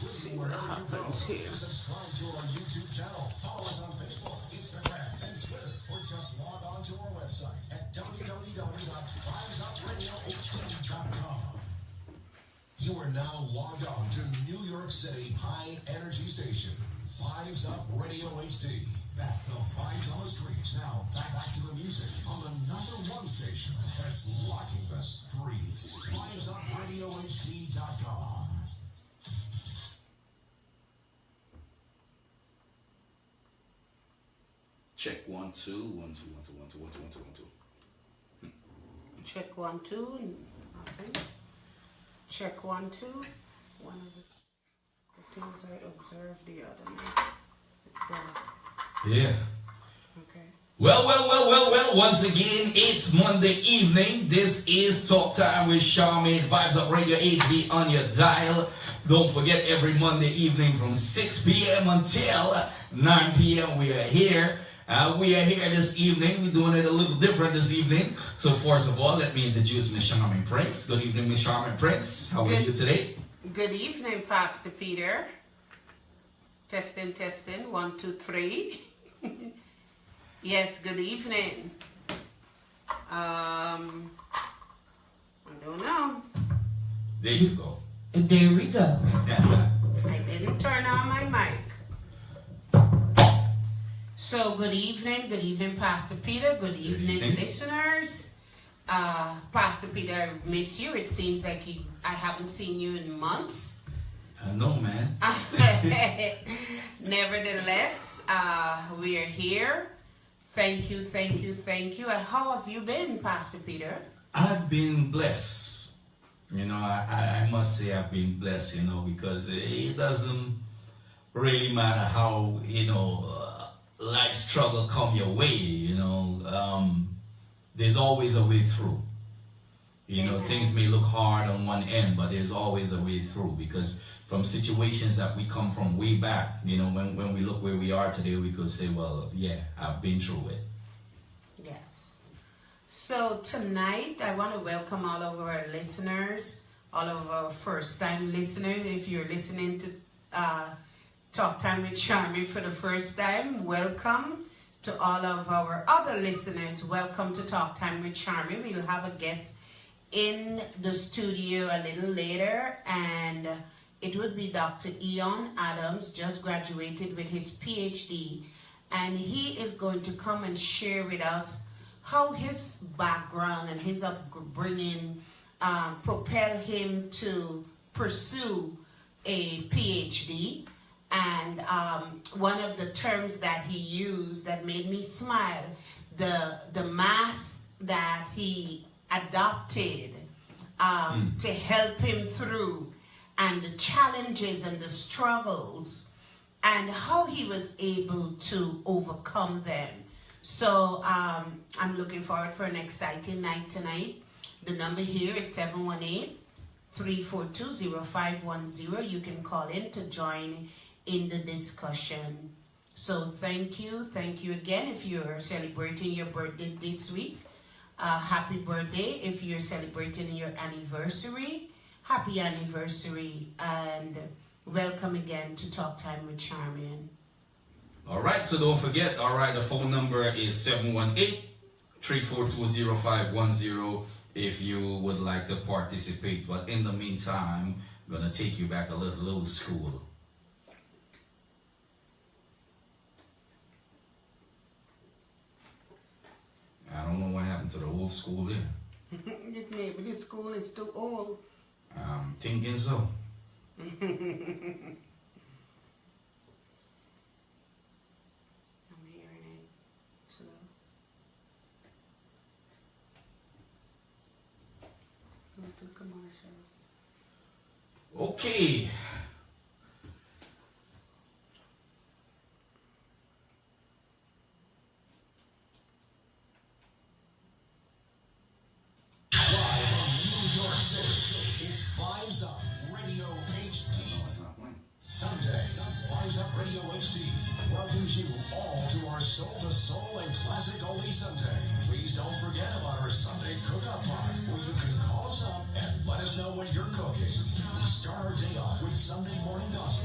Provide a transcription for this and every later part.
see what happens here. Subscribe to our YouTube channel. Follow us on Facebook, Instagram, and Twitter. Or just log on to our website at www.5zupradiohd.com. You are now logged on to New York City High Energy Station, 5's Up Radio HD. That's the vibes on the streets. Now, back to the music on the #1 station that's locking the streets. 5zupradiohd.com. Check 1 2 1 2 1 2 1 2 1 2 1 2 1 2. Check 1 2. Nothing. Check 1 2. One of the things I observed the other night. It's there. Yeah. Okay. Well. Once again, it's Monday evening. This is Talk Time with Sharmin. Vibes Up Radio HD on your dial. Don't forget, every Monday evening from 6 p.m. until 9 p.m. we are here. We are here this evening. We're doing it a little different this evening. So first of all, let me introduce Miss Sharmin Prince. Good evening, Miss Sharmin Prince. How are you today? Good evening, Pastor Peter. Testing. 1 2 3. Yes, good evening. I don't know. There you go. There we go. I didn't turn on my mic. So good evening, Pastor Peter. Good evening, listeners. Pastor Peter, I miss you. It seems like I haven't seen you in months. No, man. Nevertheless, we are here. Thank you. How have you been, Pastor Peter? I've been blessed. You know, I must say I've been blessed, because it doesn't really matter how, life struggle come your way, there's always a way through. Things may look hard on one end, but there's always a way through, because from situations that we come from way back, when we look where we are today, we could say, well, yeah, I've been through it. Yes. So tonight, I want to welcome all of our listeners, all of our first-time listeners. If you're listening to Talk Time with Sharmin for the first time, welcome. To all of our other listeners, welcome to Talk Time with Sharmin. We'll have a guest in the studio a little later, and it would be Dr. Eon Adams, just graduated with his PhD, and he is going to come and share with us how his background and his upbringing propel him to pursue a PhD. And one of the terms that he used that made me smile, the mask that he adopted to help him through, and the challenges and the struggles, and how he was able to overcome them. So I'm looking forward for an exciting night tonight. The number here is 718-342-0510. You can call in to join in the discussion. So thank you again. If you're celebrating your birthday this week, happy birthday. If you're celebrating your anniversary, happy anniversary, and welcome again to Talk Time with Sharmin. All right, so don't forget, the phone number is 718-342-0510 if you would like to participate. But in the meantime, I'm going to take you back a little old school. I don't know what happened to the old school there. Maybe this school is too old. I'm thinking so. I'm hearing it slow. Go to commercial. Okay. It's Vibes Up Radio HD. Sunday, Vibes Up Radio HD welcomes you all to our soul-to-soul and classic-only Sunday. Please don't forget about our Sunday cook-up pot, where you can call us up and let us know what you're cooking. We start our day off with Sunday morning gospel.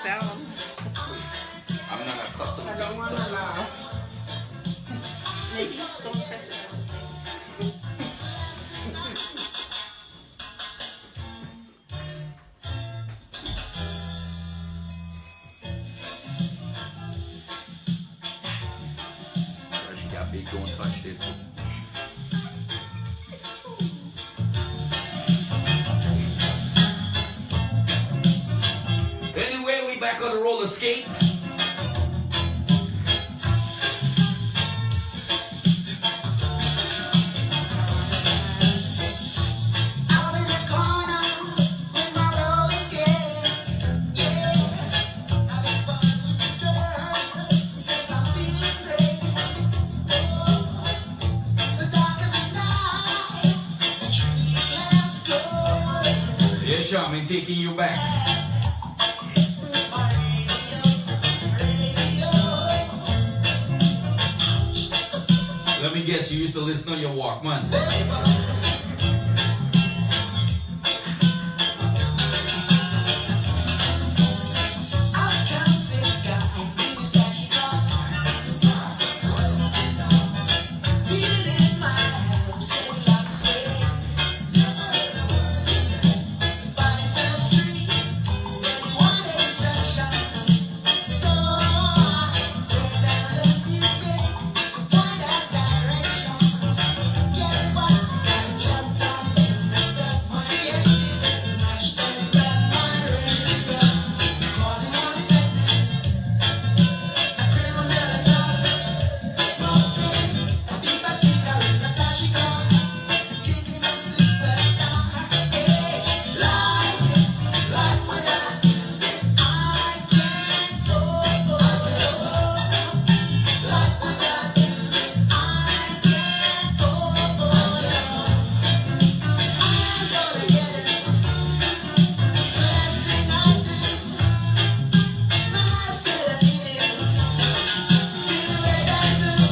like that one. I'm not accustomed I to don't want to it. laugh. Maybe don't press it. Well, she got big, don't touch it. Anyway, we back on the roller skate. Out in the corner with my roller skates, yeah. Having fun with the girls, says I'm feeling great. Oh, the dark of the night, street lamps glow. Yeah, Sharmin, taking you back. My radio. Let me guess, you used to listen on your Walkman. Out comes this guy in his flashy car. His thoughts are closing down. Feel it in my arms, said he lost his way. Never heard a word he said. To find some street, said he wanted instructions. So I turned down the music to find out directions. Guess what? I jumped on and I stuck my head in, smashed and grabbed my radio. Calling all detectives, a criminal adult, smoking a big fat cigar in a flashy car, taking some superstar. Hey, life without music, I can't go. Life without music, I can't go. I'm gonna get it. Last thing I do. Last bit I needed till the red eye blue.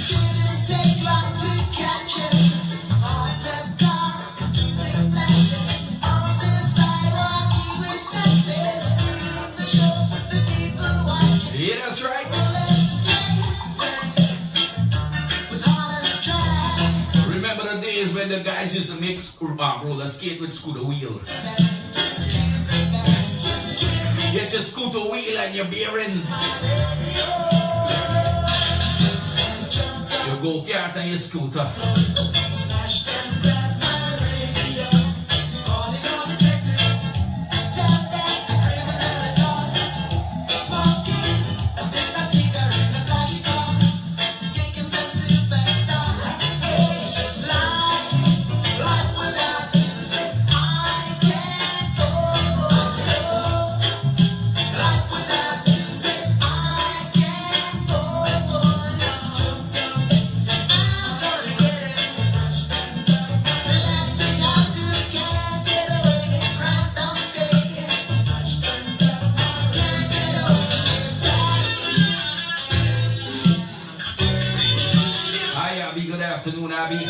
Didn't take long to catch it. Hard to call, music blasting on the sidewalk. He was dancing, stealing the show with the people watching. Yeah, that's right. Roller skate with all of his tracks. Remember the days when the guys used to make roller skate with scooter wheel? Get your scooter wheel and your bearings. Your go-kart and your scooter. Smashed and grabbed my radio, calling all detectives. Tell that the criminal adult, smoking a big fat cigar in a flashy car, taking some superstar. Hey, life without music, I can't go. Life without music, I can't go. Jumped up, I'm gonna get it. Smashed and grabbed. The last thing I do, can't get away. Right down the day. Smashed and grabbed. Can't get away. Hi, Abby. Good afternoon, Abby.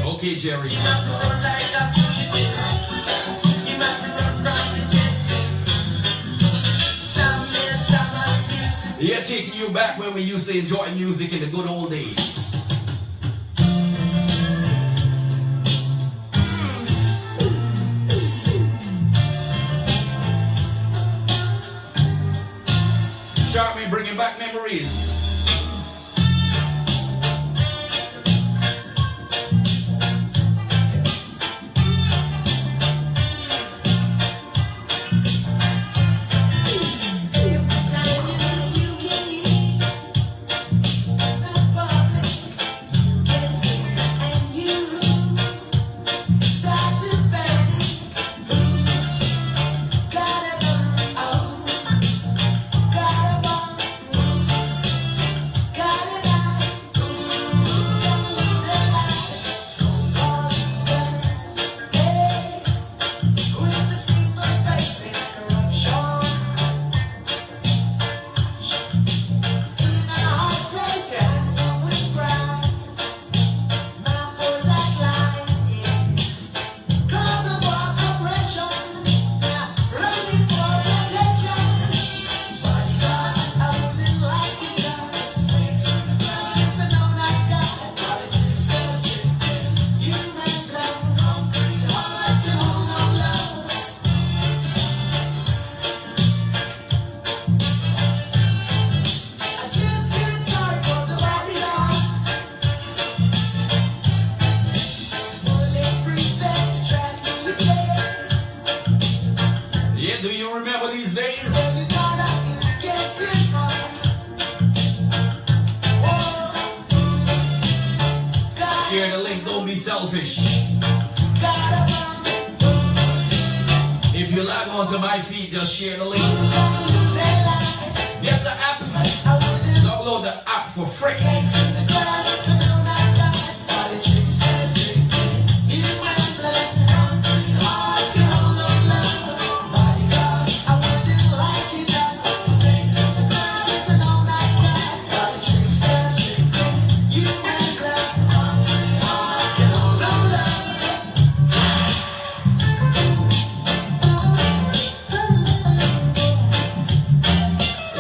Okay, Jerry. Yeah, taking you back when we used to enjoy music in the good old days. Sharmin bringing back memories. Every time you leave, the public don't be selfish. If you log on to my feed, just share the link. Get the app. Download the app for free.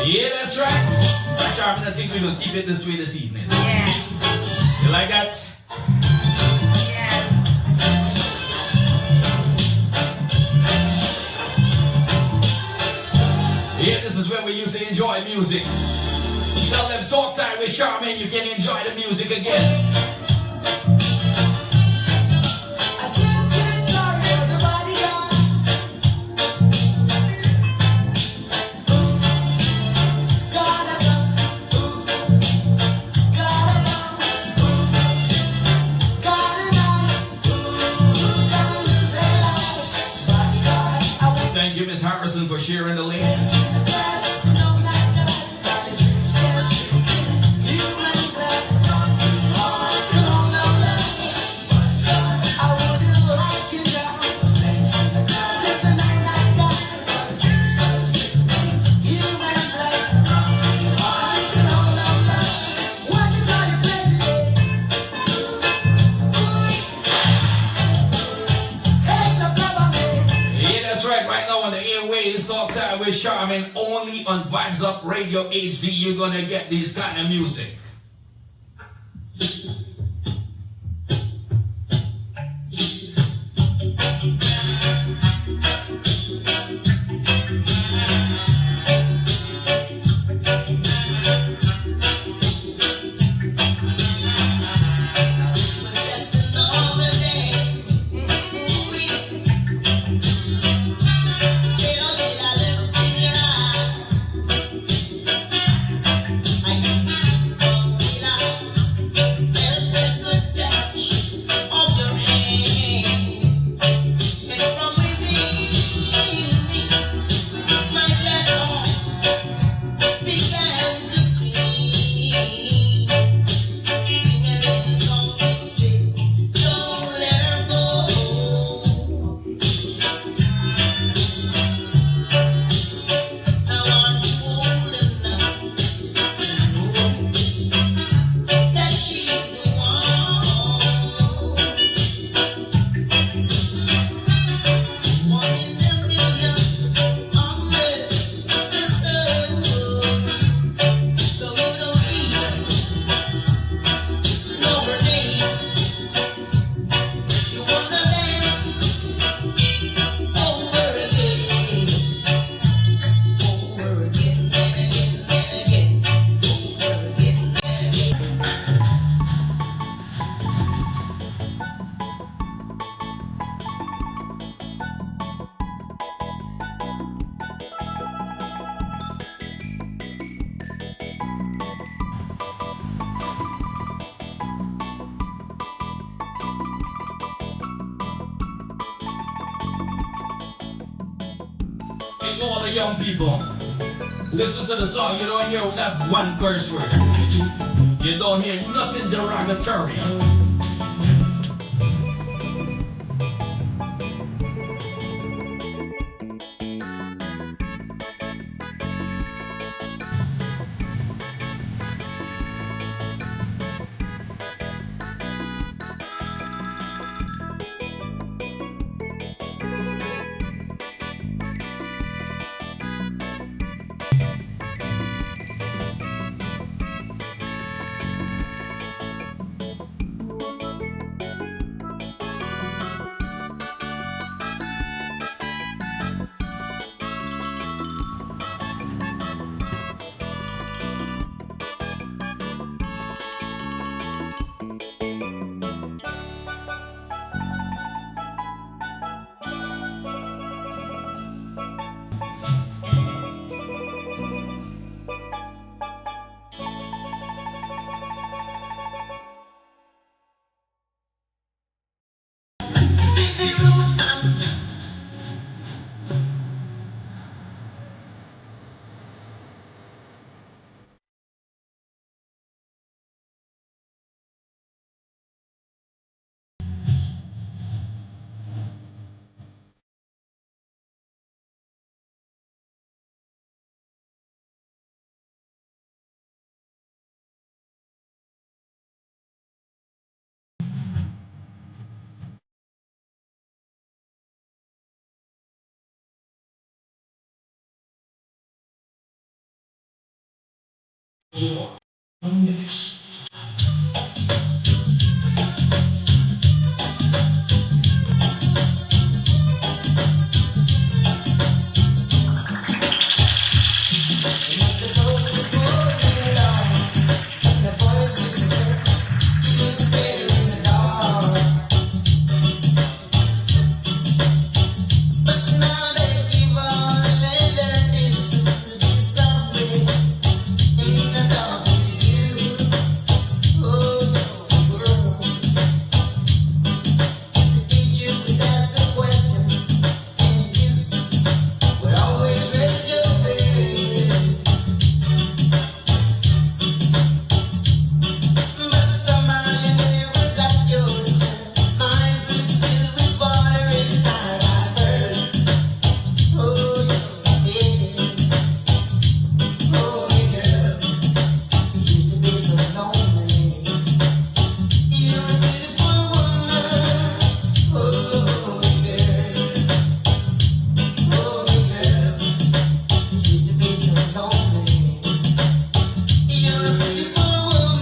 Yeah, that's right. Sharmin, I think we're gonna keep it this way this evening. Yeah. You like that? Yeah. Yeah, this is where we used to enjoy music. Tell them talk time with Sharmin, you can enjoy the music again. I just can't sorry everybody got. Gotta lose their life. Bodyguard, I won't Thank you, Miss Harrison, for sharing the link. dance in the grass, no not God. Body drinks just drinking. You make that hard, come on now, love. I wouldn't like you now. Snakes in the grass, it's a no not God. Body drinks just drinking. You make that hard, come on now, love. What you call your president? Heads up, government. Yeah, that's right. Right now on the airways, talk time with Sharmin, only on Vibes Up Radio HD. You're gonna get these kind of music. Hey, to all the young people, listen to the song. You don't hear that one curse word. You don't hear nothing derogatory.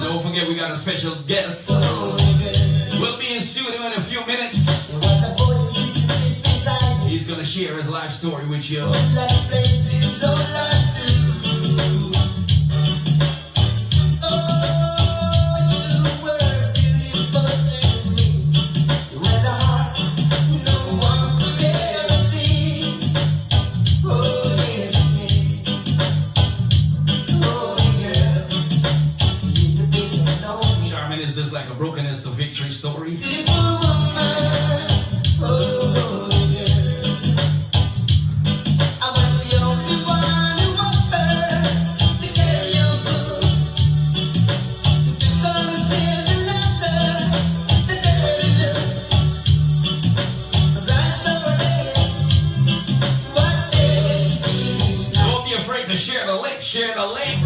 Don't forget we got a special guest. We'll be in studio in a few minutes. He's gonna share his life story with you. Sharmin, is this like a brokenness to victory story? Don't be afraid to share the link. Share the link.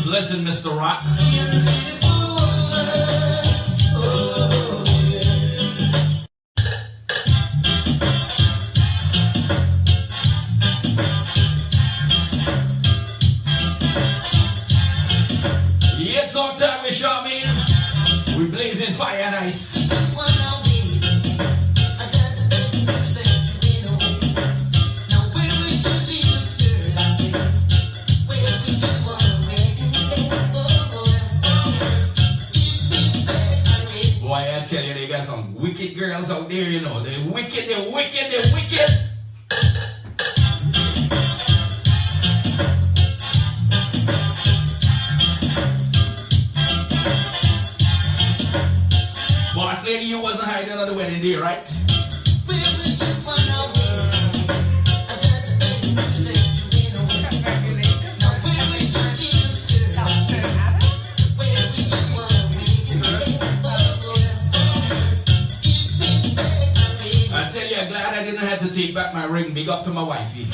Listen, Mr. Rock. Yeah, talk time with Sharmin. We blazing fire and ice. Boy, I tell you, they got some wicked girls out there, you know. They're wicked, they're wicked, they're wicked. Boss lady, you wasn't hiding on the wedding day, right? I tell you, I'm glad I didn't have to take back my ring. Big up to my wifey.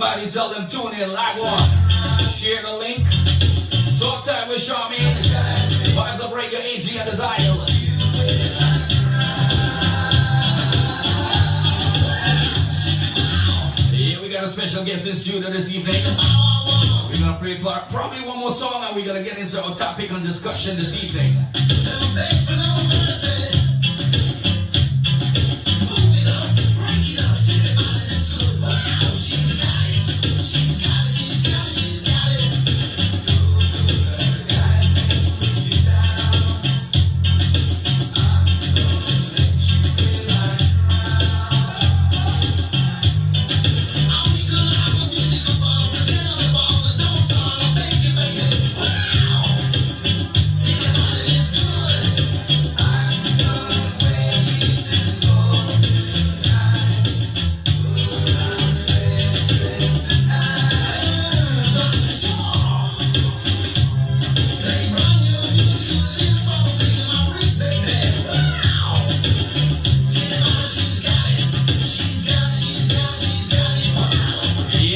somebody, tell them tune in, log on, share the link. Talk time with Sharmin. Vibes Up Radio AG at the dial. Yeah, we got a special guest in studio this evening. We're gonna play probably one more song and we're gonna get into our topic on discussion this evening.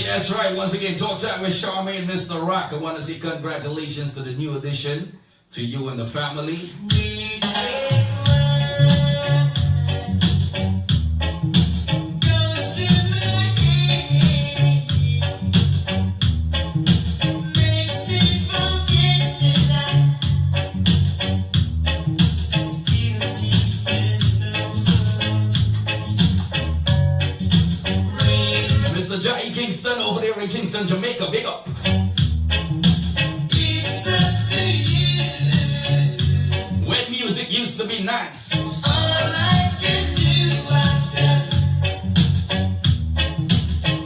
That's right, once again, talk time with Sharmin, Mr. Rock. I want to say congratulations to the new addition, to you and the family. Mr. Jai Kingston over there in Kingston, Jamaica, big up. It's up to you. When music used to be nice. All I can do, I've done.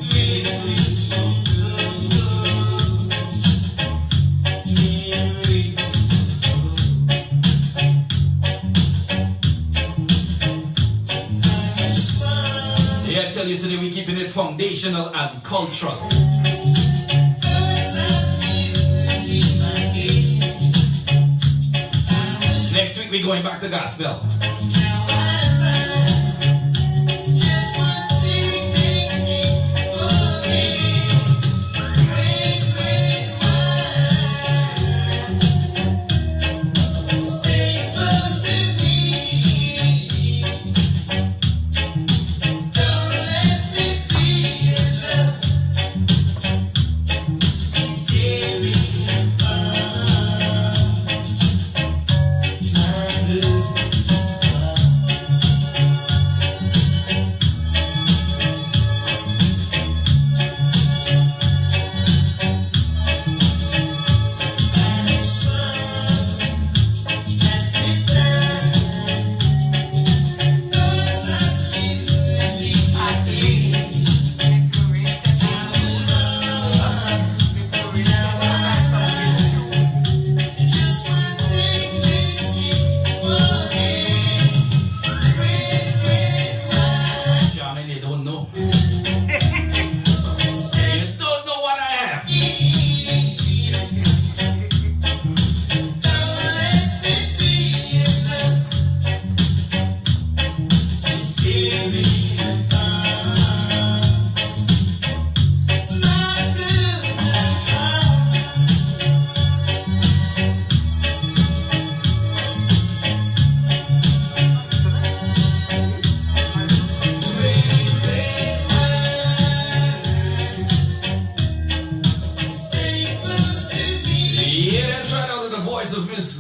Memories from good. Memories from good. Yeah, I tell you today we're keeping it foundational and cultural. Next week we're going back to gospel.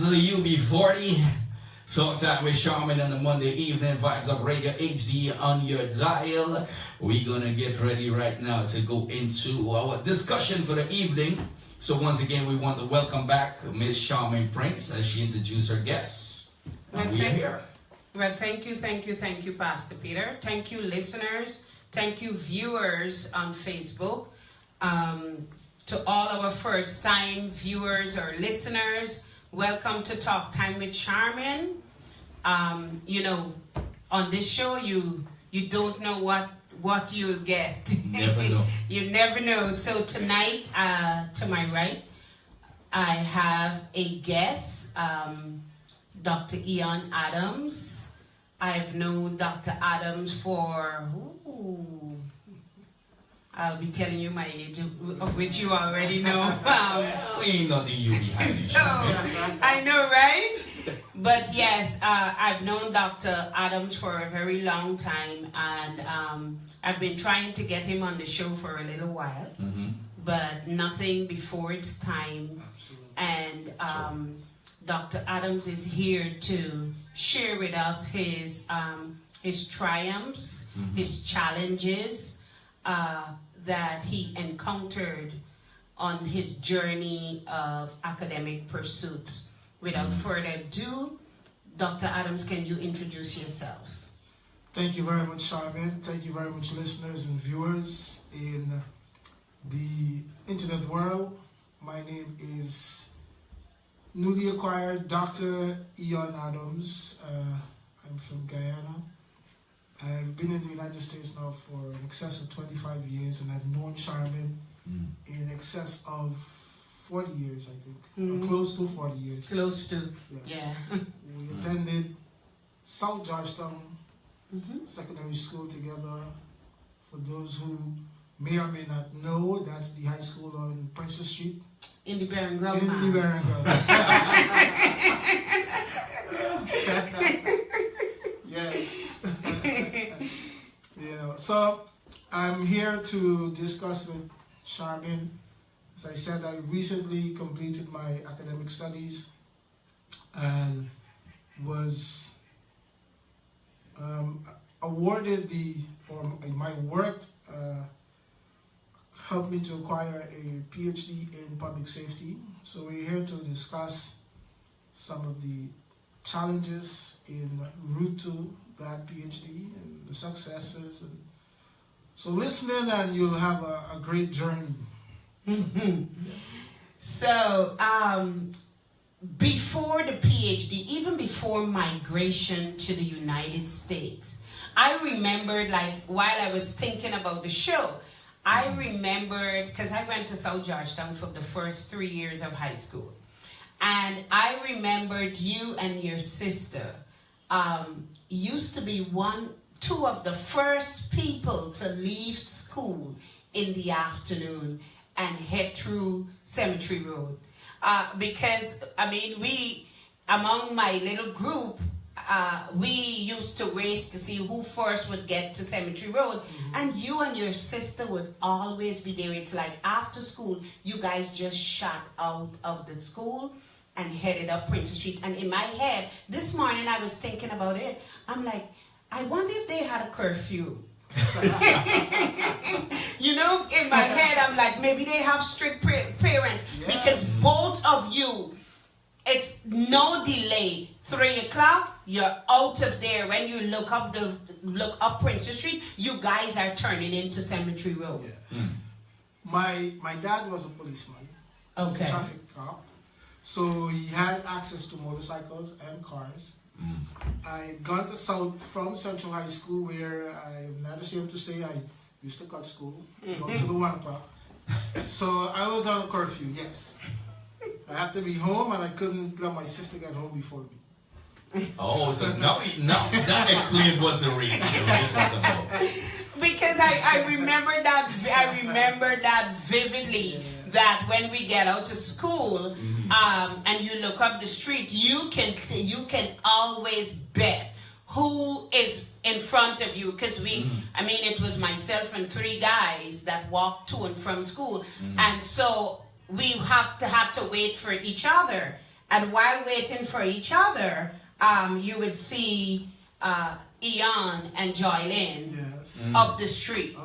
UB40. Talk time with Sharmin on the Monday evening. Vibes Up Radio HD on your dial. We're gonna get ready right now to go into our discussion for the evening. So once again, we want to welcome back Miss Sharmin Prince as she introduced her guests. And we are here. Well, thank you, Pastor Peter. Thank you, listeners. Thank you, viewers on Facebook. To all our first-time viewers or listeners, welcome to Talk Time with Sharmin. You know, on this show, you don't know what you'll get. Never know. You never know. So tonight, to my right, I have a guest, Dr. Ian Adams. I've known Dr. Adams for, I'll be telling you my age, of which you already know. Well, ain't nothing you behind me. So, I know, right? But yes, I've known Dr. Adams for a very long time, and I've been trying to get him on the show for a little while, but nothing before its time. And Dr. Adams is here to share with us his triumphs, his challenges that he encountered on his journey of academic pursuits. Without further ado, Dr. Adams, can you introduce yourself? Thank you very much, Sharmin. Thank you very much, listeners and viewers in the internet world. My name is newly acquired Dr. Ian Adams. I'm from Guyana. I've been in the United States now for in excess of 25 years, and I've known Sharmin in excess of 40 years, I think. Or close to 40 years. Close to, Yes. We attended South Georgetown Secondary School together. For those who may or may not know, that's the high school on Princess Street. In the Baron Grove. In the Baron Grove. Yes. So I'm here to discuss with Sharmin. As I said, I recently completed my academic studies and was awarded my work helped me to acquire a PhD in public safety. So we're here to discuss some of the challenges in route to that PhD and the successes. And so listen in and you'll have a great journey. So, before the PhD, even before migration to the United States, I remembered, like, while I was thinking about the show, I remembered, because I went to South Georgetown for the first 3 years of high school, and I remembered you and your sister used to be two of the first people to leave school in the afternoon and head through Cemetery Road. Because, I mean, among my little group, we used to race to see who first would get to Cemetery Road. And you and your sister would always be there. It's like after school, you guys just shot out of the school and headed up Princess Street. And in my head, this morning I was thinking about it. I'm like, I wonder if they had a curfew. You know, in my head, I'm like, maybe they have strict parents. Because both of you, it's no delay. 3 o'clock, you're out of there. When you look up Princess Street, you guys are turning into Cemetery Road. Yes. My dad was a policeman. He was a traffic cop. So he had access to motorcycles and cars. I had gone to South from Central High School, where I'm not ashamed to say I used to cut school, go to the 1 o'clock. So I was on a curfew, yes. I had to be home, and I couldn't let my sister get home before me. Oh, so now that explains what's the reason was about. Because I remember that vividly. That when we get out of school, and you look up the street, you can always bet who is in front of you. Because I mean, it was myself and 3 guys that walked to and from school, and so we have to wait for each other. And while waiting for each other, you would see Ian and Joylyn up the street.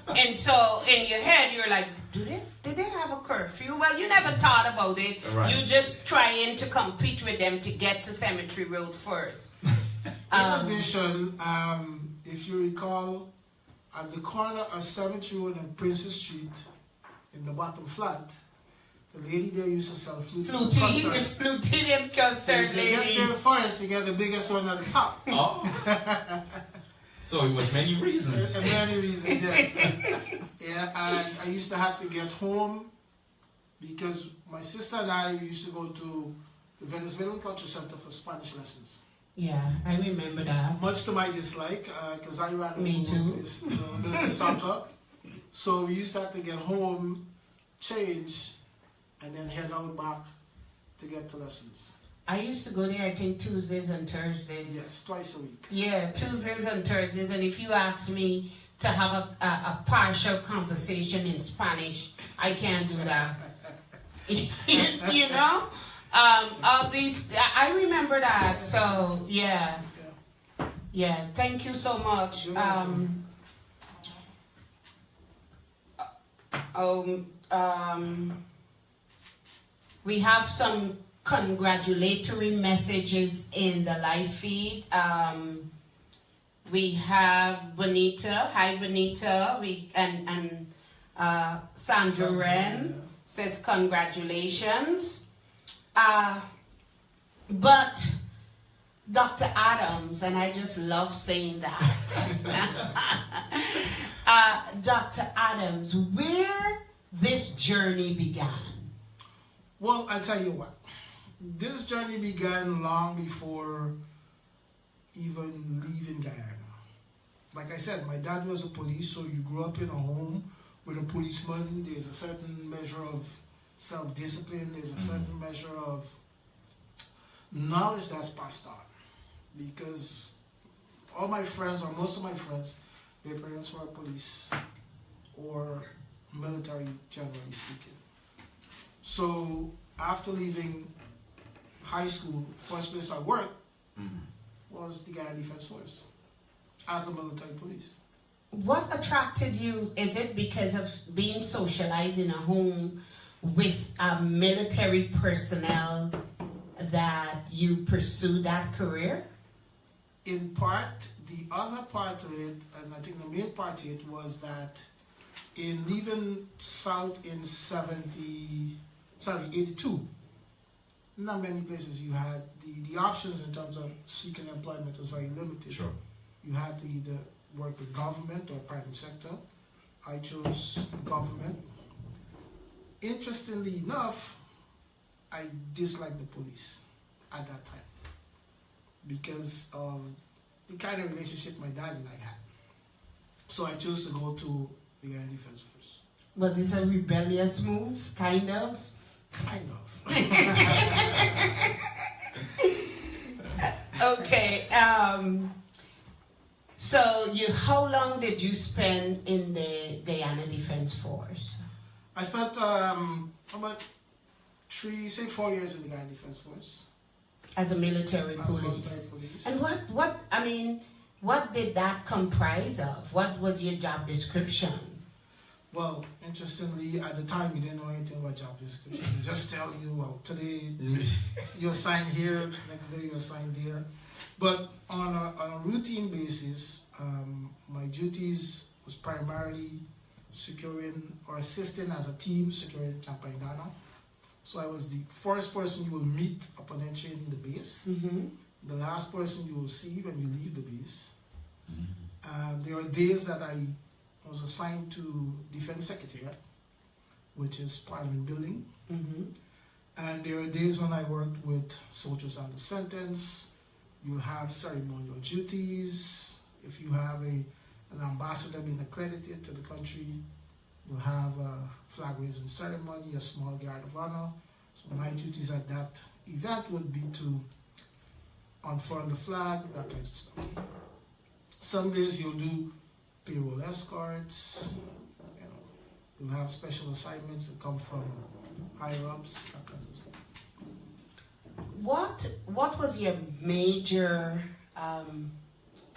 And so in your head, you're like, did they have a curfew? Well, you never thought about it. Right. You just trying to compete with them to get to Cemetery Road first. In addition, if you recall, at the corner of Cemetery Road and Princess Street, in the bottom flat, the lady there used to sell Flutie and custard lady. They get there first, they get the biggest one at the top. Oh. So it was many reasons. Many reasons, yes. Yeah, and I used to have to get home because my sister and I used to go to the Venezuelan Culture Center for Spanish lessons. Yeah, I remember that. Much to my dislike, because I ran Me too. soccer. So we used to have to get home, change, and then head out back to get to lessons. I used to go there, I think, Tuesdays and Thursdays. Yes, twice a week. Yeah, Tuesdays and Thursdays. And if you ask me to have a partial conversation in Spanish, I can't do that. You know? All these, I remember that. So, yeah. Yeah, thank you so much. We have some congratulatory messages in the live feed. We have Bonita. Hi, Bonita. And Sandra Wren says congratulations. But Dr. Adams, and I just love saying that. Dr. Adams, where this journey began? Well, I tell you what. This journey began long before even leaving Guyana. Like I said, my dad was a police, so you grew up in a home with a policeman. There's a certain measure of self-discipline. There's a certain measure of knowledge that's passed on. Because all my friends, or most of my friends, their parents were police or military, generally speaking. So after leaving high school, first place I worked was the Guyana Defense Force as a military police. What attracted you? Is it because of being socialized in a home with military personnel that you pursued that career? In part. The other part of it, and I think the main part of it, was that in leaving South in 82, not many places you had, the options in terms of seeking employment was very limited. Sure. You had to either work with government or private sector. I chose government. Interestingly enough, I disliked the police at that time because of the kind of relationship my dad and I had. So I chose to go to the Guyana Defense Force. Was it a rebellious move, kind of? Kind of. Okay. So how long did you spend in the Guyana Defense Force? I spent about 4 years in the Guyana Defense Force. As a military As a police. military police. And what did that comprise of? What was your job description? Well, interestingly, at the time we didn't know anything about job description. They just tell you, well, today you're assigned here, next day you're assigned there. But on a routine basis, my duties was primarily securing or assisting as a team securing Campaign Ghana. So I was the first person you will meet upon entering the base, the last person you will see when you leave the base. There are days that I was assigned to Defense Secretariat, which is Parliament Building. And there are days when I worked with soldiers under sentence. You have ceremonial duties. If you have an ambassador being accredited to the country, you have a flag raising ceremony, a small guard of honor. So my duties at that event would be to unfurl the flag, that kind of stuff. Some days you'll do payroll escorts, you'll have special assignments that come from higher ups, that kind of stuff. What was your major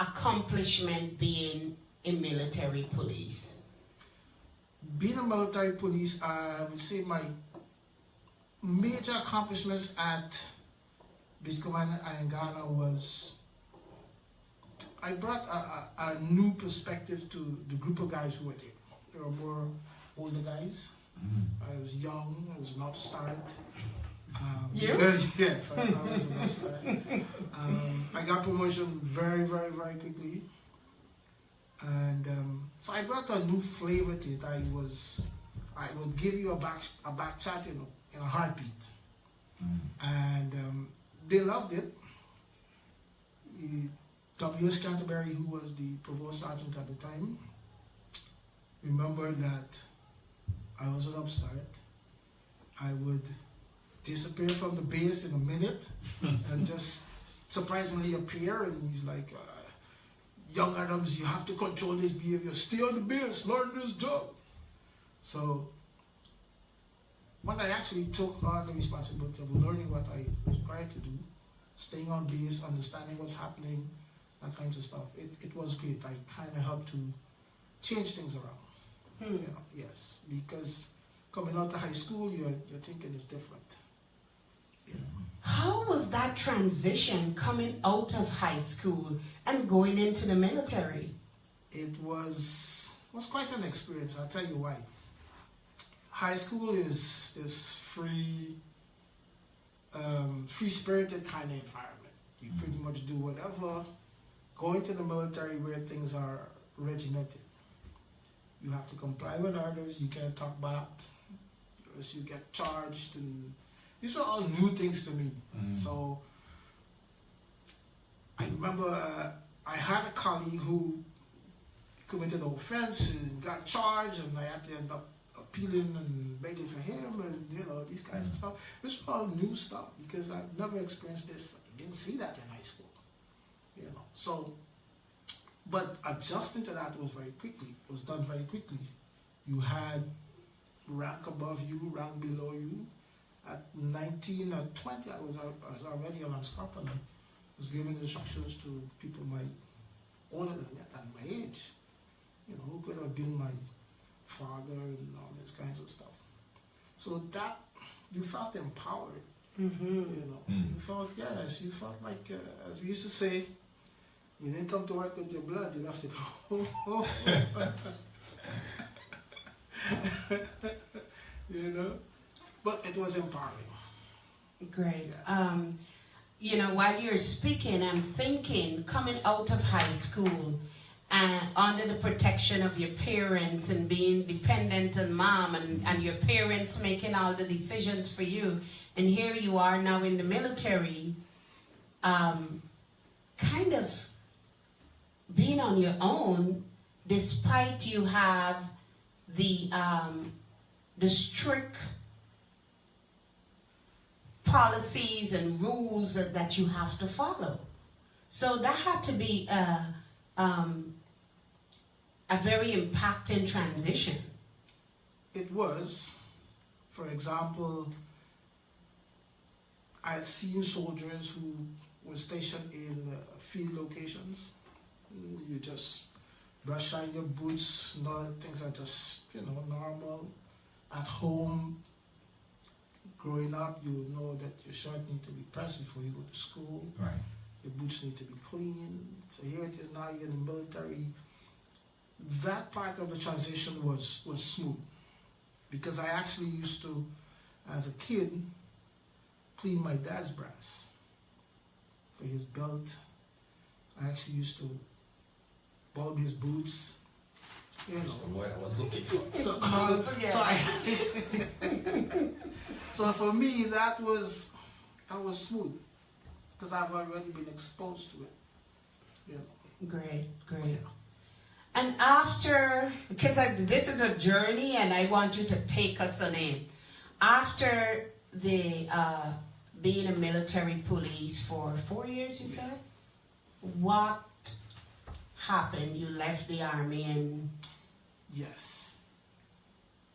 accomplishment being a military police? Being a military police, I would say my major accomplishments at Base Command in Ghana was I brought a new perspective to the group of guys who were there. There were more older guys. I was young, I was an upstart. Yes, I was an upstart. I got promotion very, very, very quickly. And so I brought a new flavor to it. I would give you a back chat in a heartbeat. And they loved it. W.S. Canterbury, who was the provost sergeant at the time, remember that I was an upstart. I would disappear from the base in a minute and just surprisingly appear, and he's like, young Adams, you have to control this behavior. Stay on the base, learn this job. So when I actually took on the responsibility of learning what I was required to do, staying on base, understanding what's happening, that kinds of stuff, it was great. I kind of helped to change things around. You know, yes, because coming out of high school, your thinking is different. You know. How was that transition coming out of high school and going into the military? It was quite an experience. I'll tell you why. High school is this free-spirited kind of environment. You pretty much do whatever. Going to the military where things are regimented. You have to comply with orders. You can't talk back, or else you get charged. And these were all new things to me. So I remember I had a colleague who committed an offense and got charged, and I had to end up appealing and begging for him, and you know, these kinds of stuff. This was all new stuff because I've never experienced this. I didn't see that in high school, you know. So, but adjusting to that was done very quickly. You had rank above you, rank below you. At 19 or 20, I was already a lance corporal. I was giving instructions to people older than me and my age, you know, who could have been my father and all these kinds of stuff. So that, you felt empowered, you know. You felt, yes, you felt like, as we used to say, you didn't come to work with your blood, you left it home. You know, but it was empowering. Great. Yeah. You know, while you're speaking, I'm thinking coming out of high school and under the protection of your parents and being dependent on mom and your parents making all the decisions for you. And here you are now in the military, kind of being on your own, despite you have the strict policies and rules that you have to follow. So that had to be a very impacting transition. It was. For example, I had seen soldiers who were stationed in field locations. You just brush on your boots, things are just, you know, normal. At home, growing up, you know that your shirt needs to be pressed before you go to school. Right. Your boots need to be clean. So here it is now, you're in the military. That part of the transition was smooth. Because I actually used to, as a kid, clean my dad's brass for his belt. I actually used to bulb his boots. You know. That's the word I was looking for. So for me, that was smooth because I've already been exposed to it. You know. Great. And after, because this is a journey and I want you to take us on in. After the being a military police for 4 years, you said? What happened? You left the army and... Yes.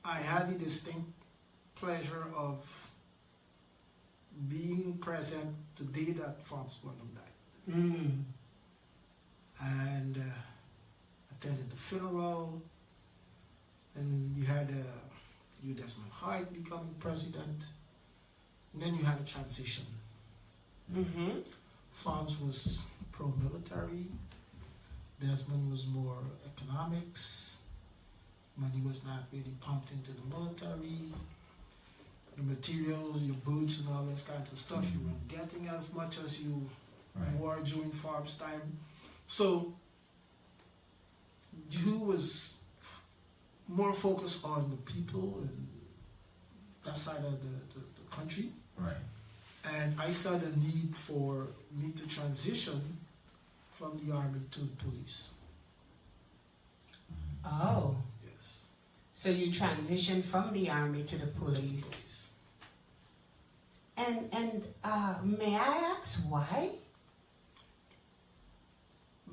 I had the distinct pleasure of being present the day that Farms Gordon died. And attended the funeral, and you had Desmond Hyde becoming president, and then you had a transition. Farms was pro-military, Desmond was more economics. Money was not really pumped into the military. The materials, your boots and all this kinds of stuff, you weren't getting as much as you wore during Farms time. So you was more focused on the people and that side of the country. Right. And I saw the need for me to transition from the army to the police. Oh. Yes. So you transitioned from the army to the police. And may I ask why?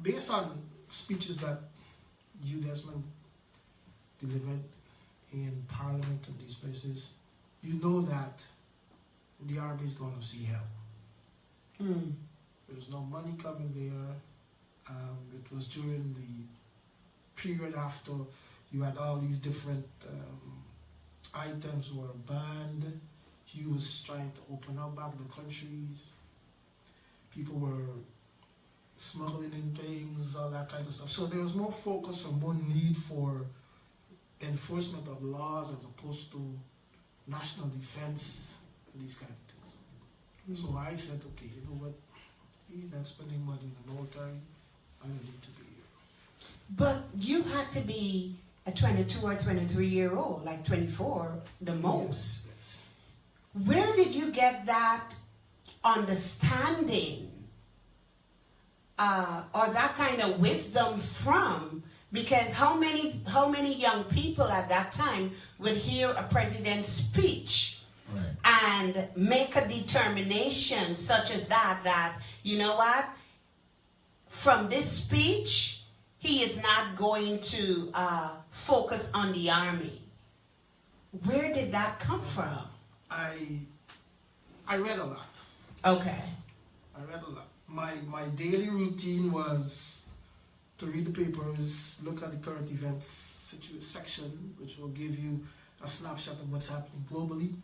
Based on speeches that you, Desmond, delivered in Parliament and these places, you know that the army is going to see hell. Hmm. There's no money coming there. It was during the period after you had all these different items were banned. He was trying to open up back the countries. People were smuggling in things, all that kind of stuff. So there was more focus and more need for enforcement of laws as opposed to national defense and these kind of things. So I said, okay, you know what? He's not spending money in the military. I don't need to be here. But you had to be a 22 or 23-year-old, like 24, the most. Yes. Where did you get that understanding or that kind of wisdom from? Because how many young people at that time would hear a president's speech and make a determination such as that, you know what, from this speech, he is not going to focus on the army. Where did that come from? I read a lot. Okay. I read a lot. My daily routine was to read the papers, look at the current events section, which will give you a snapshot of what's happening globally.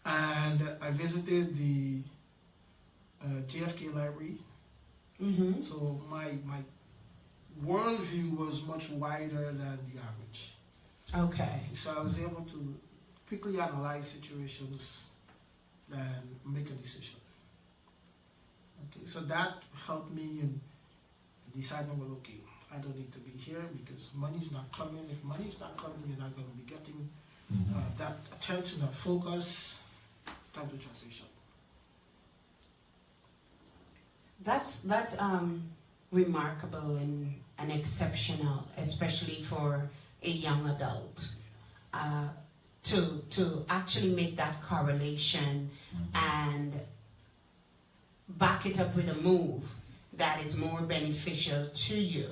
And I visited the JFK library. So my worldview was much wider than the average. Okay. So I was able to quickly analyze situations and make a decision. Okay, so that helped me in deciding, well, okay, I don't need to be here because money's not coming. If money's not coming, you're not going to be getting that attention, that focus. Time to transition. That's remarkable and exceptional, especially for a young adult, to actually make that correlation and back it up with a move that is more beneficial to you.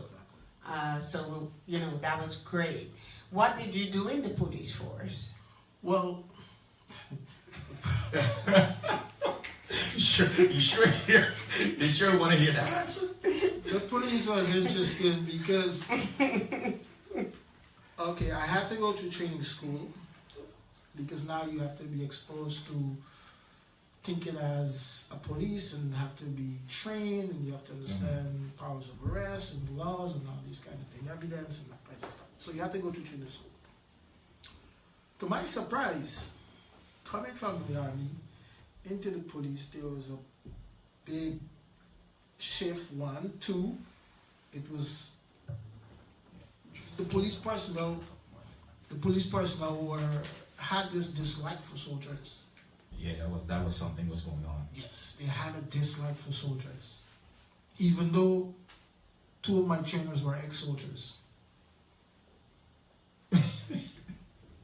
So, you know, that was great. What did you do in the police force? Well, You sure want to hear that answer? the police was interesting because, okay, I had to go to training school because now you have to be exposed to thinking as a police and have to be trained and you have to understand powers of arrest and laws and all these kind of things, evidence and that kind of stuff. So you have to go to training school. To my surprise, coming from the army into the police, there was a big shift. 1, 2, it was the police personnel had this dislike for soldiers. Yeah, that was something was going on. Yes, they had a dislike for soldiers. Even though 2 of my trainers were ex-soldiers.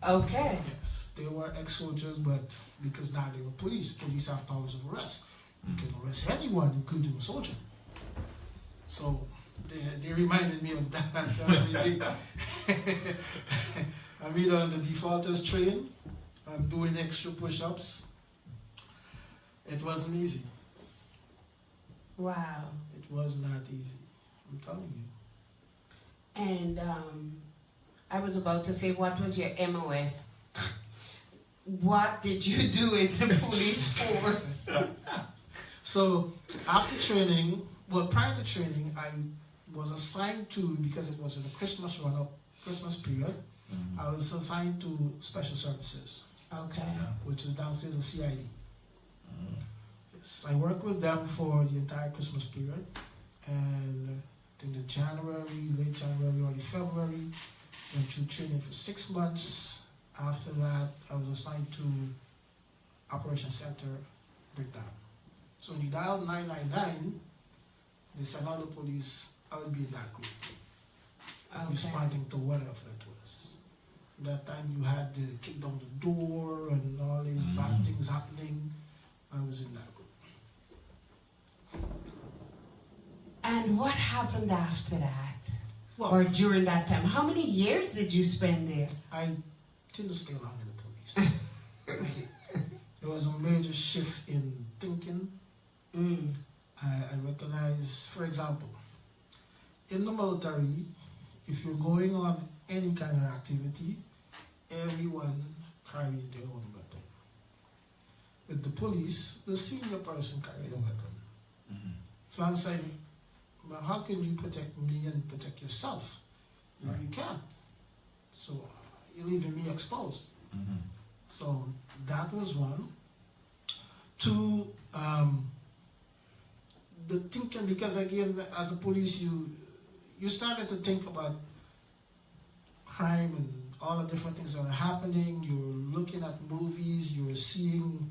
Okay. Yes, they were ex-soldiers, but because now they were police. Police have powers of arrest. You can arrest anyone, including a soldier. So they reminded me of that. I'm either on the defaulters train, I'm doing extra push-ups. It wasn't easy. Wow. It was not easy. I'm telling you. And I was about to say, what was your MOS? What did you do in the police force? So after training, well, prior to training, I was assigned to, because it was in the Christmas run-up, Christmas period, I was assigned to special services, Okay. which is downstairs in CID. Yes, I worked with them for the entire Christmas period, and I think the January, late January, early February, went through training for 6 months. After that, I was assigned to Operation Center Breakdown. So when you dial 999, they sent out the police, I would be in that group, Okay. responding to whatever it was. That time you had the kick down the door and all these bad things happening. I was in that group. And what happened after that? Well, Or during that time? How many years did you spend there? I didn't stay long in the police. There was a major shift in thinking. I recognize, for example, in the military, if you're going on any kind of activity, everyone carries their own weapon. With the police, the senior person carries a weapon. So I'm saying, well, how can you protect me and protect yourself? You can't. So you're leaving me exposed. So that was one. Two, the thinking, because again, as a police, you started to think about crime and all the different things that are happening. You're looking at movies, you're seeing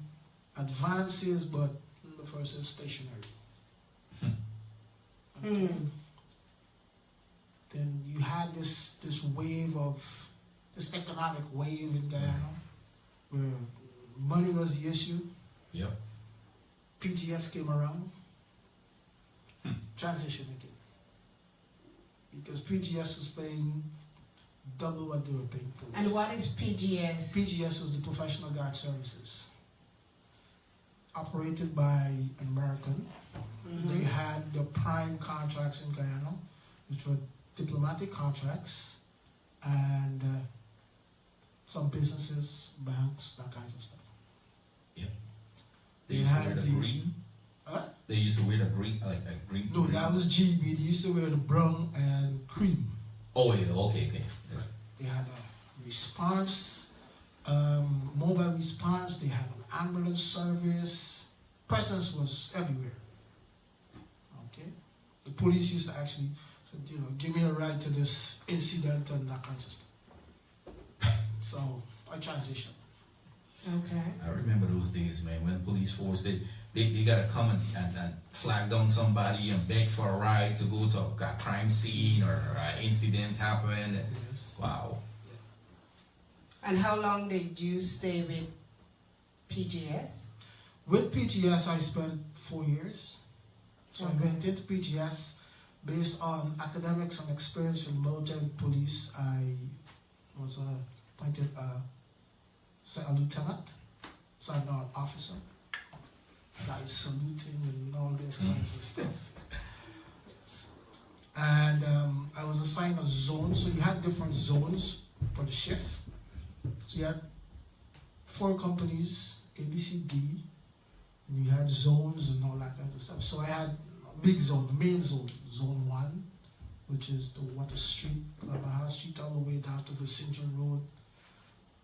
advances, but the first is stationary. Okay. Then you had this wave of, this economic wave in Guyana, where money was the issue. Yep. PGS came around, transition again. Because PGS was paying double what they were paying police. And what is PGS? PGS was the Professional Guard Services, operated by an American. They had the prime contracts in Guyana, which were diplomatic contracts, and some businesses, banks, that kind of stuff. Yep. They They used to had wear the the- green. Huh? They used to wear the green, like a green. No, that was GB. They used to wear the brown and cream. Oh yeah. Okay. Yeah. They had a response, mobile response. They had an ambulance service. Presence was everywhere. Okay, the police used to actually say, give me a ride to this incident and that kind of stuff. So I transitioned. Okay. I remember those days, man, when police force, they gotta come and flag down somebody and beg for a ride to go to a crime scene or an incident happened. Yes. Wow. And how long did you stay with PGS? With PGS, I spent 4 years. So Okay. I went into PGS based on academics and experience in military and police. I was appointed a lieutenant, so I'm now an officer. Guys saluting and all this kind of stuff. And I was assigned a zone, so you had different zones for the shift. So you had 4 companies, A, B, C, D, and you had zones and all that kind of stuff. So I had a big zone, the main zone, Zone 1, which is the Water Street, Lamaha Street, all the way down to Vicinton Road,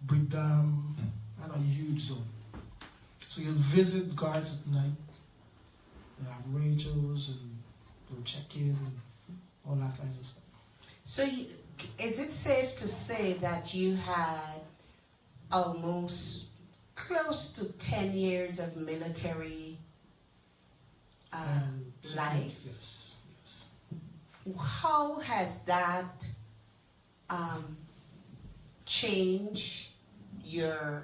Brick Dam, and a huge zone. So you'll visit guards at night, they have radios, and they'll check in, and all that kinds of stuff. So is it safe to say that you had almost close to 10 years of military And life? Yes, yes. How has that changed your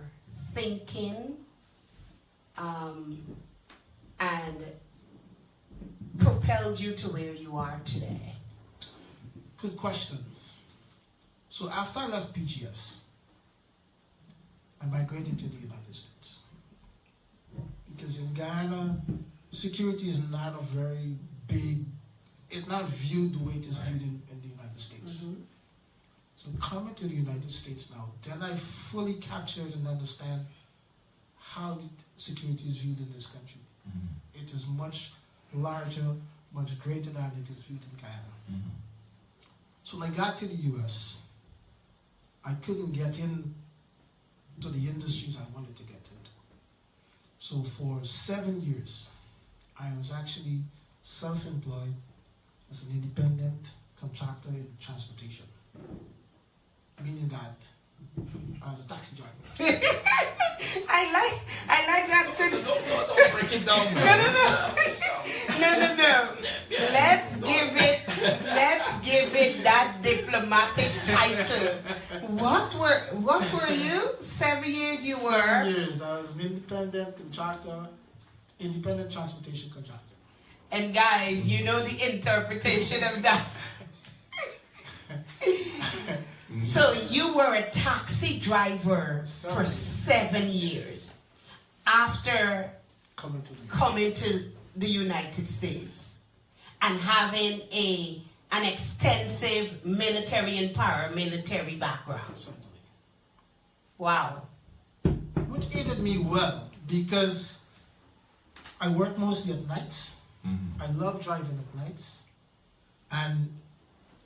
thinking and propelled you to where you are today? Good question. So after I left PGS, I migrated to the United States. Because in Ghana, security is not a very big, it's not viewed the way it is viewed in the United States. So coming to the United States now, then I fully captured and understand how security is viewed in this country. It is much larger, much greater than it is viewed in Ghana. So when I got to the US, I couldn't get in to the industries I wanted to get into. So for 7 years, I was actually self-employed as an independent contractor in transportation. Meaning that I was a taxi driver. I like that. Good. Don't break it down, man. No. Let's give it that diplomatic title. What were you? 7 years you 7 were. years. I was an independent contractor, independent transportation contractor. And guys, you know the interpretation of that. So you were a taxi driver for 7 years after coming to the United States and having an extensive military and paramilitary background. Certainly. Wow. Which aided me well because I work mostly at nights. I love driving at nights. And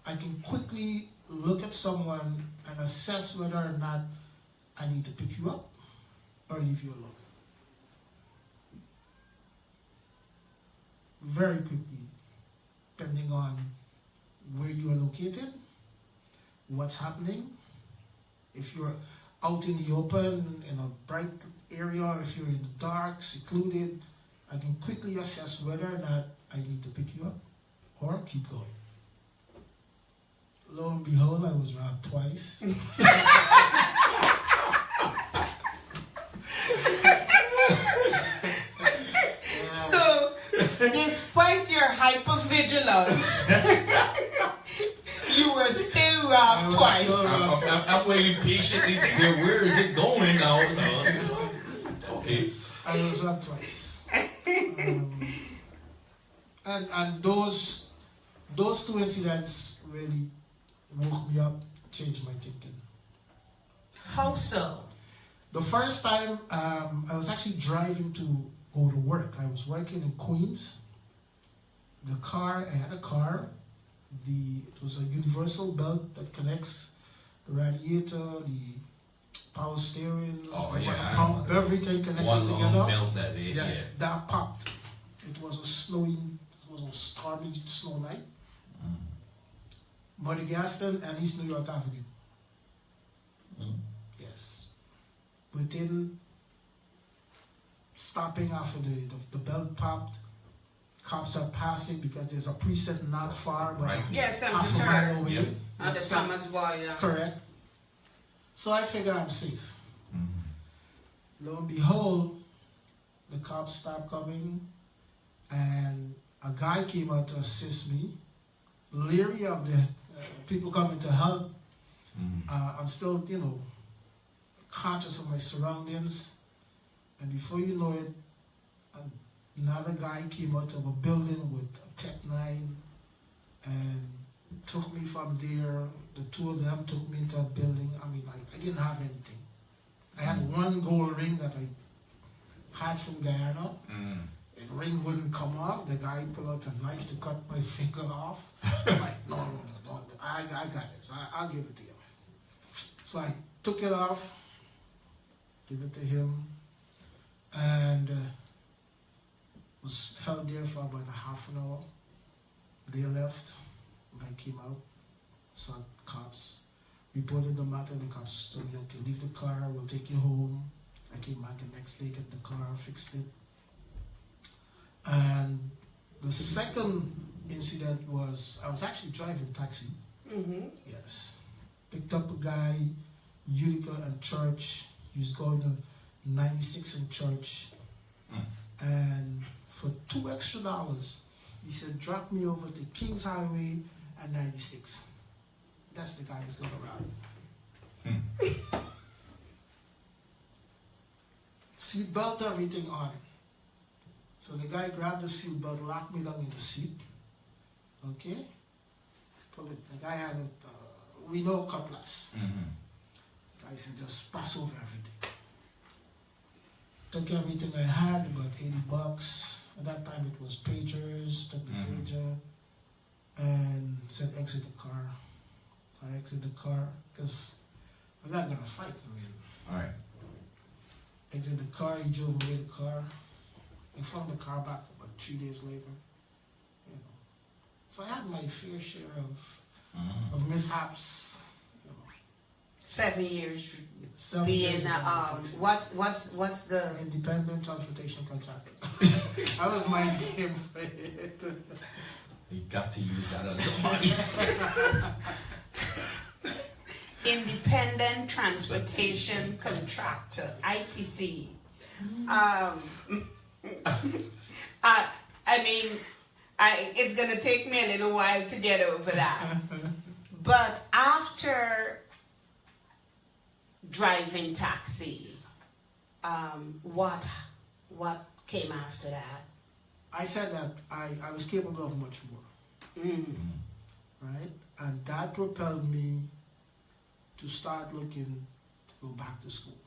I can quickly look at someone and assess whether or not I need to pick you up or leave you alone. Very quickly, depending on where you are located, what's happening. If you're out in the open, in a bright area, or if you're in the dark, secluded, I can quickly assess whether or not I need to pick you up or keep going. Lo and behold, I was robbed twice. So, despite your hypervigilance, you were still robbed twice. I'm waiting patiently to hear where is it going now. Okay. I was robbed twice. And those two incidents really woke me up, changed my thinking. How so? The first time, I was actually driving to go to work. I was working in Queens. I had a car. It was a universal belt that connects the radiator, the power steering, pump, everything connected One together. long belt that day. Yes, that popped. It was a stormy snow night. Muddy Gaston and East New York Avenue. Yes. Within stopping after the belt popped, cops are passing because there's a precinct not far, but Right. Yes, I'm half a mile deterred. away. Yep. On the Thomas Boy, yeah. Correct. So I figure I'm safe. Lo and behold, the cops stopped coming, and a guy came out to assist me, leery of the people coming to help. I'm still, conscious of my surroundings, and before you know it, another guy came out of a building with a Tech-9 and took me from there. The two of them took me into a building. I mean, I didn't have anything. I had one gold ring that I had from Guyana. The ring wouldn't come off. The guy pulled out a knife to cut my finger off. I'm like, no, I got it. So I'll give it to you. So I took it off, give it to him, and was held there for about a half an hour. They left. I came out, saw cops, reported the matter. The cops told me, okay, leave the car, we'll take you home. I came back the next day, got the car, fixed it. And the second incident was, I was actually driving taxi. Yes. Picked up a guy, Utica and Church. He was going to 96 in Church. And for $2 extra, he said, drop me over to Kings Highway and 96. That's the guy that's going around. Seat belt, everything on. So the guy grabbed the seat belt, locked me down in the seat. Okay? Pull it. The guy had it, we know cutlass. The guy said, just pass over everything. Took everything I had, about $80. At that time it was pagers, took the pager, and said exit the car. I exited the car, because I'm not going to fight. I mean, Alright. exited the car, he drove away the car. I found the car back about 3 days later. So I had my fair share of mishaps. 7 years 7 being years what's the independent transportation contractor. That was my name for it. You got to use that on somebody. Independent Transportation Contractor, ITC. I mean, it's gonna take me a little while to get over that. But after driving taxi, what came after that? I said that I was capable of much more, right? And that propelled me to start looking to go back to school.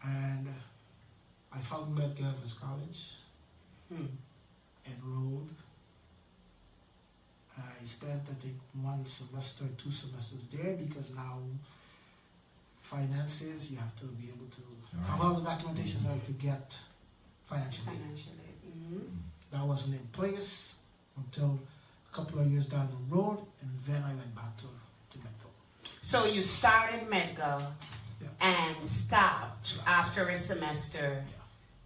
And I found Medgar Evans College, enrolled. I spent, I think, 1 semester, 2 semesters there because now finances, you have to be able to have all the documentation there to get financial aid. That wasn't in place until a couple of years down the road, and then I went back to Medgar. So you started Medgar and stopped after a semester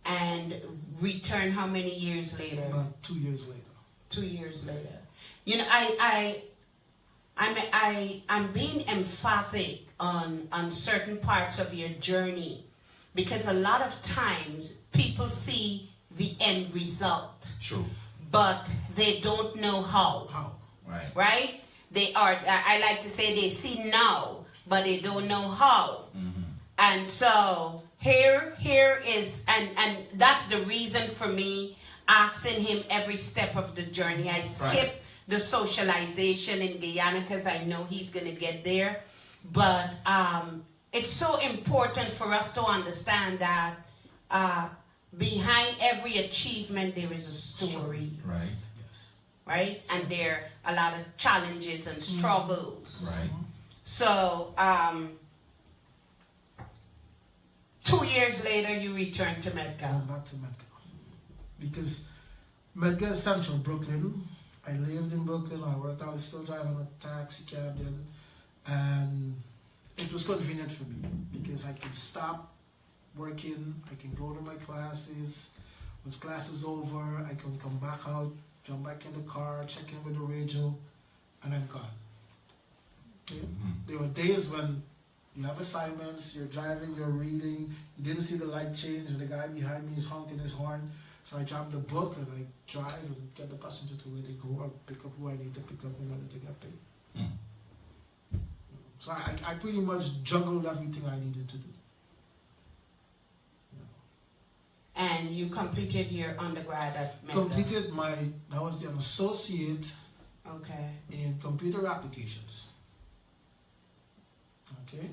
and returned how many years later? About 2 years later. 2 years later. You know, I'm being emphatic on certain parts of your journey because a lot of times people see the end result. True. But they don't know how. How? Right. Right? They are, I like to say they see now, but they don't know how. And so here is, and that's the reason for me asking him every step of the journey. I skip the socialization in Guyana because I know he's going to get there. But it's so important for us to understand that behind every achievement there is a story. Right. Yes. Right? And there are a lot of challenges and struggles. Right. So, 2 years later, you returned to Medgar. Going back to Medgar. Because Medgar is central Brooklyn. I lived in Brooklyn. I worked. I was still driving a taxi cab then. And it was convenient for me because I could stop working. I can go to my classes. Once class is over, I can come back out, jump back in the car, check in with the radio, and I'm gone. Okay? There were days when you have assignments, you're driving, you're reading, you didn't see the light change, and the guy behind me is honking his horn. So I drop the book and I drive and get the passenger to where they go or pick up who I need to pick up in order to get paid. So I pretty much juggled everything I needed to do. And you completed your undergrad at Medgar. Completed that was an associate in computer applications. Okay.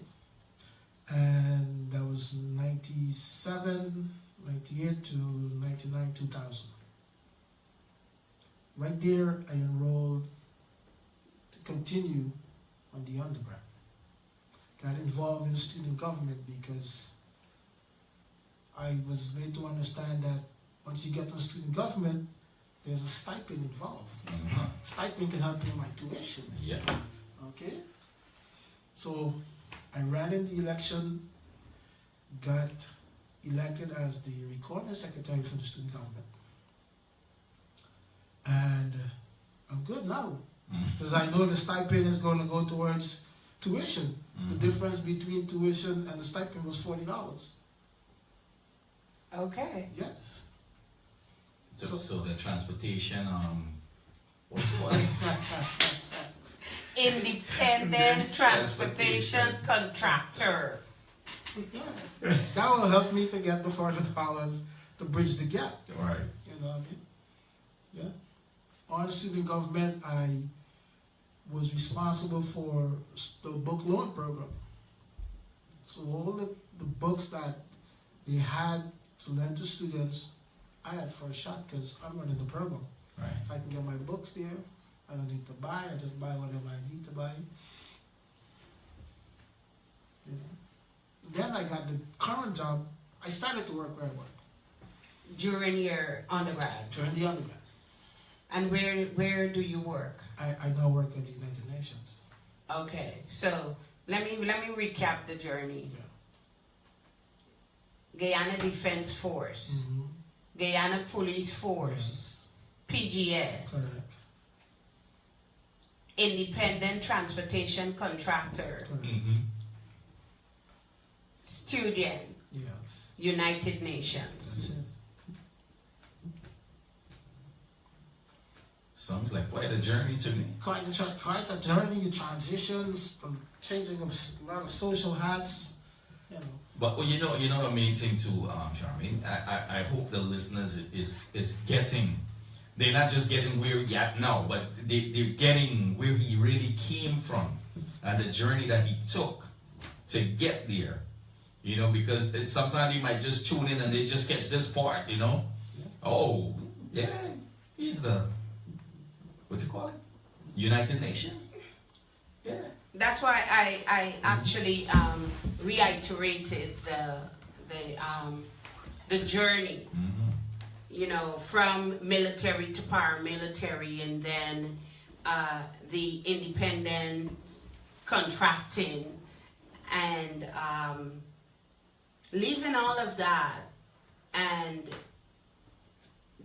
And that was 97, 98 to 99, 2000. Right there, I enrolled to continue on the undergrad. Got involved in student government because I was made to understand that once you get to student government, there's a stipend involved. Stipend can help pay my tuition. Yeah. Okay? So I ran in the election, got elected as the recording secretary for the student government. And I'm good now. Because I know the stipend is going to go towards tuition. The difference between tuition and the stipend was $40. Okay. Yes. So the transportation, what's what? Independent Transportation Contractor. That will help me to get the $400 to bridge the gap. Right. You know what I mean? Yeah. On student government, I was responsible for the book loan program. So all the books that they had to lend to students, I had first shot because I'm running the program. Right. So I can get my books there. I don't need to buy. I just buy whatever I need to buy. You know. Then I got the current job. I started to work where I work. During your undergrad. During the undergrad. And where do you work? I now work at the United Nations. Okay, so let me recap the journey. Yeah. Guyana Defense Force, Guyana Police Force, PGS. Correct. independent transportation contractor, Mm-hmm. student, Yes. United That's Nations. it. Sounds like quite a journey to me. Quite a journey, transitions, changing of a lot of social hats. You know. But well, you know the main thing too, Sharmin. I hope the listeners is getting. They're not just getting where he at now, but they're getting where he really came from and the journey that he took to get there. You know, because sometimes you might just tune in and they just catch this part. You know, Yeah. oh yeah, he's the what do you call it? United Nations. Yeah. That's why I actually reiterated the journey, Mm-hmm. you know, from military to paramilitary, and then the independent contracting, and leaving all of that and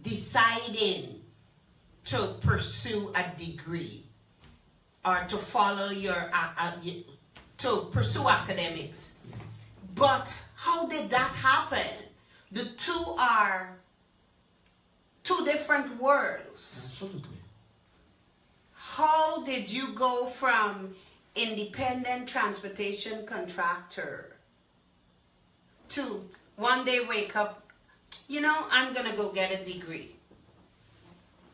deciding to pursue a degree or to follow to pursue academics. But how did that happen? The two are two different worlds. Absolutely. How did you go from independent transportation contractor to one day wake up, you know, I'm gonna go get a degree?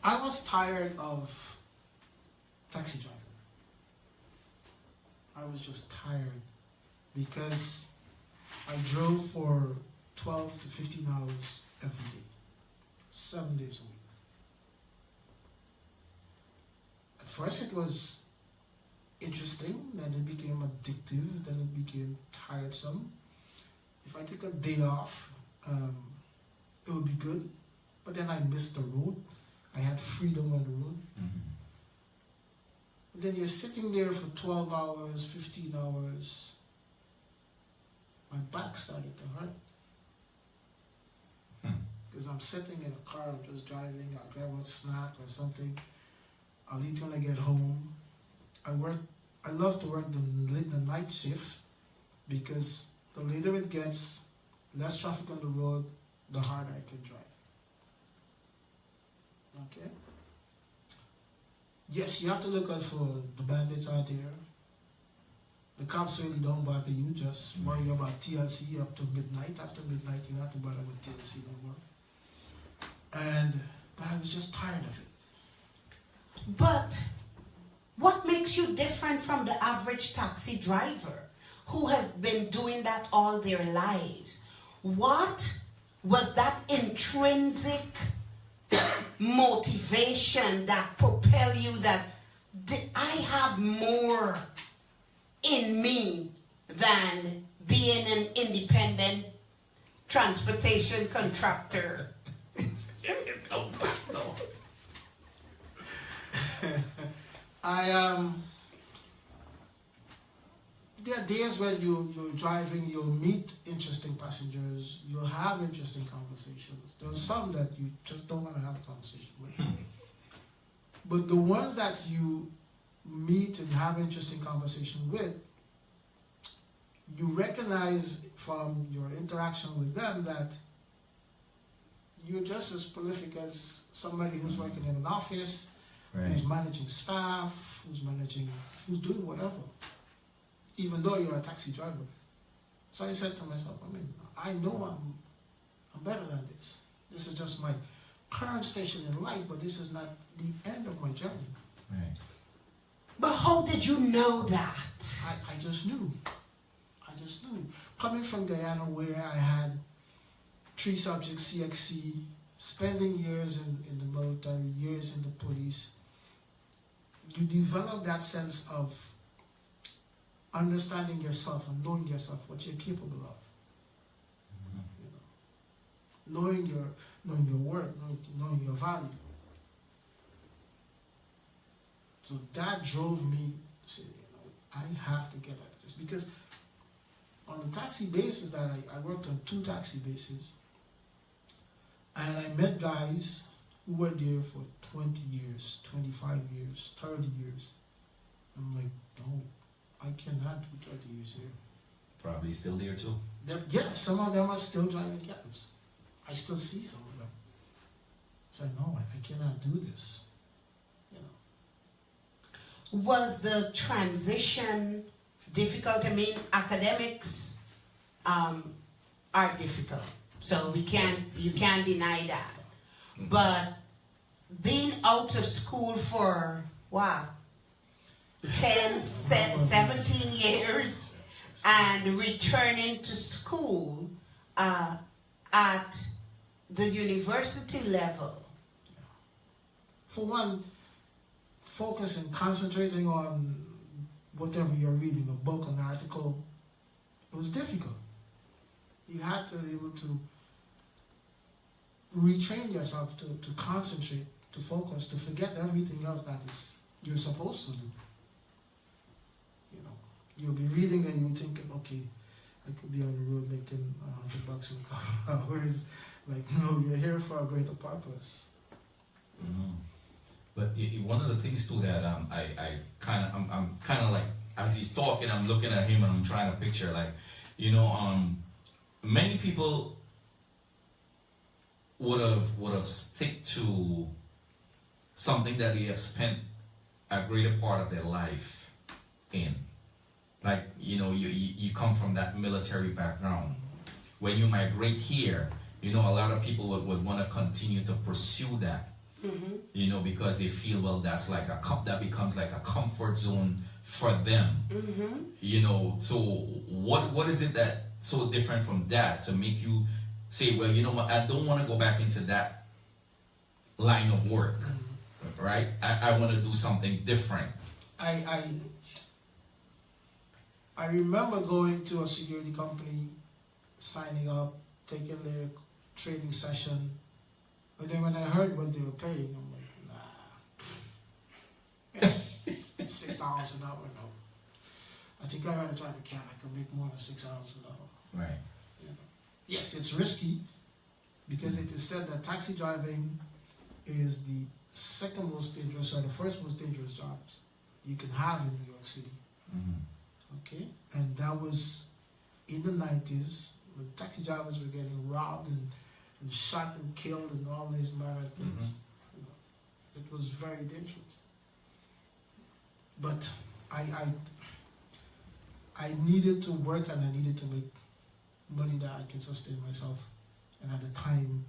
I was tired of taxi driving. I was just tired because I drove for 12 to 15 hours every day, 7 days a week. At first it was interesting, then it became addictive, then it became tiresome. If I took a day off, it would be good, but then I missed the road. I had freedom on the road. Mm-hmm. Then you're sitting there for 12 hours, 15 hours. My back started to hurt. Because I'm sitting in a car, I'm just driving, I'll grab a snack or something. I'll eat when I get home. I love to work the night shift because the later it gets, less traffic on the road, the harder I can drive. Okay? Yes, you have to look out for the bandits out there. The cops really don't bother you, just worry about TLC up to midnight. After midnight, you don't have to bother with TLC no more. But I was just tired of it. But what makes you different from the average taxi driver who has been doing that all their lives? What was that intrinsic motivation that propel you that I have more in me than being an independent transportation contractor? There are days when you're driving, you'll meet interesting passengers, you'll have interesting conversations. There's some that you just don't want to have a conversation with. But the ones that you meet and have interesting conversation with, you recognize from your interaction with them that you're just as prolific as somebody who's working in an office, Right. who's managing staff, who's doing whatever, even though you're a taxi driver. So I said to myself, I know I'm better than this. This is just my current station in life, but this is not the end of my journey. Right. But how did you know that? I just knew. Coming from Guyana, where I had 3 subjects, CXC, spending years in the military, years in the police, you develop that sense of understanding yourself and knowing yourself, what you're capable of. You know, knowing your worth, knowing your value. So that drove me to say, I have to get at this, because on the taxi bases that I worked on 2 taxi bases, and I met guys who were there for 20 years, 25 years, 30 years. I'm like, no, I cannot do 30 years here. Probably still there too. Yes, some of them are still driving cabs. I still see some of them. So no, I cannot do this. You know. Was the transition difficult? I mean, academics are difficult, so you can't deny that. But being out of school for, wow, 10, 17 years and returning to school at the university level. For one, focus and concentrating on whatever you're reading, a book, an article, it was difficult. You had to be able to retrain yourself to concentrate, to focus, to forget everything else that is you're supposed to do. You know, you'll be reading and you'll be thinking, okay, I could be on the road making $100 in a couple hours. Like, no, you're here for a greater purpose. Mm-hmm. But one of the things too that I'm kind of like, as he's talking, I'm looking at him and I'm trying to picture, like, you know, many people would have stick to something that they have spent a greater part of their life in. Like, you know, you come from that military background. When you migrate here, you know, a lot of people would want to continue to pursue that. Mm-hmm. You know, because they feel, well, that's like that becomes like a comfort zone for them. Mm-hmm. You know, so what is it that so different from that to make you say, well, you know what, I don't want to go back into that line of work, right? I want to do something different. I remember going to a security company, signing up, taking their training session. But then when I heard what they were paying, I'm like, nah. $6 an hour, no. I think I'd rather drive a cab. I could make more than $6 an hour. Right. You know. Yes, it's risky because it is said that taxi driving is the second most dangerous or the first most dangerous jobs you can have in New York City. Mm-hmm. Okay? And that was in the 90s when taxi drivers were getting robbed and shot and killed and all these manner of things. Mm-hmm. You know, it was very dangerous. But I needed to work and I needed to make money that I can sustain myself. And at the time,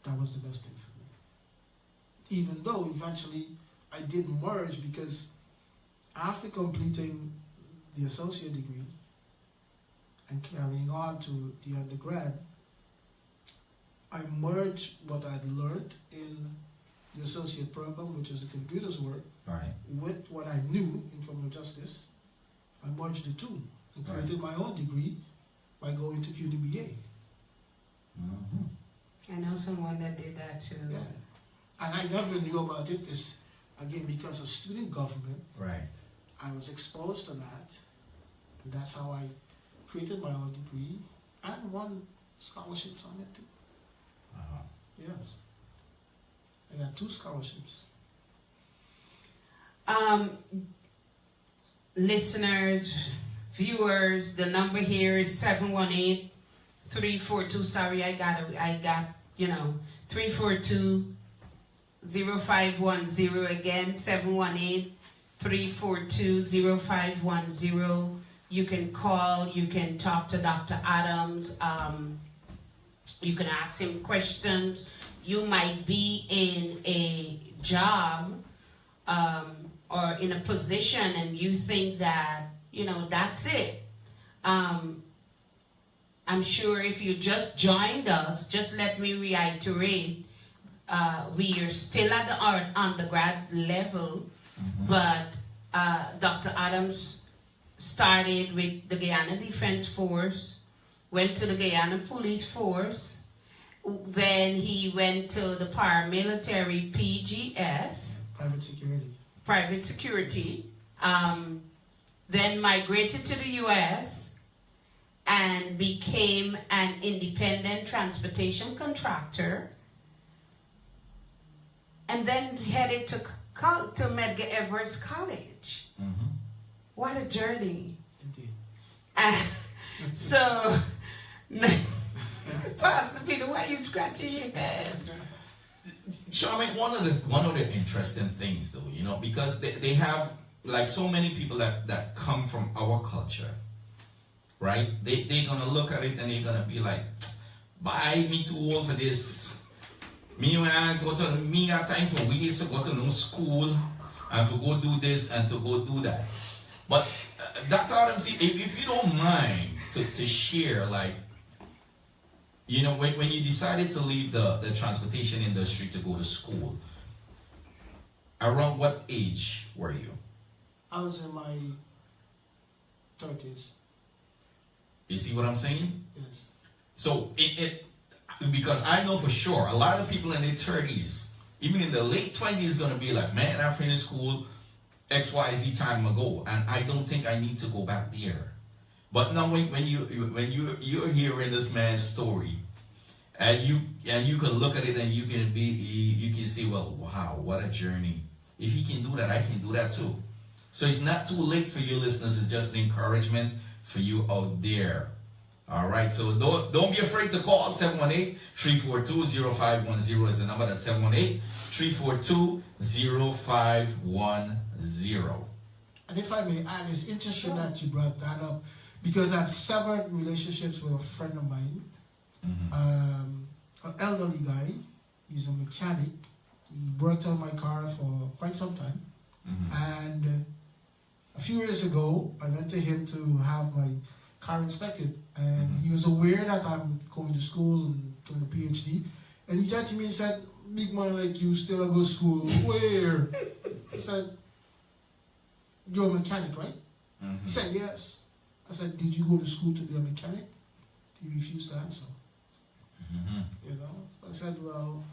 that was the best thing for me. Even though eventually I did merge because after completing the associate degree and carrying on to the undergrad, I merged what I'd learned in the associate program, which is the computers work, Right. with what I knew in criminal justice. I merged the two and created my own degree by going to QDBA. Mm-hmm. I know someone that did that too. Yeah. And I never knew about it, this, again, because of student government. Right. I was exposed to that, and that's how I created my own degree and won scholarships on it too. Uh-huh. Yes. I got 2 scholarships. Listeners, viewers, the number here is 718-342. Sorry, I got 342-0510 again, 718-342-0510. You can call, you can talk to Dr. Adams, you can ask him questions. You might be in a job or in a position and you think that, you know, that's it. I'm sure if you just joined us, just let me reiterate, we are still at the undergrad level, but Dr. Adams started with the Guyana Defense Force, went to the Guyana Police Force, then he went to the paramilitary PGS, private security, then migrated to the U.S. and became an independent transportation contractor, and then headed to to Medgar Evers College. What a journey. Indeed. And so, Pastor Peter, why are you scratching your head? Sharmin, one of the interesting things though, you know, because they have like so many people that come from our culture, right? They're gonna look at it and they're gonna be like, bye, me too old for this. Me got time for weeks to go to no school and to go do this and to go do that. But that's all I'm saying. If you don't mind to share, like, you know, when you decided to leave the transportation industry to go to school, around what age were you? I was in my 30s. You see what I'm saying? Yes. So because I know for sure a lot of people in their 30s, even in the late 20s, gonna be like, man, I finished school XYZ time ago, and I don't think I need to go back there. But now when you're hearing this man's story, and you can look at it and you can see, well, wow, what a journey. If he can do that, I can do that too. So it's not too late for you listeners. It's just an encouragement for you out there. All right, so don't be afraid to call. 718-342-0510 is the number. That's 718-342-0510. And if I may add, it's interesting that you brought that up, because I've severed relationships with a friend of mine, an elderly guy. He's a mechanic. He worked on my car for quite some time. And a few years ago, I went to him to have my car inspected, and he was aware that I'm going to school and doing a PhD, and he said to me, he said, big man like you still go to school, where? I said, you're a mechanic, right? He said, yes. I said, did you go to school to be a mechanic? He refused to answer. You know, so I said, well,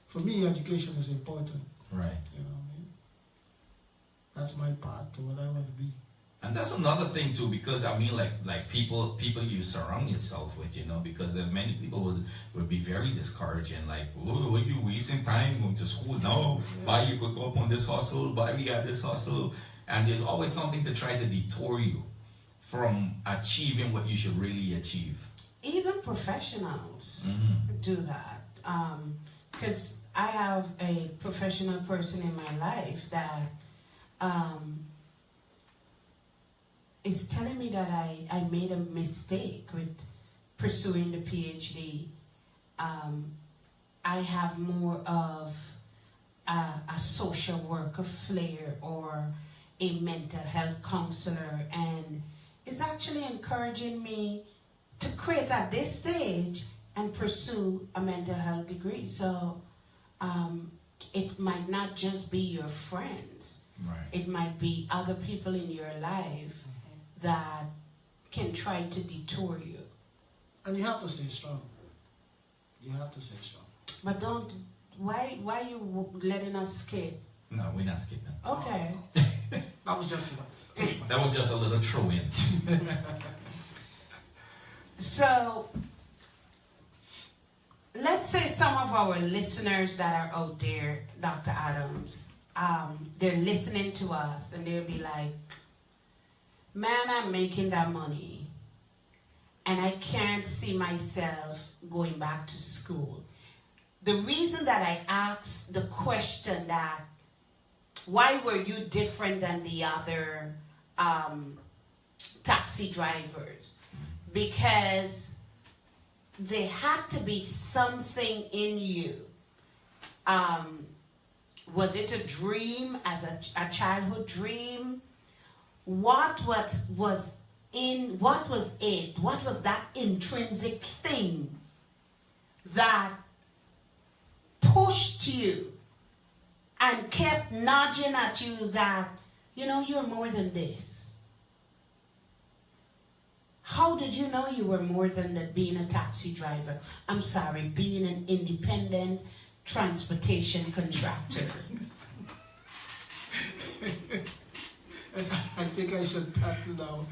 for me, education is important. Right. You know what I mean? That's my part to what I want to be. And that's another thing too, because I mean, like people you surround yourself with, you know, because there many people would be very discouraging, like, oh, are you wasting time going to school? No, why you could go up on this hustle, why we got this hustle, and there's always something to try to detour you from achieving what you should really achieve. Even professionals do that. Because I have a professional person in my life that is telling me that I made a mistake with pursuing the PhD. I have more of a social worker flair or a mental health counselor, and it's actually encouraging me to quit at this stage and pursue a mental health degree. So it might not just be your friends. Right. It might be other people in your life that can try to detour you. And you have to stay strong. You have to stay strong. But don't, why you letting us skip? No, we're not skipping. Okay. That was just That was just a little throw in. So, let's say some of our listeners that are out there, Dr. Adams, they're listening to us and they'll be like, man, I'm making that money and I can't see myself going back to school. The reason that I asked the question that, why were you different than the other taxi drivers? Because there had to be something in you. Was it a dream, as a childhood dream? What was that intrinsic thing that pushed you and kept nudging at you that, you know, you're more than this? How did you know you were more than that, being a taxi driver? I'm sorry, being an independent transportation contractor. I think I should patent down.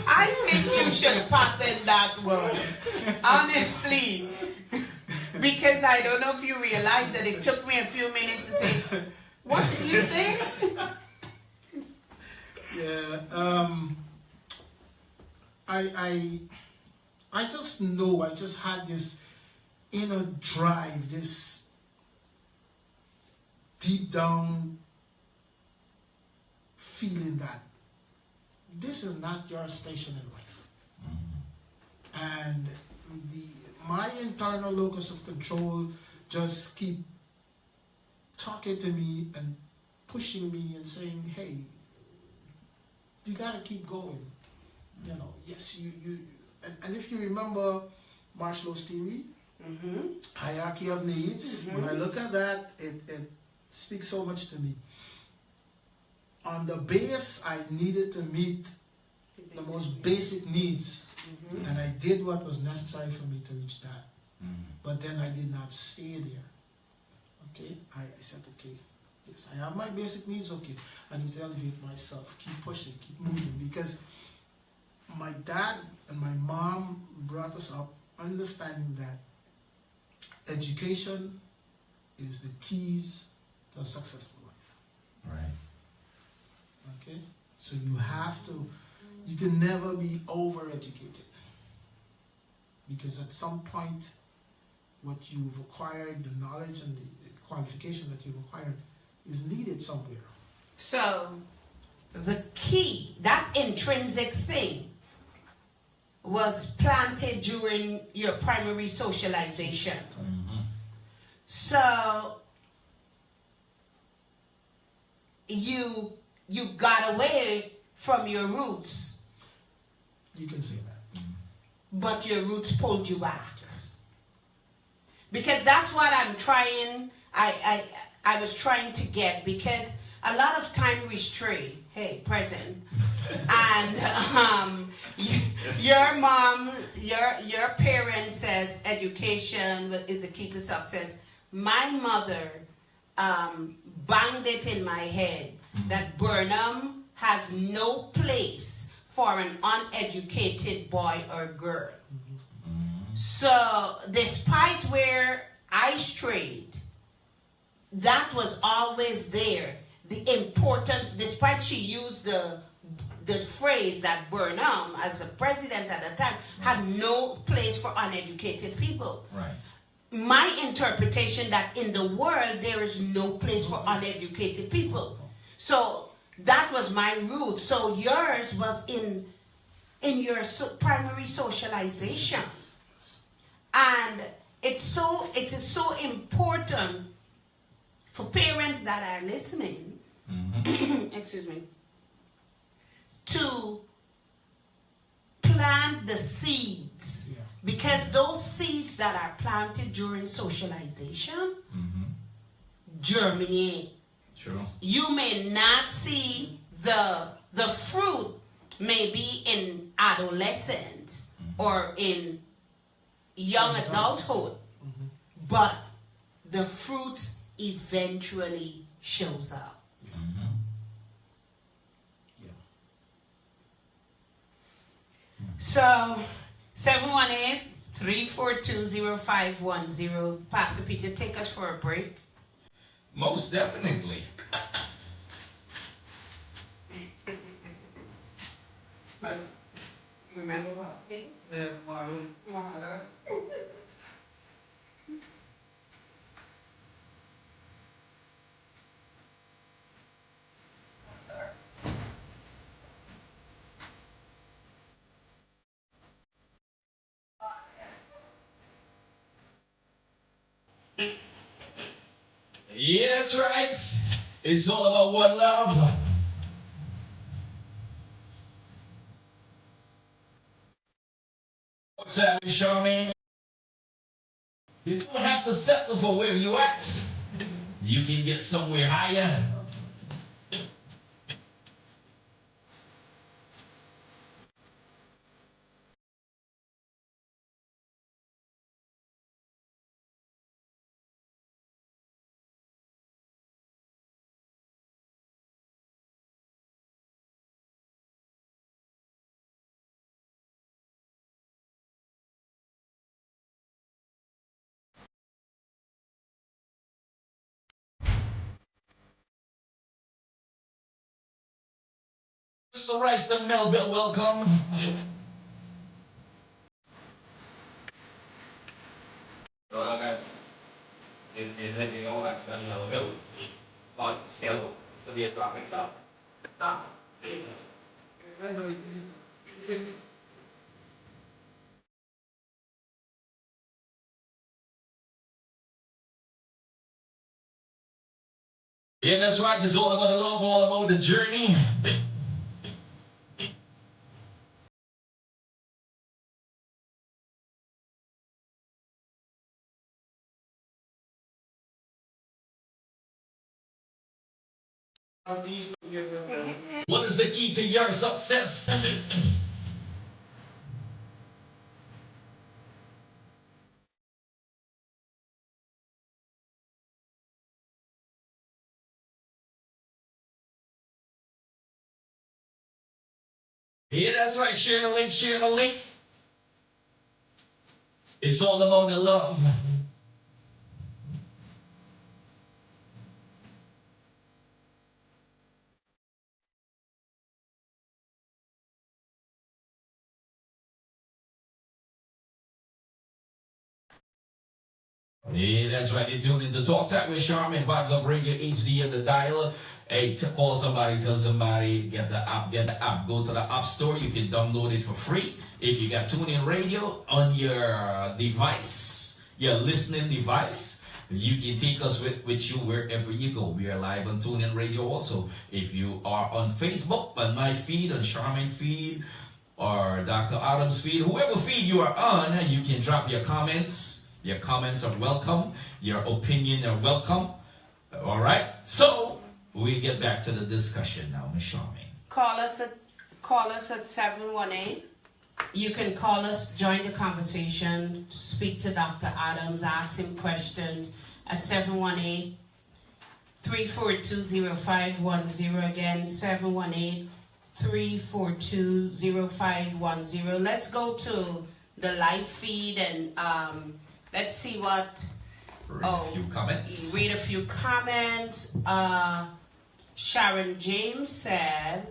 I think you should patent that word, honestly. Because I don't know if you realize that it took me a few minutes to say, What did you say? Yeah. I just know. I just had this inner drive, this deep down feeling that this is not your station in life, and my internal locus of control just keep talking to me and pushing me and saying, "Hey, you gotta keep going." You know, yes, and if you remember Maslow's theory, hierarchy of needs, when I look at that, it speaks so much to me. On the base, I needed to meet the most basic needs, and I did what was necessary for me to reach that. But then I did not stay there. Okay, I said, okay, yes, I have my basic needs. Okay, I need to elevate myself, keep pushing, keep moving, because my dad and my mom brought us up understanding that education is the keys to a successful life. Right. Okay? So you can never be overeducated. Because at some point, what you've acquired, the knowledge and the qualification that you've acquired is needed somewhere. So, the key, that intrinsic thing, was planted during your primary socialization. So, you got away from your roots, You can say that. but your roots pulled you back. Because that's what I'm trying, I was trying to get, because a lot of time we stray, hey, present, and your mom, your parent says education is the key to success. My mother banged it in my head that Burnham has no place for an uneducated boy or girl. So, despite where I strayed, that was always there. The importance, despite she used the phrase that Burnham, as a president at the time, had no place for uneducated people. Right. My interpretation that in the world there is no place for uneducated people. So that was my root. So yours was in your primary socialization. And it is so important for parents that are listening, excuse me, to plant the seeds. Yeah. Because those seeds that are planted during socialization germinate. True. You may not see the fruit maybe in adolescence or in young adulthood, but the fruits eventually shows up. Yeah. So 718-342-0510. Pastor Peter, take us for a break. Most definitely. Remember what? Yeah, that's right. It's all about one love. What's that, Sharmin? You don't have to settle for where you at. You can get somewhere higher. Mr. Royston Melville, welcome. Yeah, that's right. It's all about the love, all about the journey. What is the key to your success? Yeah, that's right. Share the link, share the link. It's all about the love. Yeah, that's right. You're tuned into Talk Time with Sharmin, Vibes Up Radio HD at the dial. Hey, call somebody, tell somebody, get the app, get the app. Go to the App Store. You can download it for free. If you got TuneIn Radio on your device, your listening device, you can take us with you wherever you go. We are live on TuneIn Radio also. If you are on Facebook, on my feed, on Sharmin feed, or Dr. Adams feed, whoever feed you are on, you can drop your comments. Your comments are welcome. Your opinion are welcome. All right. So we get back to the discussion now, Ms. Sharmin. Call us at 718. You can call us, join the conversation, speak to Dr. Adams, ask him questions at 718-342-0510. Again, 718-342-0510. Let's go to the live feed and let's see what. Read a few comments. Read a few comments. Sharon James said,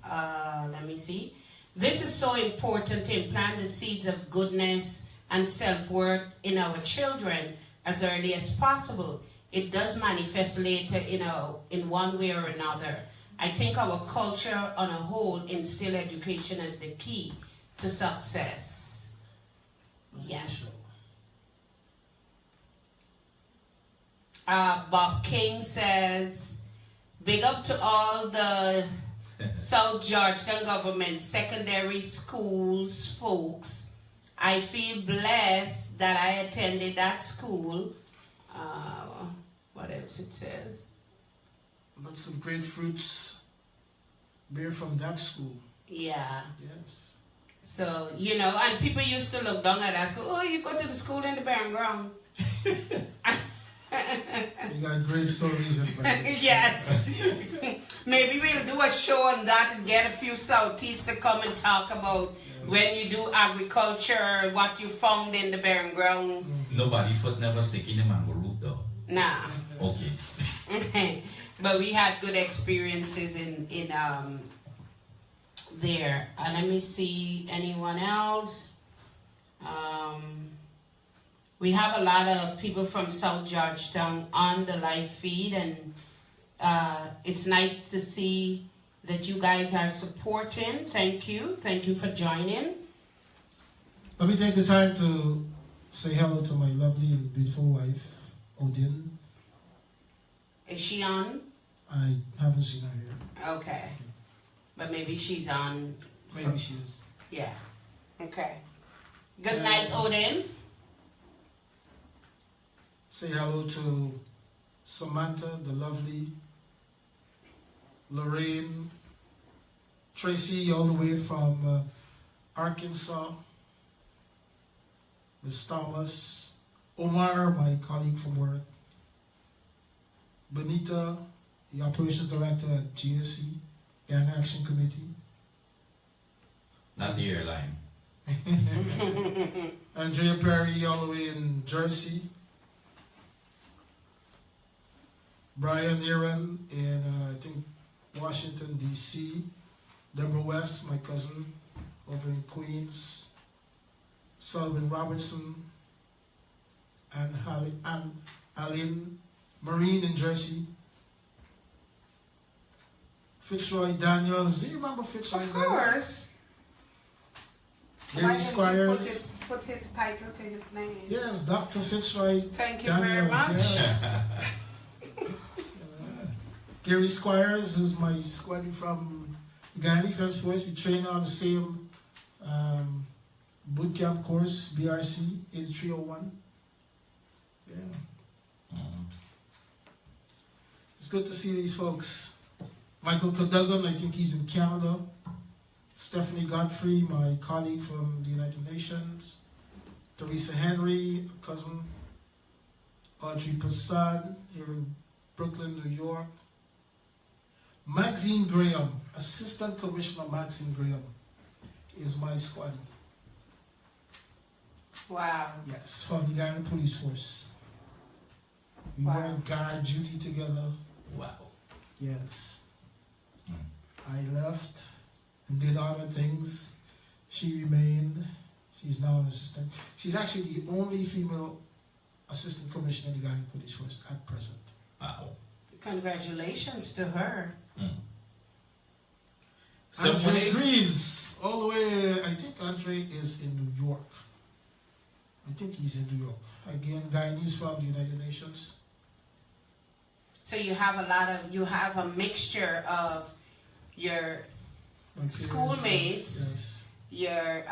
let me see. This is so important to implant the seeds of goodness and self-worth in our children as early as possible. It does manifest later in one way or another. I think our culture on a whole instill education as the key to success. Yes. Bob King says, big up to all the South Georgetown government secondary schools folks. I feel blessed that I attended that school. What else it says? Lots of great fruits bear from that school. Yeah. Yes. So, and people used to look down at that school. Oh, you go to the school in the barren ground. You got great stories in it. Yes. Maybe we'll do a show on that and get a few Southeast to come and talk about when you do agriculture, what you found in the barren ground. Nobody foot never stick in the mango root though. Nah. Okay. But we had good experiences in there. Let me see anyone else. We have a lot of people from South Georgetown on the live feed, and it's nice to see that you guys are supporting. Thank you. Thank you for joining. Let me take the time to say hello to my lovely and beautiful wife, Odin. Is she on? I haven't seen her here. Okay. But maybe she's on. Maybe she is. Yeah. Okay. Good night, Odin. Say hello to Samantha, the lovely, Lorraine, Tracy, all the way from Arkansas, Miss Thomas, Omar, my colleague from work, Benita, the operations director at GSC, Gang Action Committee. Not the airline. Andrea Perry, all the way in Jersey. Brian Aaron in, I think, Washington, D.C. Deborah West, my cousin, over in Queens. Sullivan Robertson, and Aline Marine in Jersey. Fitzroy Daniels. Do you remember Fitzroy Of Daniels? course. Gary Why didn't you Squires. put his title to his name? Yes, Dr. Fitzroy Thank you Daniels. very much. Yes. Gary Squires, who's my squaddy from Guyana Defense Force. We train on the same boot camp course, BRC 8301. Yeah. It's good to see these folks. Michael Cadogan, I think he's in Canada. Stephanie Godfrey, my colleague from the United Nations. Teresa Henry, a cousin. Audrey Passad, here in Brooklyn, New York. Maxine Graham, Assistant Commissioner Maxine Graham, is my squad. Wow. Yes, from the Guyana Police Force. We Wow. were on guard duty together. Wow. Yes. I left and did other things. She remained. She's now an assistant. She's actually the only female assistant commissioner in the Guyana Police Force at present. Wow. Congratulations to her. Andre 718. Greaves, all the way, I think Andre is in New York. I think he's in New York. Again, Guyanese from the United Nations. So you have you have a mixture of your My peers, Schoolmates. Yes. your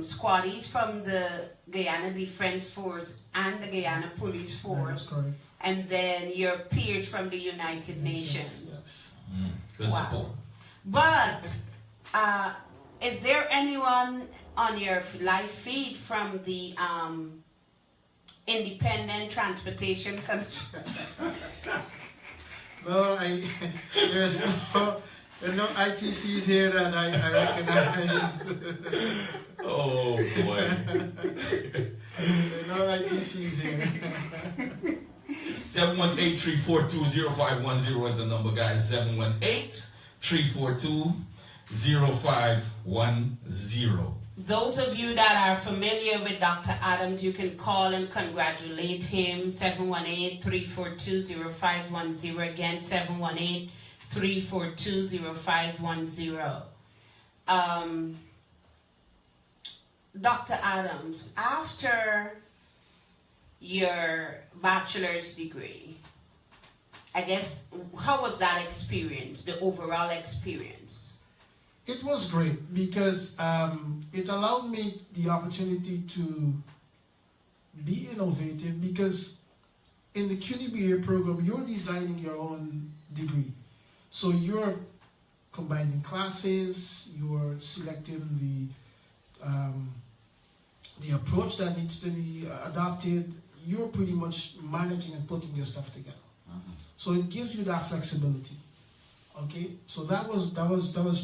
squaddies from the Guyana Defense Force and the Guyana Police That's Force, correct. and then your peers from the United Nations. Yes. Good Wow. support. But is there anyone on your live feed from the Independent Transportation No, there's no ITCs here that I recognize. Oh boy. There are no ITCs here. 718-342-0510 is the number, guys. 718-342-0510. Those of you that are familiar with Dr. Adams, you can call and congratulate him. 718-342-0510. Again, 718-342-0510. Dr. Adams, after your bachelor's degree, I guess, how was that experience, the overall experience? It was great because it allowed me the opportunity to be innovative, because in the QDBA program, you're designing your own degree. So you're combining classes, you're selecting the approach that needs to be adopted. You're pretty much managing and putting your stuff together. So it gives you that flexibility. Okay, so that was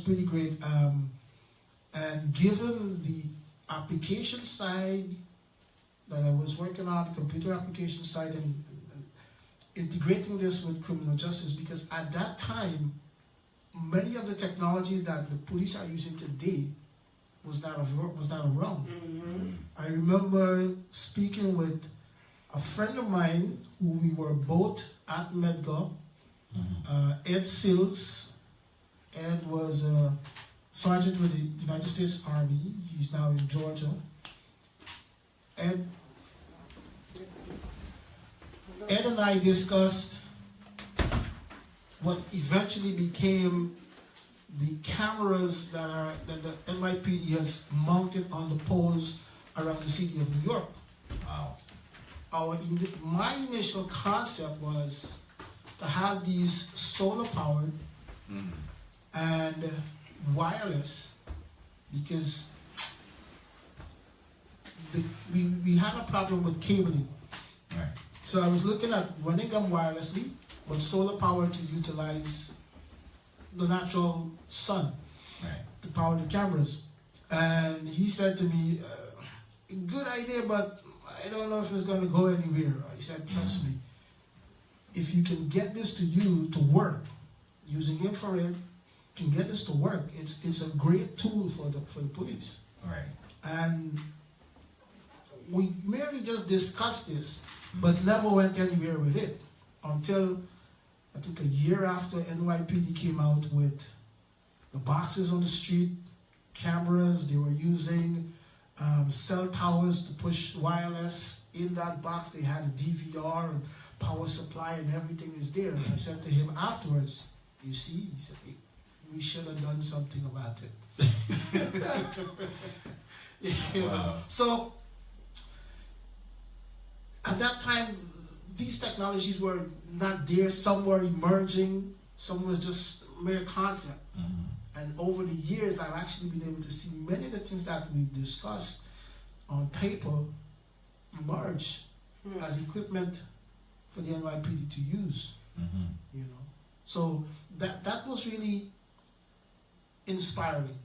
pretty great. And given the application side that I was working on, the computer application side, and integrating this with criminal justice, because at that time, many of the technologies that the police are using today was not around. I remember speaking with a friend of mine who we were both at Medgar. Ed Sills. Ed was a sergeant with the United States Army. He's now in Georgia. Ed and I discussed what eventually became the cameras that the NYPD has mounted on the poles around the city of New York. Wow. My initial concept was to have these solar powered and wireless, because we had a problem with cabling. Right. So I was looking at running them wirelessly, but solar power to utilize the natural sun Right. to power the cameras. And he said to me, good idea, but I don't know if it's going to go anywhere. I said, trust me. If you can get this to work using infrared can get this to work. It's a great tool for the police. Right. And we merely just discussed this, but never went anywhere with it until I think a year after NYPD came out with the boxes on the street, cameras. They were using cell towers to push wireless in that box. They had a DVR and power supply and everything is there. And I said to him afterwards, you see, he said, "Hey, we should have done something about it." You know? Wow. So at that time, these technologies were not there. Some were emerging. Some was just mere concept. And over the years, I've actually been able to see many of the things that we've discussed on paper emerge as equipment for the NYPD to use. You know, so that was really inspiring.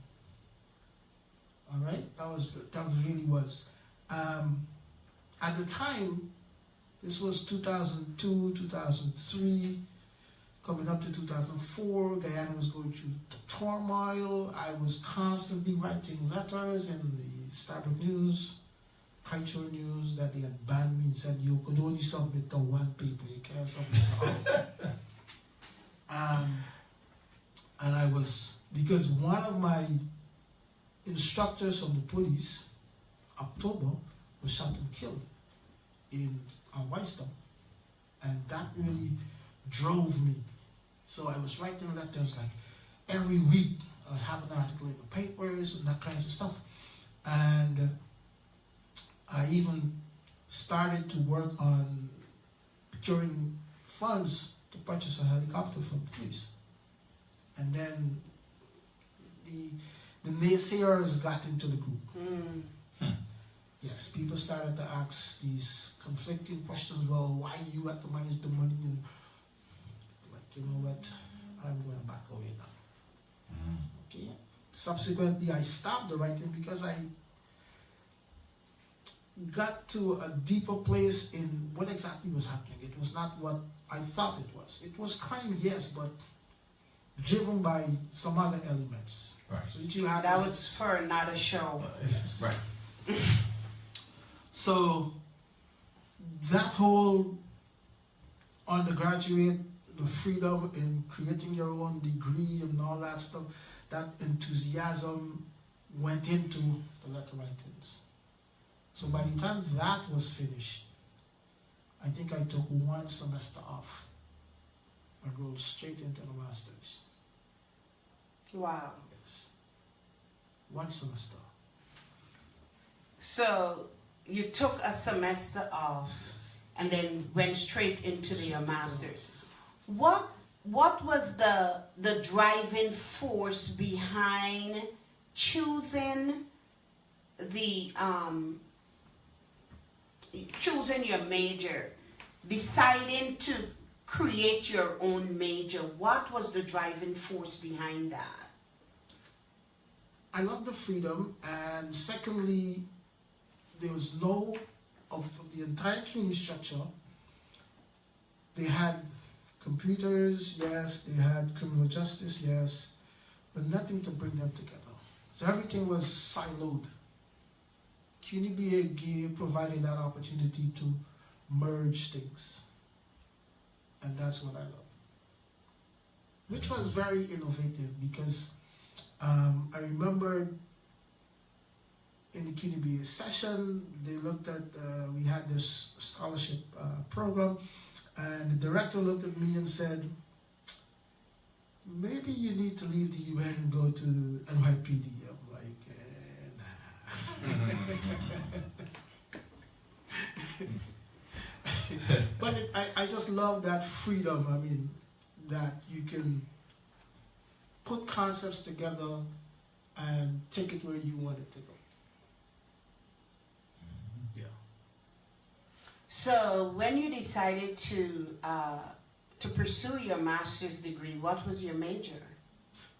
All right, that really was. At the time, this was 2002, 2003, coming up to 2004. Guyana was going through turmoil. I was constantly writing letters in the Starbuck News, Kaichor News, that they had banned me and said you could only submit to one paper, you can't submit to all. And I was, because one of my instructors from the police, October, was shot and killed in Whitestone. And that really drove me. So I was writing letters like every week. I have an article in the papers and that kinds of stuff. And I even started to work on procuring funds to purchase a helicopter for the police. And then the naysayers got into the group. Yes, people started to ask these conflicting questions. Well, why you have to manage the money? And like, you know what? I'm going to back away now. Okay. Subsequently, I stopped the writing because I got to a deeper place in what exactly was happening. It was not what I thought it was. It was crime, yes, but driven by some other elements. Right. So you had That was for another show. yes. Right. So that whole undergraduate, the freedom in creating your own degree and all that stuff, that enthusiasm went into the letter writings. So by the time that was finished, I think I took one semester off and rolled straight into the master's. Wow. Yes. One semester. So you took a semester off and then went straight into your master's. What was the driving force behind choosing choosing your major, deciding to create your own major? What was the driving force behind that? I love the freedom, and secondly, there was no, of the entire CUNY structure, they had computers, yes, they had criminal justice, yes, but nothing to bring them together. So everything was siloed. CUNY BA provided that opportunity to merge things. And that's what I love. Which was very innovative because I remember in the CUNY BA session, they looked at, we had this scholarship program, and the director looked at me and said, maybe you need to leave the UN and go to NYPD. I'm like, nah. But I just love that freedom. I mean, that you can put concepts together and take it where you want it to go. Yeah. So when you decided to pursue your master's degree, what was your major?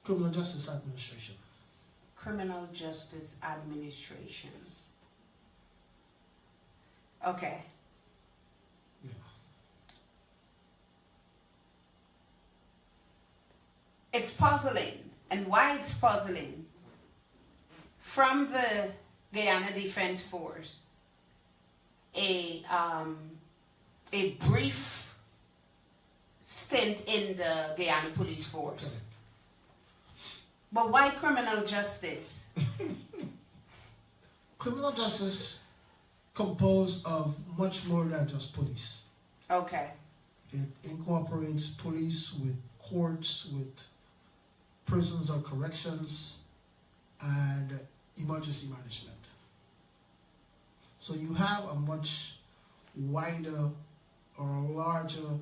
Criminal Justice Administration. Criminal Justice Administration. Okay. Yeah. It's puzzling and why it's puzzling. From the Guyana Defense Force, a brief stint in the Guyana Police Force. But why criminal justice? Criminal justice composed of much more than just police. Okay. It incorporates police with courts, with prisons or corrections, and emergency management. So you have a much wider or a larger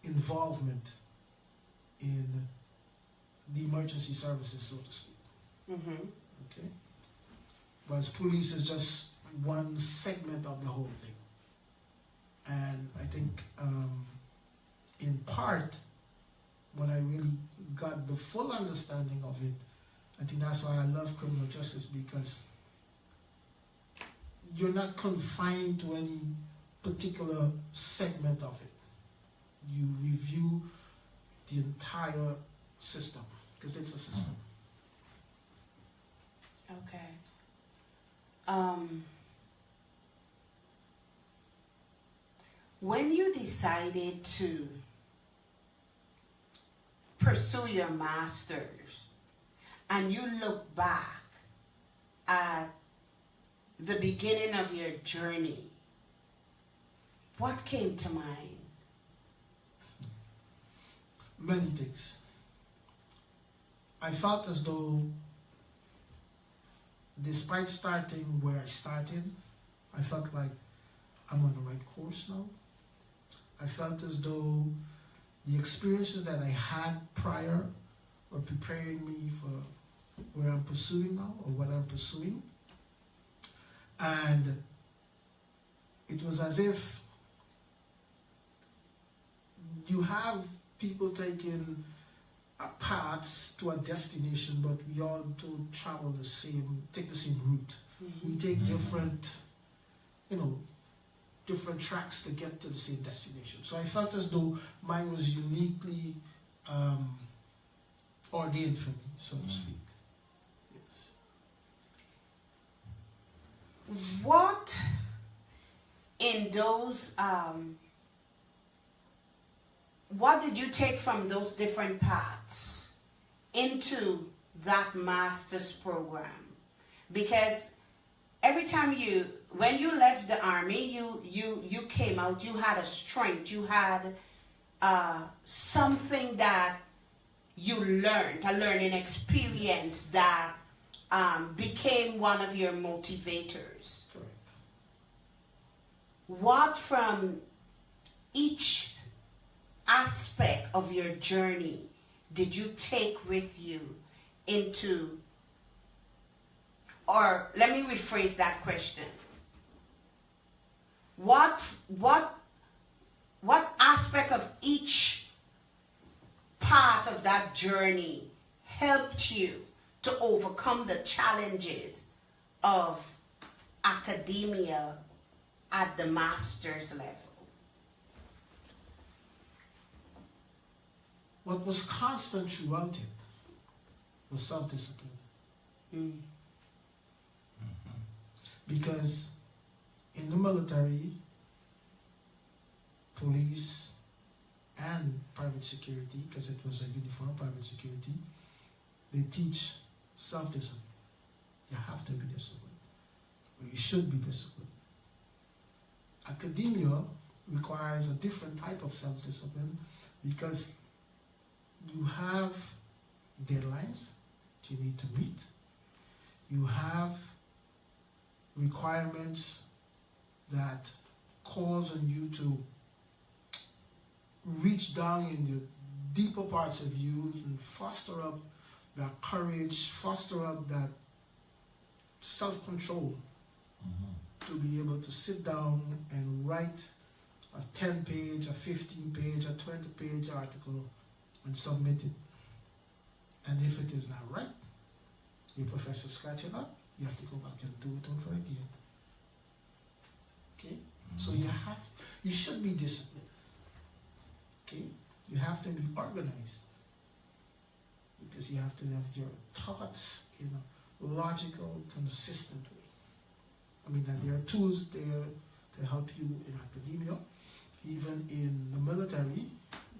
involvement in the emergency services, so to speak. Mm-hmm. Okay? Whereas police is just one segment of the whole thing. And I think in part, when I really got the full understanding of it, I think that's why I love criminal justice, because you're not confined to any particular segment of it. You review the entire system, because it's a system. Okay. When you decided to pursue your master's and you look back at the beginning of your journey, what came to mind? Many things. I felt as though, despite starting where I started, I felt like I'm on the right course now. I felt as though the experiences that I had prior were preparing me for where I'm pursuing now, or what I'm pursuing. And it was as if you have people taking paths to a destination, but we all don't travel take the same route. Mm-hmm. We take different, different tracks to get to the same destination. So I felt as though mine was uniquely ordained for me, so to speak. Yes. What in those, what did you take from those different paths into that master's program? Because every time when you left the army, you came out, you had a strength, you had something that you learned, a learning experience that became one of your motivators. Correct. What from each aspect of your journey did you take with you into, or let me rephrase that question. What aspect of each part of that journey helped you to overcome the challenges of academia at the master's level? What was constant throughout it was self-discipline. Mm. Because in the military, police, and private security, because it was a uniform private security, they teach self-discipline. You have to be disciplined, or you should be disciplined. Academia requires a different type of self-discipline, because you have deadlines that you need to meet. You have requirements that calls on you to reach down in the deeper parts of you and foster up that courage, foster up that self-control to be able to sit down and write a 10-page, a 15-page, a 20-page article and submit it. And if it is not right, your professor scratch it up, you have to go back and do it over again. Okay? So you should be disciplined. Okay? You have to be organized. because you have to have your thoughts in a logical, consistent way. I mean, that there are tools there to help you in academia, even in the military.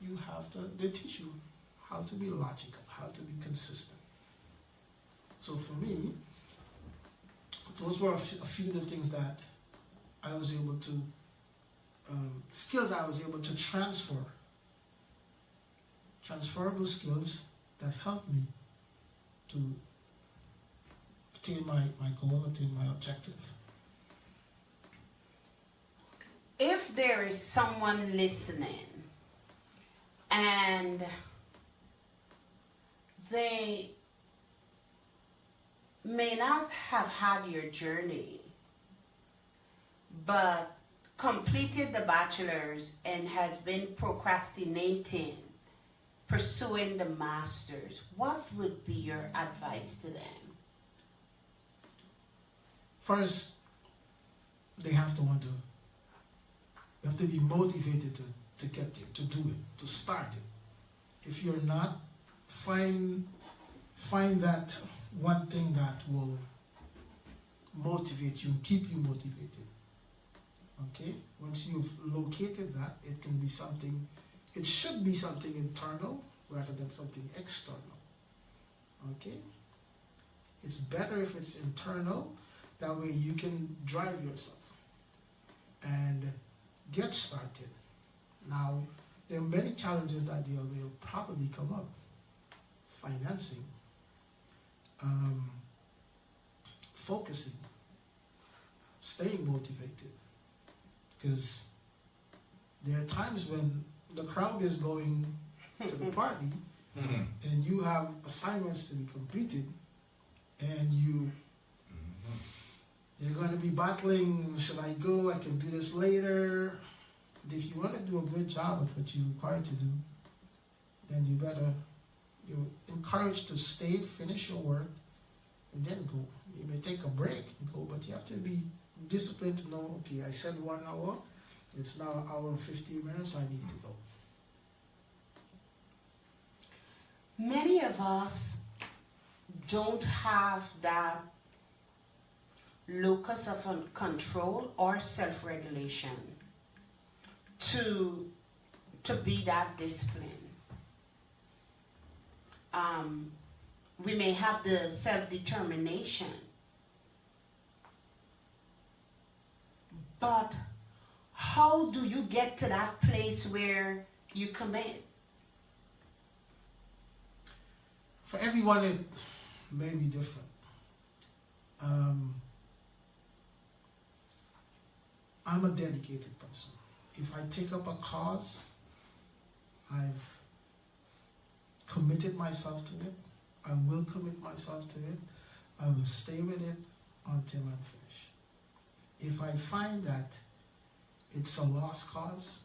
You have to, they teach you how to be logical, how to be consistent. So for me, those were a few of the things that I was able to, skills I was able to transfer. Transferable skills that helped me to attain my goal, attain my objective. If there is someone listening and they may not have had your journey, but completed the bachelor's and has been procrastinating pursuing the master's, what would be your advice to them? First, they have to want to, you have to be motivated to get there, to do it, to start it. If you're not, find that one thing that will motivate you, keep you motivated. Okay? Once you've located that, it can be something, it should be something internal rather than something external. Okay? It's better if it's internal, that way you can drive yourself and get started. Now, there are many challenges that will probably come up. Financing, focusing, staying motivated. Because there are times when the crowd is going to the party and you have assignments to be completed and you're going to be battling, should I go, I can do this later. But if you want to do a good job with what you're required to do, then you're encouraged to stay, finish your work, and then go. You may take a break and go, but you have to be disciplined to know, okay, I said 1 hour, it's now an hour and 15 minutes, I need to go. Many of us don't have that locus of control or self-regulation to be that disciplined. We may have the self-determination, but how do you get to that place where you commit? For everyone, it may be different. I'm a dedicated person. If I take up a cause, I've committed myself to it. I will commit myself to it. I will stay with it until I'm finished. If I find that it's a lost cause,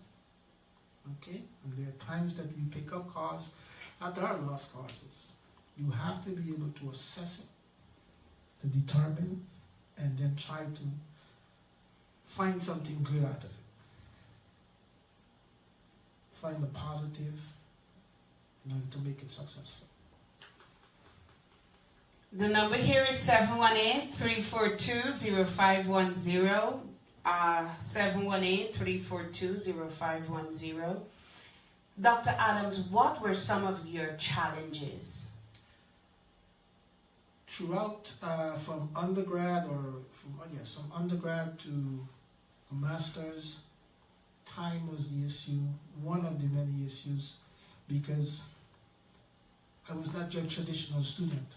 okay, and there are times that we pick up cause that are lost causes, you have to be able to assess it, to determine, and then try to find something good out of it. Find the positive in order to make it successful. The number here is 718-342-0510. 718-342-0510. Dr. Adams, what were some of your challenges? Throughout, from undergrad from undergrad to a master's, time was the issue, one of the many issues, because I was not your traditional student.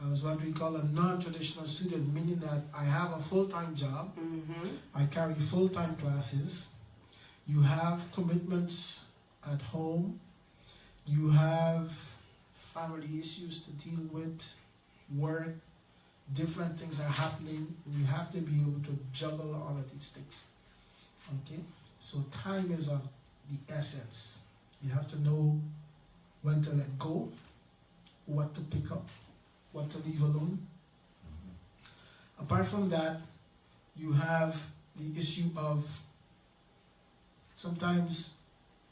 I was what we call a non-traditional student, meaning that I have a full-time job, I carry full-time classes, you have commitments at home, you have family issues to deal with, work, different things are happening, and you have to be able to juggle all of these things. Okay? So time is of the essence. You have to know when to let go, what to pick up, what to leave alone. Apart from that, you have the issue of sometimes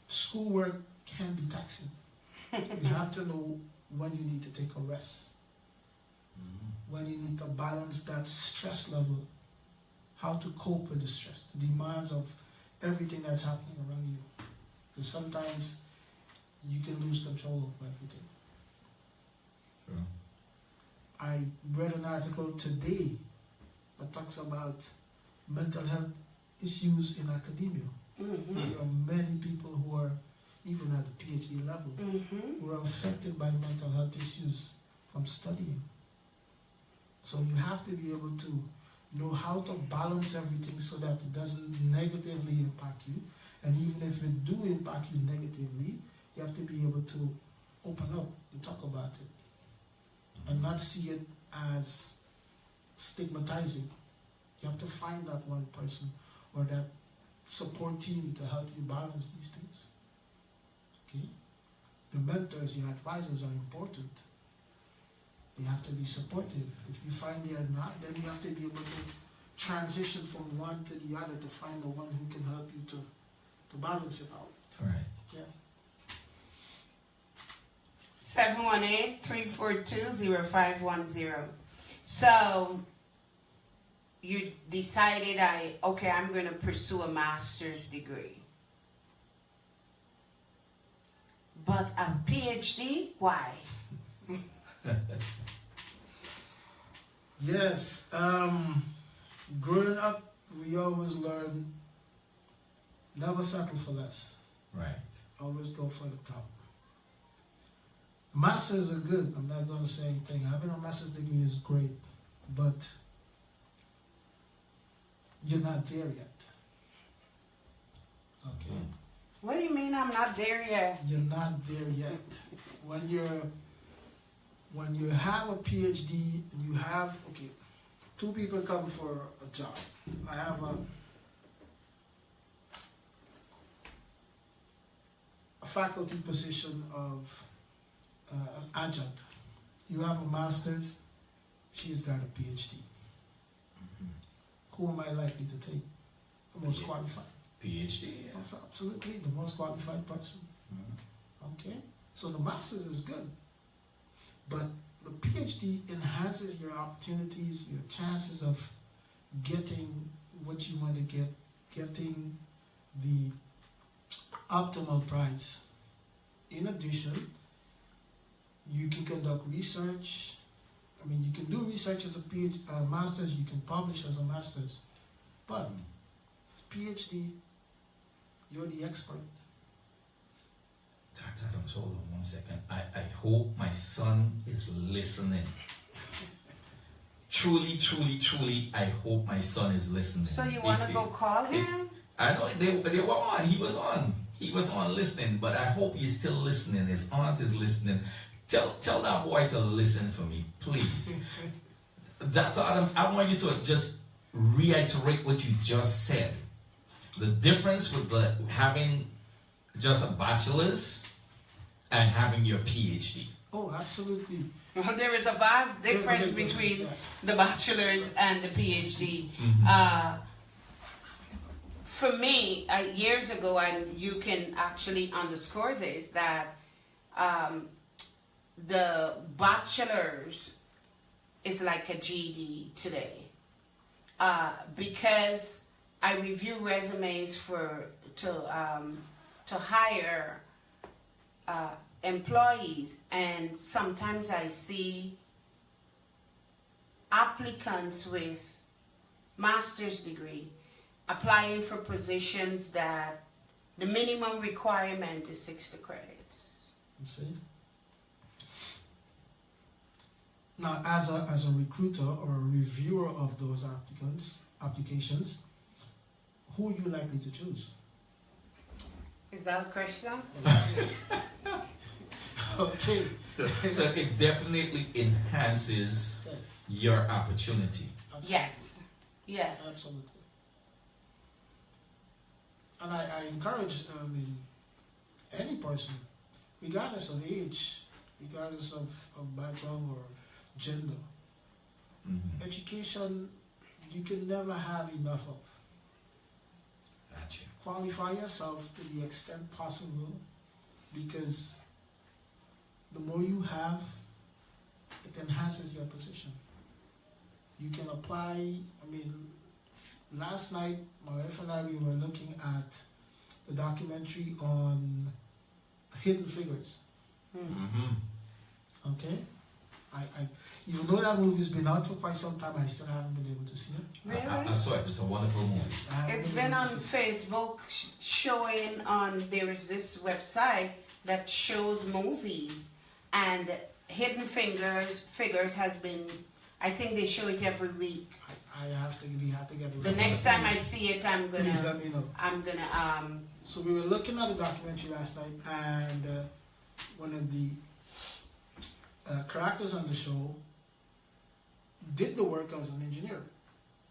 schoolwork can be taxing. You have to know when you need to take a rest, when you need to balance that stress level, how to cope with the stress, the demands of everything that's happening around you. Because sometimes you can lose control of everything. True. I read an article today that talks about mental health issues in academia. There are many people who are, even at the PhD level, who are affected by mental health issues from studying. So you have to be able to know how to balance everything so that it doesn't negatively impact you. And even if it do impact you negatively, you have to be able to open up and talk about it and not see it as stigmatizing. You have to find that one person or that support team to help you balance these things. Okay? The mentors, your advisors are important. They have to be supportive. If you find they are not, then you have to be able to transition from one to the other to find the one who can help you to balance it out. Right. Yeah. 718-342-0510. So you decided I'm going to pursue a master's degree. But a PhD? Why? Yes. Growing up, we always learn never settle for less. Right. Always go for the top. Masters are good. I'm not going to say anything. Having a master's degree is great, but you're not there yet. Okay? What do you mean I'm not there yet? You're not there yet. When you have a PhD, you have, okay, two people come for a job. I have a faculty position of an adjunct. You have a master's, she's got a PhD. Who am I likely to take? The most qualified. PhD, yeah. That's absolutely the most qualified person. Okay? So the master's is good. But the PhD enhances your opportunities, your chances of getting what you want to get, getting the optimal price. In addition, you can conduct research. I mean, you can do research as a master's, you can publish as a master's. But PhD, you're the expert. Dr. Adams, hold on 1 second. I hope my son is listening. Truly, truly, truly, I hope my son is listening. So you want to go call him? I know they were on. He was on. He was on listening, but I hope he's still listening. His aunt is listening. Tell that boy to listen for me, please. Dr. Adams, I want you to just reiterate what you just said. The difference with having just a bachelor's and having your PhD. Oh, absolutely. Well, there is a vast There's a difference big between difference, the bachelor's and the PhD. For me, years ago, and you can actually underscore this, that the bachelor's is like a GED today. Because I review resumes to hire employees, and sometimes I see applicants with master's degree applying for positions that the minimum requirement is 60 credits. You see? Now, as a recruiter or a reviewer of those applications, who are you likely to choose? Is that a question? Okay. So it definitely enhances Yes. your opportunity. Absolutely. Yes. Yes. Absolutely. And I encourage, any person, regardless of age, regardless of background or gender, education you can never have enough of. Gotcha. Qualify yourself to the extent possible, because the more you have, it enhances your position. You can apply, I mean, last night, my wife and I, we were looking at the documentary on Hidden Figures, Mm-hmm. okay? I, even though that movie's been out for quite some time, I still haven't been able to see it. Really? I saw it. It's a wonderful movie. I haven't It's been been able on to see it. Facebook showing on, there is this website that shows movies, and Hidden Figures has been, I think they show it every week. We have to get The next time I see it, Please let me know. I'm gonna, So we were looking at the documentary last night, and one of the characters on the show did the work as an engineer,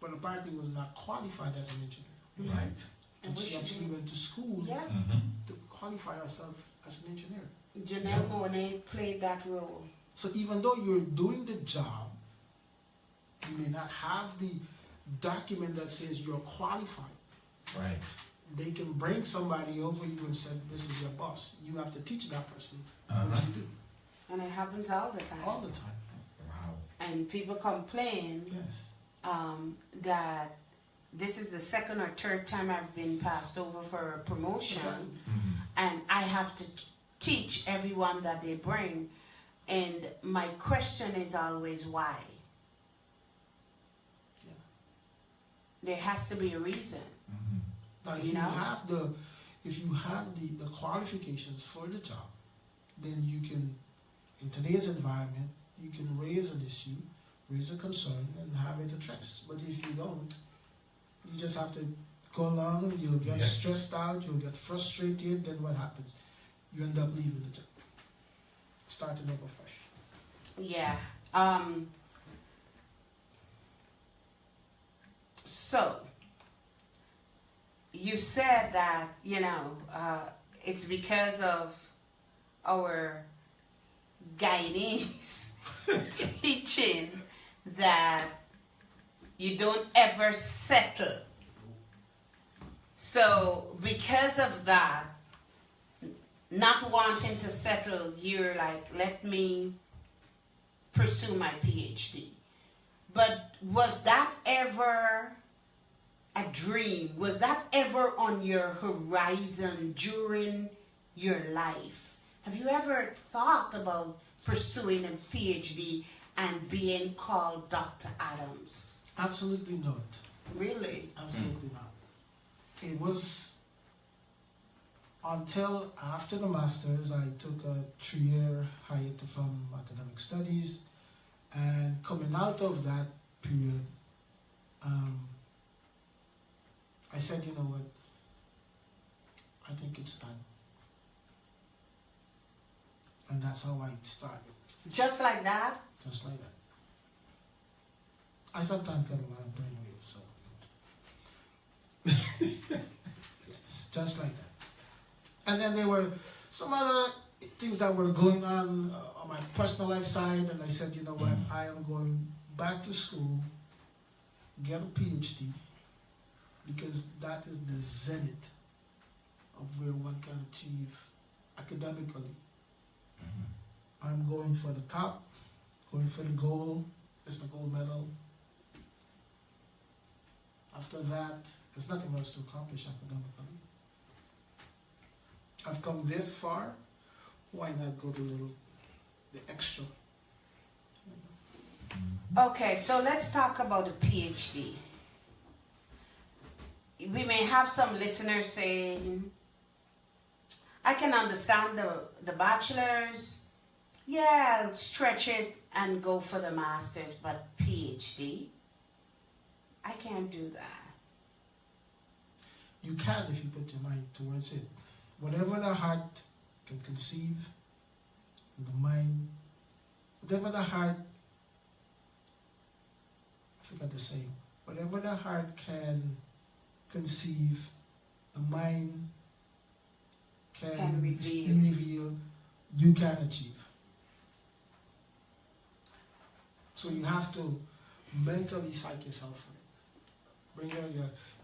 but apparently was not qualified as an engineer. Right. And what she she actually did? went to school yeah, Mm-hmm. to qualify herself as an engineer. Janelle Monáe played that role. So even though you're doing the job, you may not have the document that says you're qualified. Right. They can bring somebody over you and say, this is your boss. You have to teach that person Uh-huh. what you do And it happens all the time. all the time. Wow. And people complain Yes. that this is the second or third time I've been passed over for a promotion, Exactly. Mm-hmm. and I have to teach everyone that they bring. And my question is always why? Yeah. There has to be a reason. Mm-hmm. Now, if You you know? have the qualifications for the job, then you can, in today's environment, you can raise an issue, raise a concern, and have it addressed. But if you don't, you just have to go along. You'll get Yeah. stressed out. You'll get frustrated. Then what happens? You end up leaving the job, starting over fresh. Yeah. So, you said that, it's because of our guidance teaching that you don't ever settle. So, because of that, not wanting to settle, you're like, let me pursue my PhD. But was that ever a dream? Was that ever on your horizon during your life? Have you ever thought about pursuing a PhD and being called Dr. Adams? Absolutely not. Really? Absolutely not. It was until after the masters, I took a 3-year hiatus from academic studies, and coming out of that period, I said, you know what, I think it's time. And that's how I started, Just like that? just like that. I sometimes get a lot of brainwave, so. Yes, just like that. And then there were some other things that were going on my personal life side, and I said, you know what, I am going back to school, get a PhD, because that is the zenith of where one can achieve academically. I'm going for the top, going for the gold, it's the gold medal. After that, there's nothing else to accomplish academically. I've come this far, why not go the extra? Okay, so let's talk about the PhD. We may have some listeners saying, I can understand the bachelor's, yeah, I'll stretch it and go for the master's, but PhD, I can't do that. You can if you put your mind towards it. Whatever the heart can conceive, and the mind, whatever the heart, I forgot to say, whatever the heart can conceive, the mind can reveal, you can achieve. So you have to mentally psych yourself for it. Bring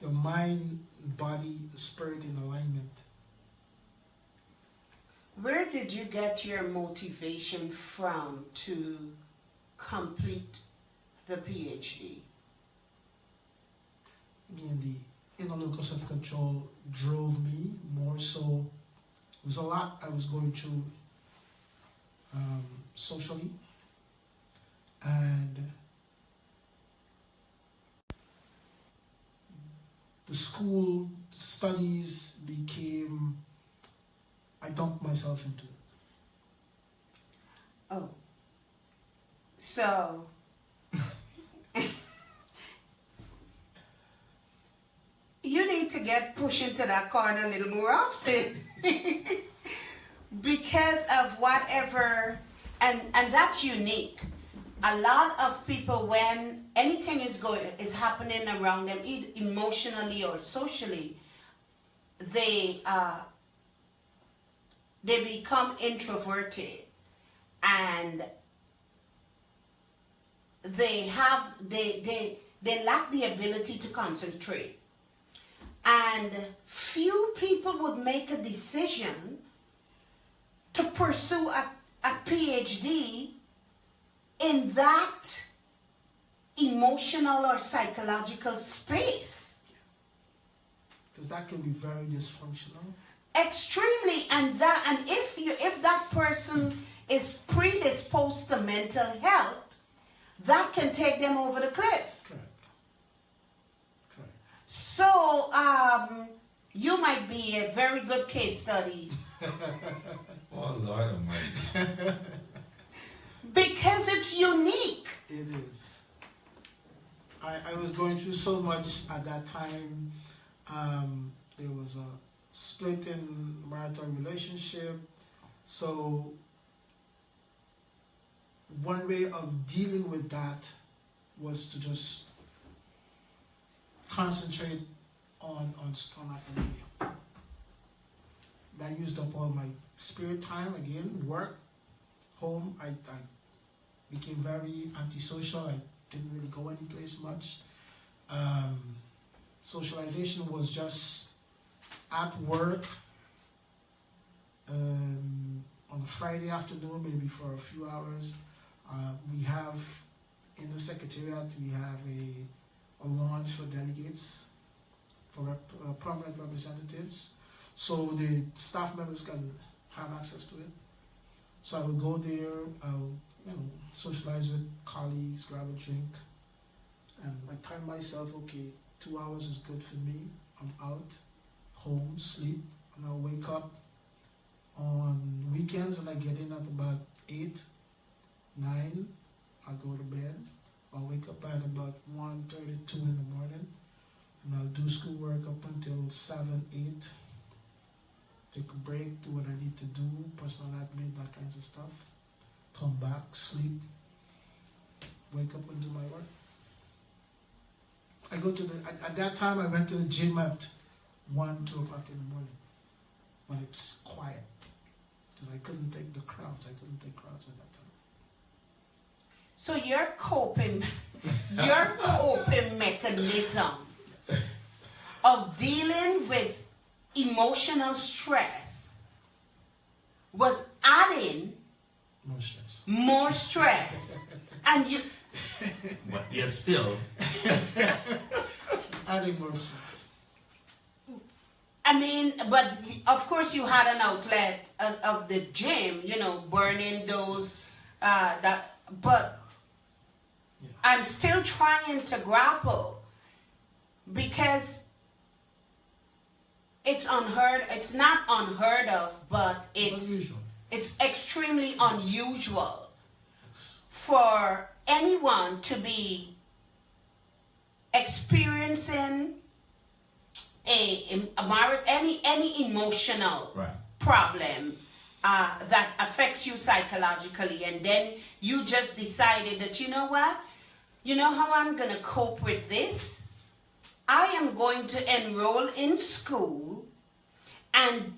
your mind, body, spirit in alignment. Where did you get your motivation from to complete the PhD? Again, the inner locus of control drove me more so. It was a lot I was going through socially, and the school studies became, I dumped myself into it. Oh. So, you need to get pushed into that corner a little more often. Because of whatever, and that's unique. A lot of people, when anything is happening around them, emotionally or socially, they become introverted, and they lack the ability to concentrate. And few people would make a decision to pursue a PhD in that emotional or psychological space. Because that can be very dysfunctional. Extremely, and if that person is predisposed to mental health, that can take them over the cliff. Correct. So you might be a very good case study. Oh, Lord of mercy. Because it's unique. It is. I was going through so much at that time. There was a split in marital relationship. So one way of dealing with that was to just concentrate on academia. That used up all my spirit time again, work, home. I became very antisocial. I didn't really go anyplace much. Socialization was just at work on a Friday afternoon, maybe for a few hours. We have, in the secretariat, we have a lounge for delegates, for permanent representatives. So the staff members can have access to it. So I would go there, socialize with colleagues, grab a drink, and I time myself, okay, 2 hours is good for me. I'm out, home, sleep, and I'll wake up on weekends and I get in at about 8, 9, I'll go to bed. I'll wake up at about 1:30, 2 in the morning, and I'll do schoolwork up until 7, 8. Take a break, do what I need to do, personal admin, that kinds of stuff. Come back, sleep, wake up and do my work. I go to at that time I went to the gym at 1, 2 o'clock in the morning when it's quiet. Because I couldn't take the crowds. I couldn't take crowds at that time. So your coping mechanism of dealing with emotional stress was adding more stress. And you, But yet still, adding more stress. I mean, but of course you had an outlet of the gym, burning those, but Yeah. I'm still trying to grapple because it's not unheard of, but It's unusual. it's extremely unusual for anyone to be experiencing any emotional right. problem that affects you psychologically, and then you just decided that, you know what, you know how I'm going to cope with this? I am going to enroll in school and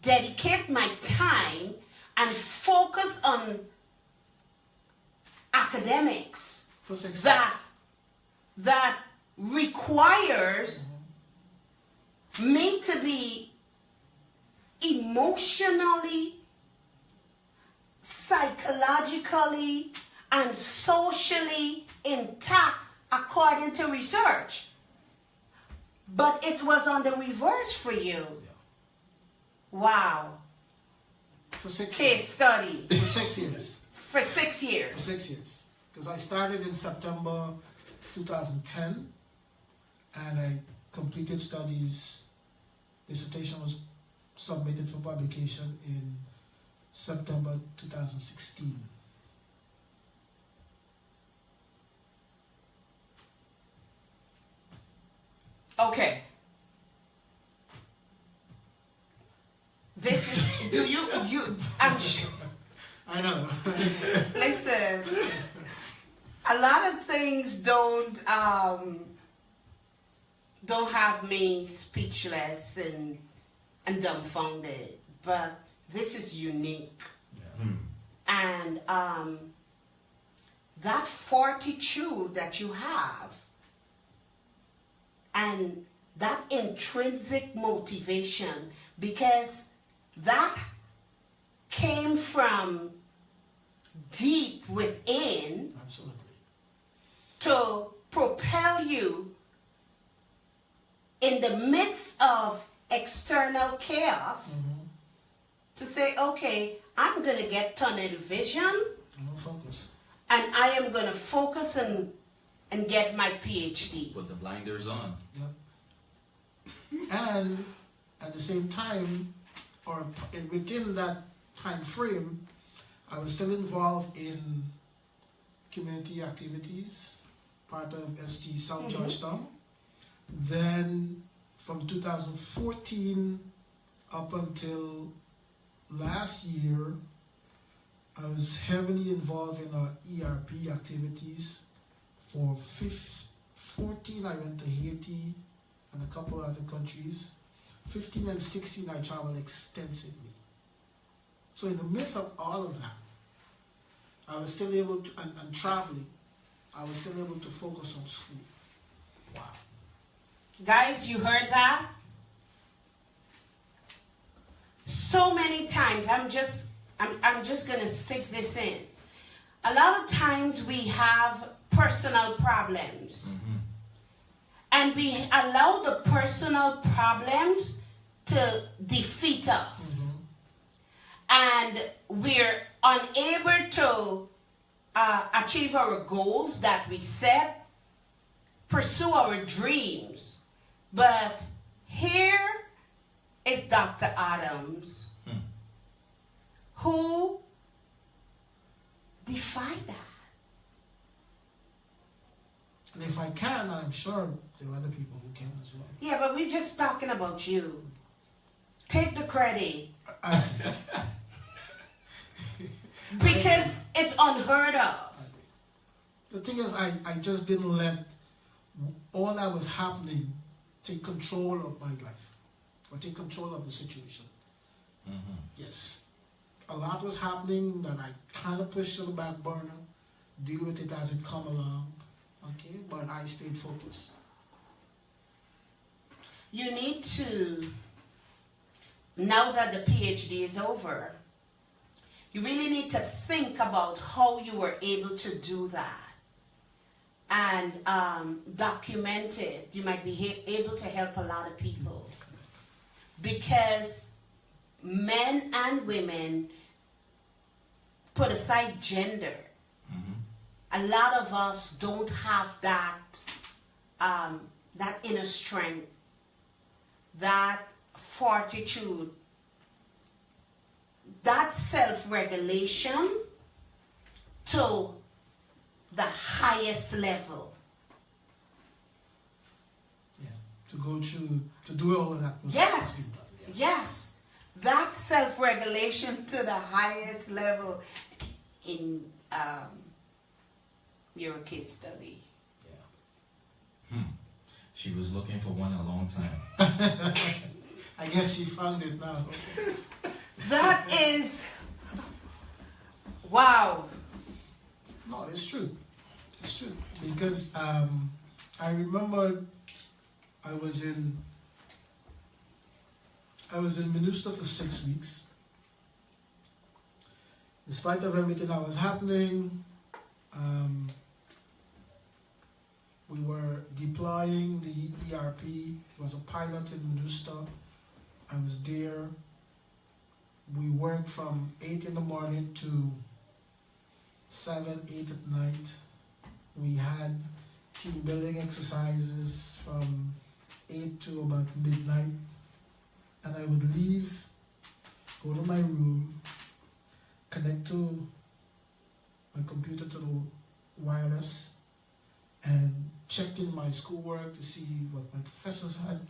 dedicate my time and focus on academics For success. that requires me to be emotionally physically and socially intact according to research. But it was on the reverse for you. Wow. For 6 Case years. study. For 6 years. For 6 years. For 6 years. Because I started in September 2010 and I completed studies. Dissertation was submitted for publication in September 2016. Okay. This is, I'm sure. I know. Listen, a lot of things don't have me speechless and dumbfounded, but this is unique. And that fortitude that you have and that intrinsic motivation, because that came from deep within Absolutely. to propel you in the midst of external chaos to say, okay, I'm going to get tunnel vision No focus. and I am going to focus and get my PhD. Put the blinders on. Yep. And at the same time, or within that time frame, I was still involved in community activities, part of SG South Georgetown. Then from 2014 up until last year, I was heavily involved in our ERP activities. For 14, I went to Haiti and a couple other countries. 15 and 16, I traveled extensively. So in the midst of all of that, I was still able to, and traveling, I was still able to focus on school. Wow. Guys, you heard that? So many times, I'm just gonna stick this in. A lot of times we have personal problems. And we allow the personal problems to defeat us. And we're unable to achieve our goals that we set, pursue our dreams. But here is Dr. Adams, who defied that. And if I can, I'm sure there are other people who can as well. Yeah, but we're just talking about you. Take the credit. Because it's unheard of. The thing is, I just didn't let all that was happening take control of my life, or take control of the situation. Yes, a lot was happening that I kind of pushed to the back burner, deal with it as it come along, okay, but I stayed focused. You need to, now that the PhD is over, you really need to think about how you were able to do that and document it. You might be able to help a lot of people, because men and women, put aside gender, a lot of us don't have that that inner strength, that fortitude, that self-regulation to the highest level. Yeah, to go through, to do all of that. Yes, done, yeah. yes, that self-regulation to the highest level in your case study. She was looking for one a long time. I guess she found it now. That is, wow. No, it's true. It's true. Because I remember I was in MINUSTA for 6 weeks. despite of everything that was happening, we were deploying the ERP. It was a pilot in Nusta. I was there. We worked from 8 in the morning to 7, 8 at night. We had team building exercises from 8 to about midnight. And I would leave, go to my room, connect to my computer to the wireless, and check in my schoolwork to see what my professors had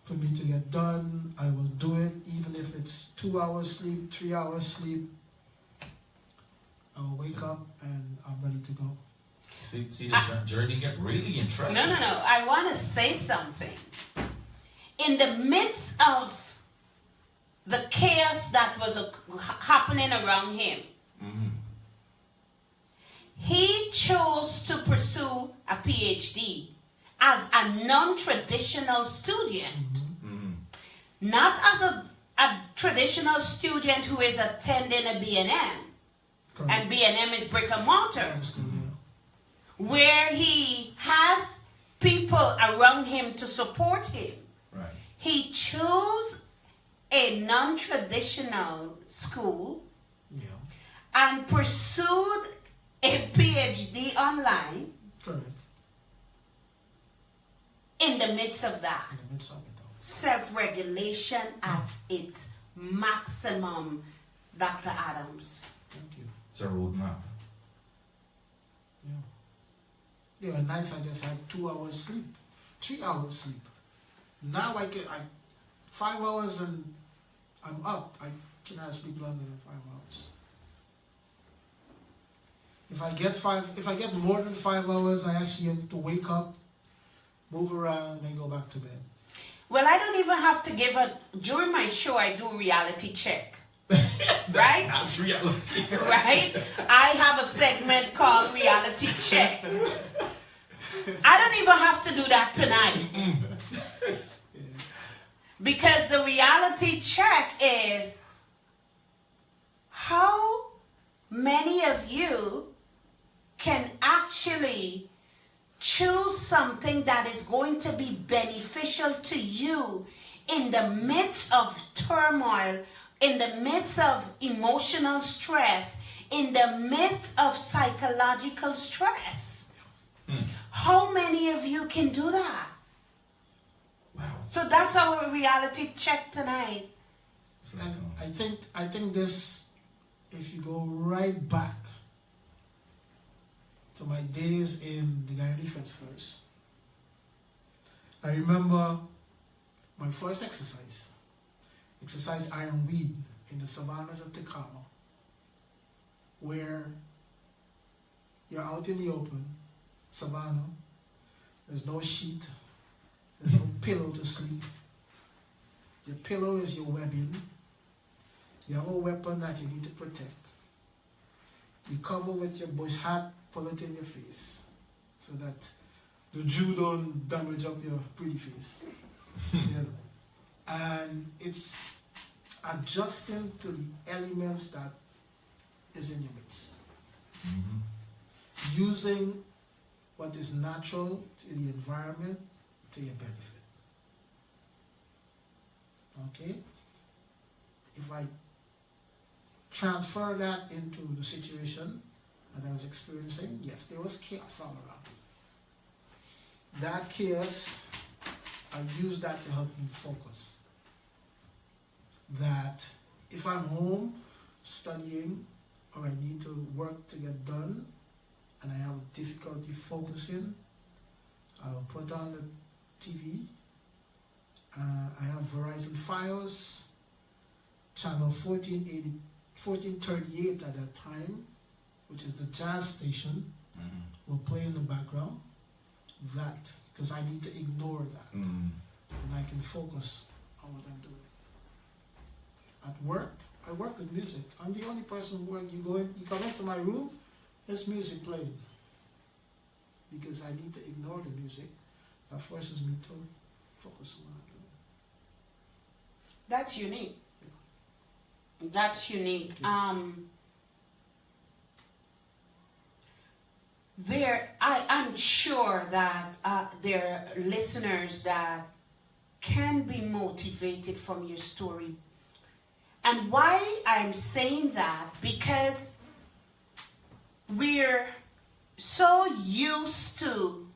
for me to get done. I will do it, even if it's 2 hours sleep, 3 hours sleep. I'll wake up and I'm ready to go. See the journey get really interesting. No. I want to say something. In the midst of the chaos that was happening around him, he chose to pursue a PhD as a non-traditional student. Not as a traditional student who is attending a B&M. Correct. And B&M is brick and mortar. That's good, yeah. Where he has people around him to support him. Right. He chose a non-traditional school Yeah, and pursued a PhD online correct. in the midst of that. In the midst of it all. Self-regulation at its maximum, Dr. Adams. Thank you. It's a roadmap. Yeah. There were nights I just had 2 hours sleep, 3 hours sleep. Now I 5 hours and I'm up. I cannot sleep longer than 5 hours. If I get more than 5 hours, I actually have to wake up, move around, and then go back to bed. Well, I don't even have to during my show I do reality check. Right? That's reality. Right? I have a segment called Reality Check. I don't even have to do that tonight. Because the reality check is how many of you can actually choose something that is going to be beneficial to you in the midst of turmoil, in the midst of emotional stress, in the midst of psychological stress. How many of you can do that? Wow. So that's our reality check tonight. It's like, And I think this, if you go right back to my days in the Guy Defense Force, I remember my first exercise Iron Weed in the savannas of Tacoma, where you're out in the open, savannah, there's no sheet, there's no pillow to sleep. Your pillow is your webbing. You have a weapon that you need to protect. You cover with your bush hat, pull it in your face, so that the Jew don't damage up your pretty face. You know? And it's adjusting to the elements that is in your midst. Using what is natural to the environment to your benefit. Okay? If I transfer that into the situation that I was experiencing, yes, there was chaos all around. That chaos, I use that to help me focus. That if I'm home studying or I need to work to get done and I have difficulty focusing, I'll put on the TV. I have Verizon Files, channel 1438 at that time, which is the jazz station, will play in the background. That, because I need to ignore that. And I can focus on what I'm doing. At work, I work with music. I'm the only person who work. You come into my room, there's music playing. Because I need to ignore the music. That forces me to focus on what I'm doing. That's unique. That's unique. I'm sure that there are listeners that can be motivated from your story. And why I'm saying that, because we're so used to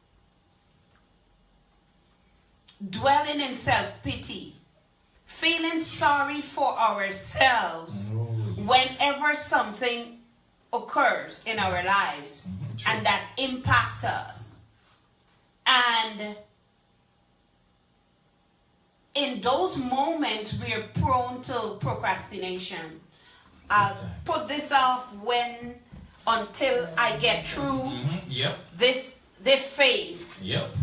dwelling in self-pity, feeling sorry for ourselves whenever something occurs in our lives and that impacts us. And in those moments, we're prone to procrastination. I'll put this off until I get through Yep. this phase. Yep.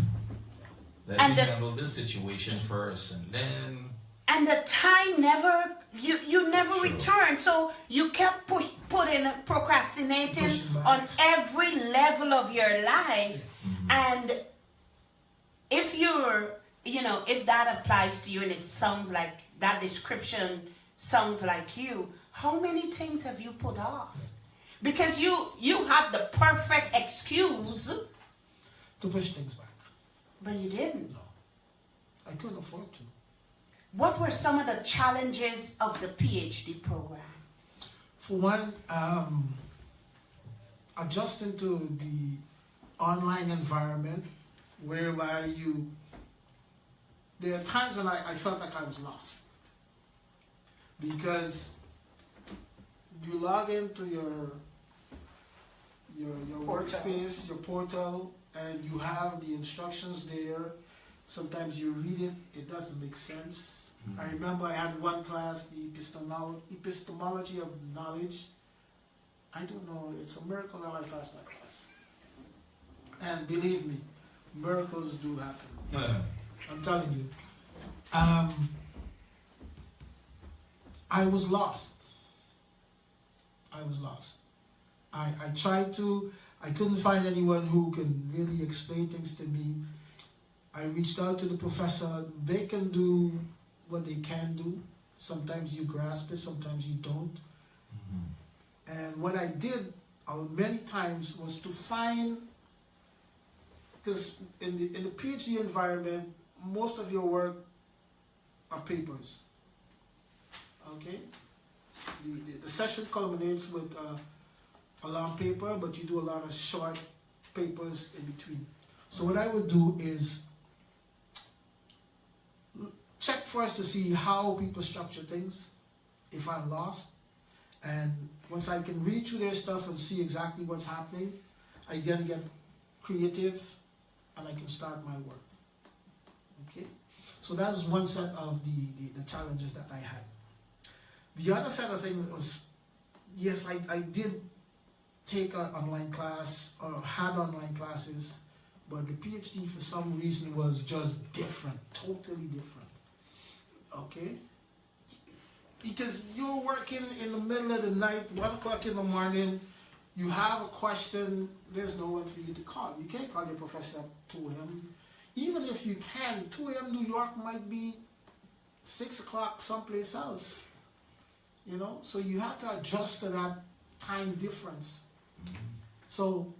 Let And me the- handle this situation first, and then And the time never, you never Sure. return. So you kept procrastinating Pushing back. on every level of your life. And if if that applies to you and it sounds like, that description sounds like you, how many things have you put off? Because you had the perfect excuse, To push things back. but you didn't. No. I couldn't afford to. What were some of the challenges of the PhD program? For one, adjusting to the online environment whereby there are times when I felt like I was lost. Because you log into your workspace, your portal, and you have the instructions there. Sometimes you read it, it doesn't make sense. I remember I had one class, the epistemology of knowledge. I don't know, it's a miracle that I passed that class. And believe me, miracles do happen. I'm telling you. I was lost. I couldn't find anyone who can really explain things to me. I reached out to the professor. They can do what they can do. Sometimes you grasp it, sometimes you don't. And what I did many times was to find, because in the PhD environment, most of your work are papers. Okay? The session culminates with a long paper, but you do a lot of short papers in between. So what I would do is check first to see how people structure things, if I'm lost. And once I can read through their stuff and see exactly what's happening, I then get creative and I can start my work. Okay? So that was one set of the challenges that I had. The other set of things was, yes, I did take an online class, or had online classes, but the PhD for some reason was just different, totally different. Okay? Because you're working in the middle of the night, 1 o'clock in the morning, you have a question, there's no one for you to call. You can't call your professor at 2 a.m. Even if you can, 2 a.m. New York might be 6 o'clock someplace else. You know, so you have to adjust to that time difference. So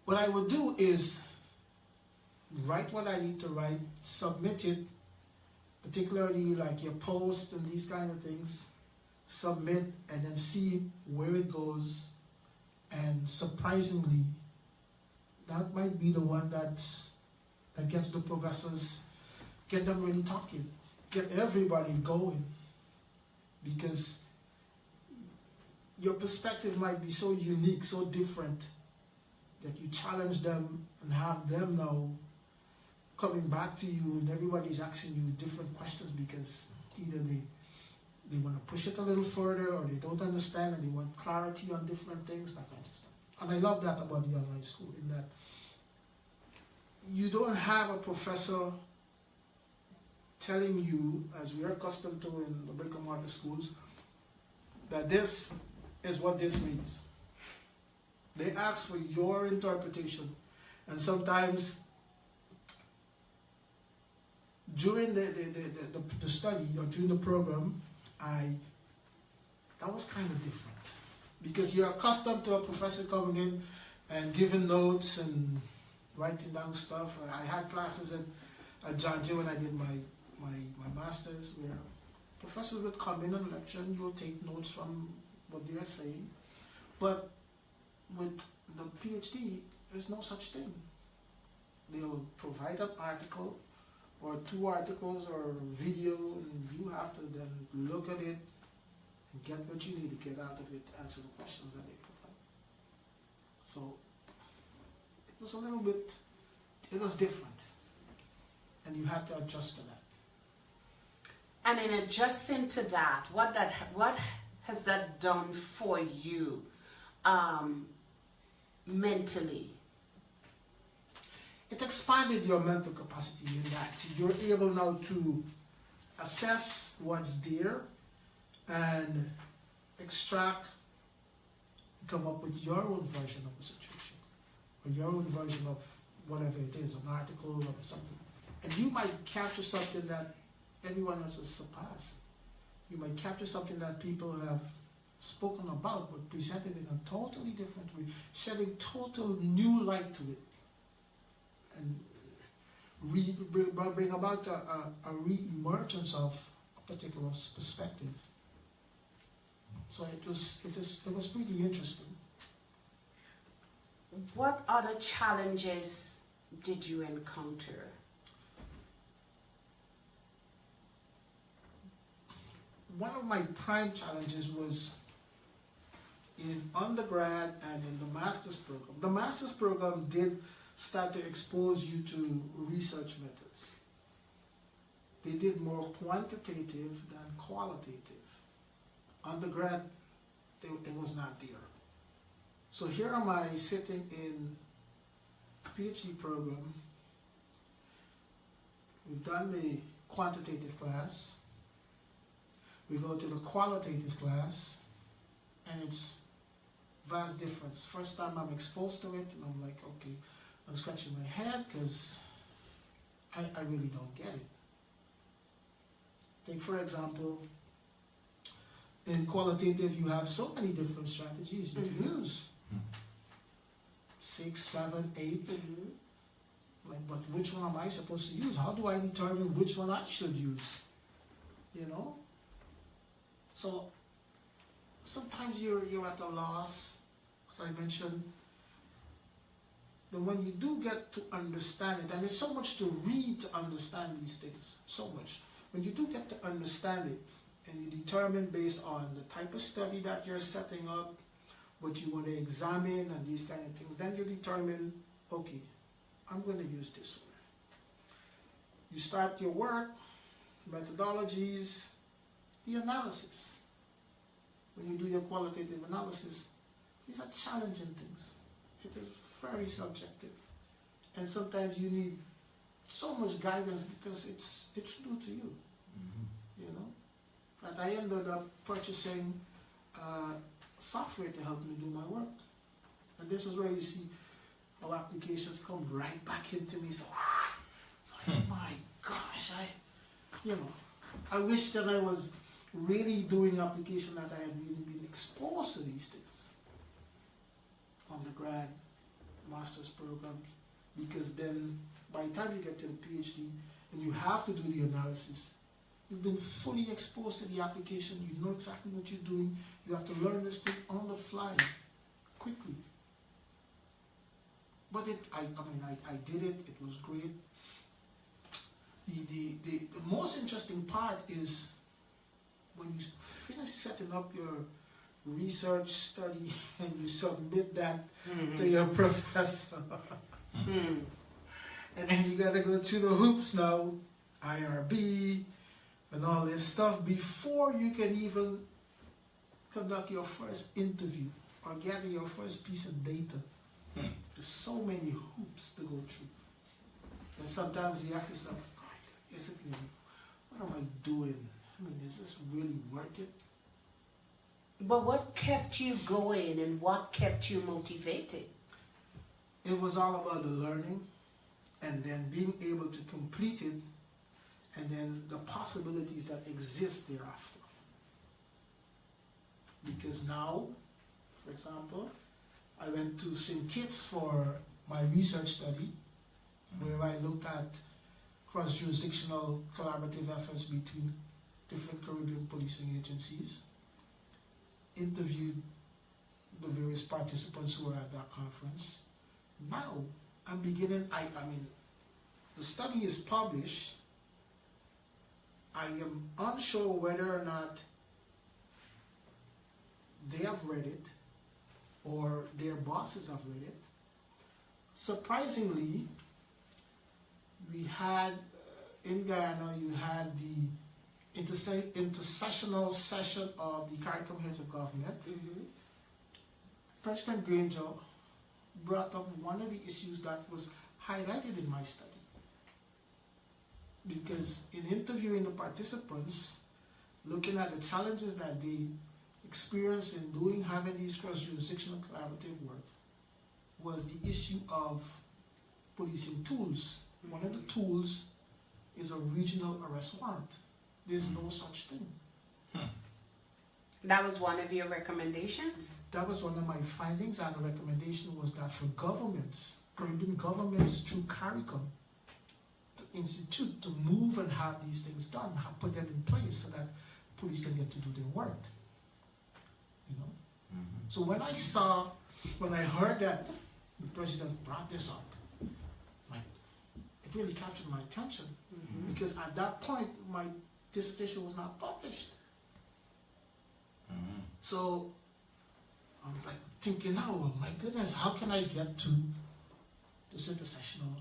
what I would do is write what I need to write, submit it, particularly like your posts and these kind of things, submit and then see where it goes. And surprisingly, that might be the one that gets the professors, get them really talking, get everybody going. Because your perspective might be so unique, so different, that you challenge them and have them now coming back to you, and everybody's asking you different questions because either they want to push it a little further, or they don't understand and they want clarity on different things, that kind of stuff. And I love that about the online school, in that you don't have a professor telling you, as we're accustomed to in the brick and mortar schools, that this is what this means. They ask for your interpretation. And sometimes during the study, or during the program, that was kind of different. Because you're accustomed to a professor coming in and giving notes and writing down stuff. I had classes at Georgia when I did my master's, where professors would come in and lecture and you'll take notes from what they're saying. But with the PhD, there's no such thing. They'll provide an article or 2 articles or video, and you have to then look at it and get what you need to get out of it to answer the questions that they provide. So it was a little bit, it was different, and you had to adjust to that. And in adjusting to that, what has that done for you mentally? It expanded your mental capacity in that you're able now to assess what's there and extract, come up with your own version of the situation, or your own version of whatever it is, an article or something. And you might capture something that everyone else has surpassed. You might capture something that people have spoken about, but presented in a totally different way, shedding total new light to it, and bring about a re-emergence of a particular perspective. So it was pretty interesting. What other challenges did you encounter? One of my prime challenges was in undergrad and in the master's program. The master's program did start to expose you to research methods. They did more quantitative than qualitative. Undergrad, it was not there. So here am I sitting in a PhD program. We've done the quantitative class. We go to the qualitative class, and it's vast difference. First time I'm exposed to it, and I'm like, okay, I'm scratching my head because I really don't get it. Take for example, in qualitative you have so many different strategies you can use. 6, 7, 8. Like, but which one am I supposed to use? How do I determine which one I should use? You know? So sometimes you're at a loss, as I mentioned. But when you do get to understand it, and there's so much to read to understand these things, so much. When you do get to understand it, and you determine based on the type of study that you're setting up, what you want to examine, and these kind of things, then you determine, okay, I'm going to use this one. You start your work, methodologies, the analysis. When you do your qualitative analysis, these are challenging things. It is very subjective, and sometimes you need so much guidance because it's new to you. You know, and I ended up purchasing software to help me do my work, and this is where you see how applications come right back into me. So, my gosh, I wish that I was really doing application, that I had really been exposed to these things, undergrad, master's programs, because then by the time you get to the PhD and you have to do the analysis, you've been fully exposed to the application, you know exactly what you're doing, you have to learn this thing on the fly, quickly. But I did it, it was great. The most interesting part is when you finish setting up your research study and you submit that to your professor. And then you gotta go through the hoops now, IRB and all this stuff, before you can even conduct your first interview or gather your first piece of data. There's so many hoops to go through. And sometimes you ask yourself, is it really, what am I doing? I mean, is this really worth it? But what kept you going and what kept you motivated? It was all about the learning, and then being able to complete it, and then the possibilities that exist thereafter. Because now, for example, I went to St. Kitts for my research study, where I looked at cross-jurisdictional collaborative efforts between different Caribbean policing agencies, interviewed the various participants who were at that conference. Now, I'm beginning, I mean, the study is published. I am unsure whether or not they have read it or their bosses have read it. Surprisingly, we had, in Guyana, you had the intersessional session of the CARICOM heads of government. President Granger brought up one of the issues that was highlighted in my study. Because in interviewing the participants, looking at the challenges that they experience in having these cross-jurisdictional collaborative work, was the issue of policing tools. One of the tools is a regional arrest warrant. There's no such thing. That was one of your recommendations? That was one of my findings, and the recommendation was that for governments, Caribbean governments through CARICOM, to institute, to move and have these things done, put them in place so that police can get to do their work. You know? So when I heard that the president brought this up, it really captured my attention, because at that point my dissertation was not published. So I was like thinking, oh my goodness, how can I get to this intersessional?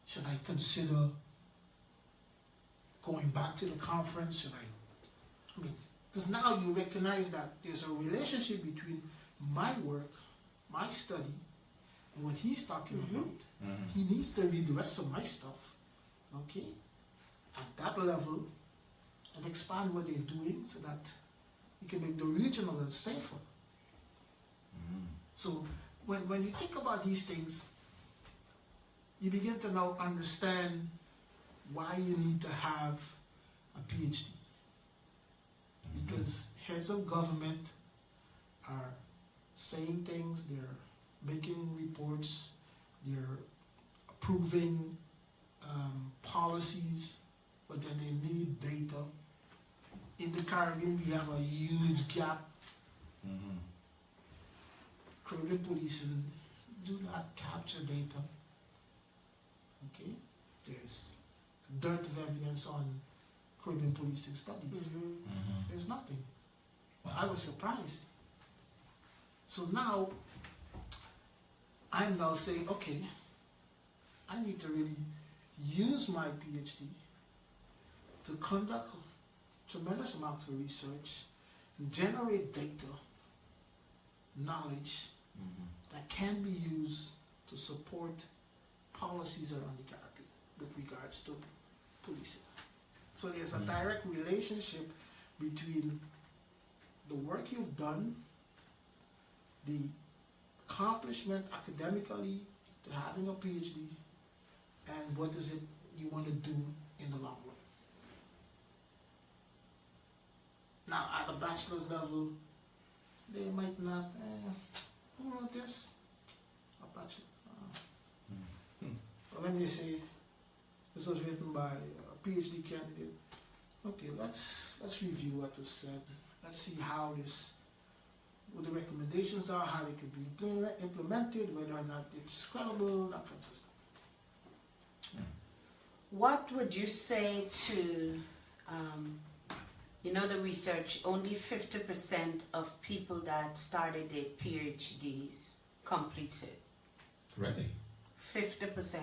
Should I consider going back to the conference? I mean, because now you recognize that there's a relationship between my work, my study, and what he's talking about. He needs to read the rest of my stuff, okay, at that level, and expand what they're doing so that you can make the regional and safer. So when you think about these things, you begin to now understand why you need to have a PhD. Because heads of government are saying things, they're making reports, they're approving policies, but then they need data. In the Caribbean, we have a huge gap. Caribbean policing do not capture data. Okay? There's a dearth of evidence on Caribbean policing studies. There's nothing. Wow. I was surprised. So now, I'm now saying, okay, I need to really use my PhD to conduct tremendous amounts of research, generate data, knowledge that can be used to support policies around the Caribbean with regards to policing. So there's a direct relationship between the work you've done, the accomplishment academically to having a PhD, and what is it you want to do in the long run. Now, at a bachelor's level, they might not, who wrote this? A bachelor. But when they say this was written by a PhD candidate, okay, let's review what was said. Let's see how what the recommendations are, how they could be implemented, whether or not it's credible, that kind of stuff. What would you say to, the research, only 50% of people that started their PhDs completed. Really? 50%.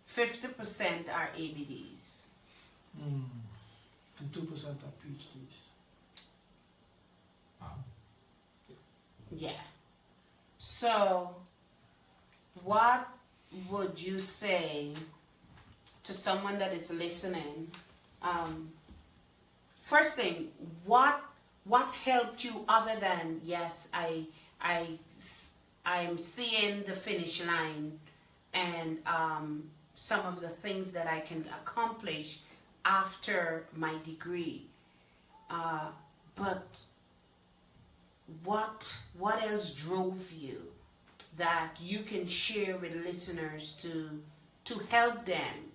50% are ABDs. And 2% are PhDs. Wow. Yeah. So, what would you say to someone that is listening? First thing, what helped you other than, yes, I'm seeing the finish line and some of the things that I can accomplish after my degree. But what else drove you that you can share with listeners to help them?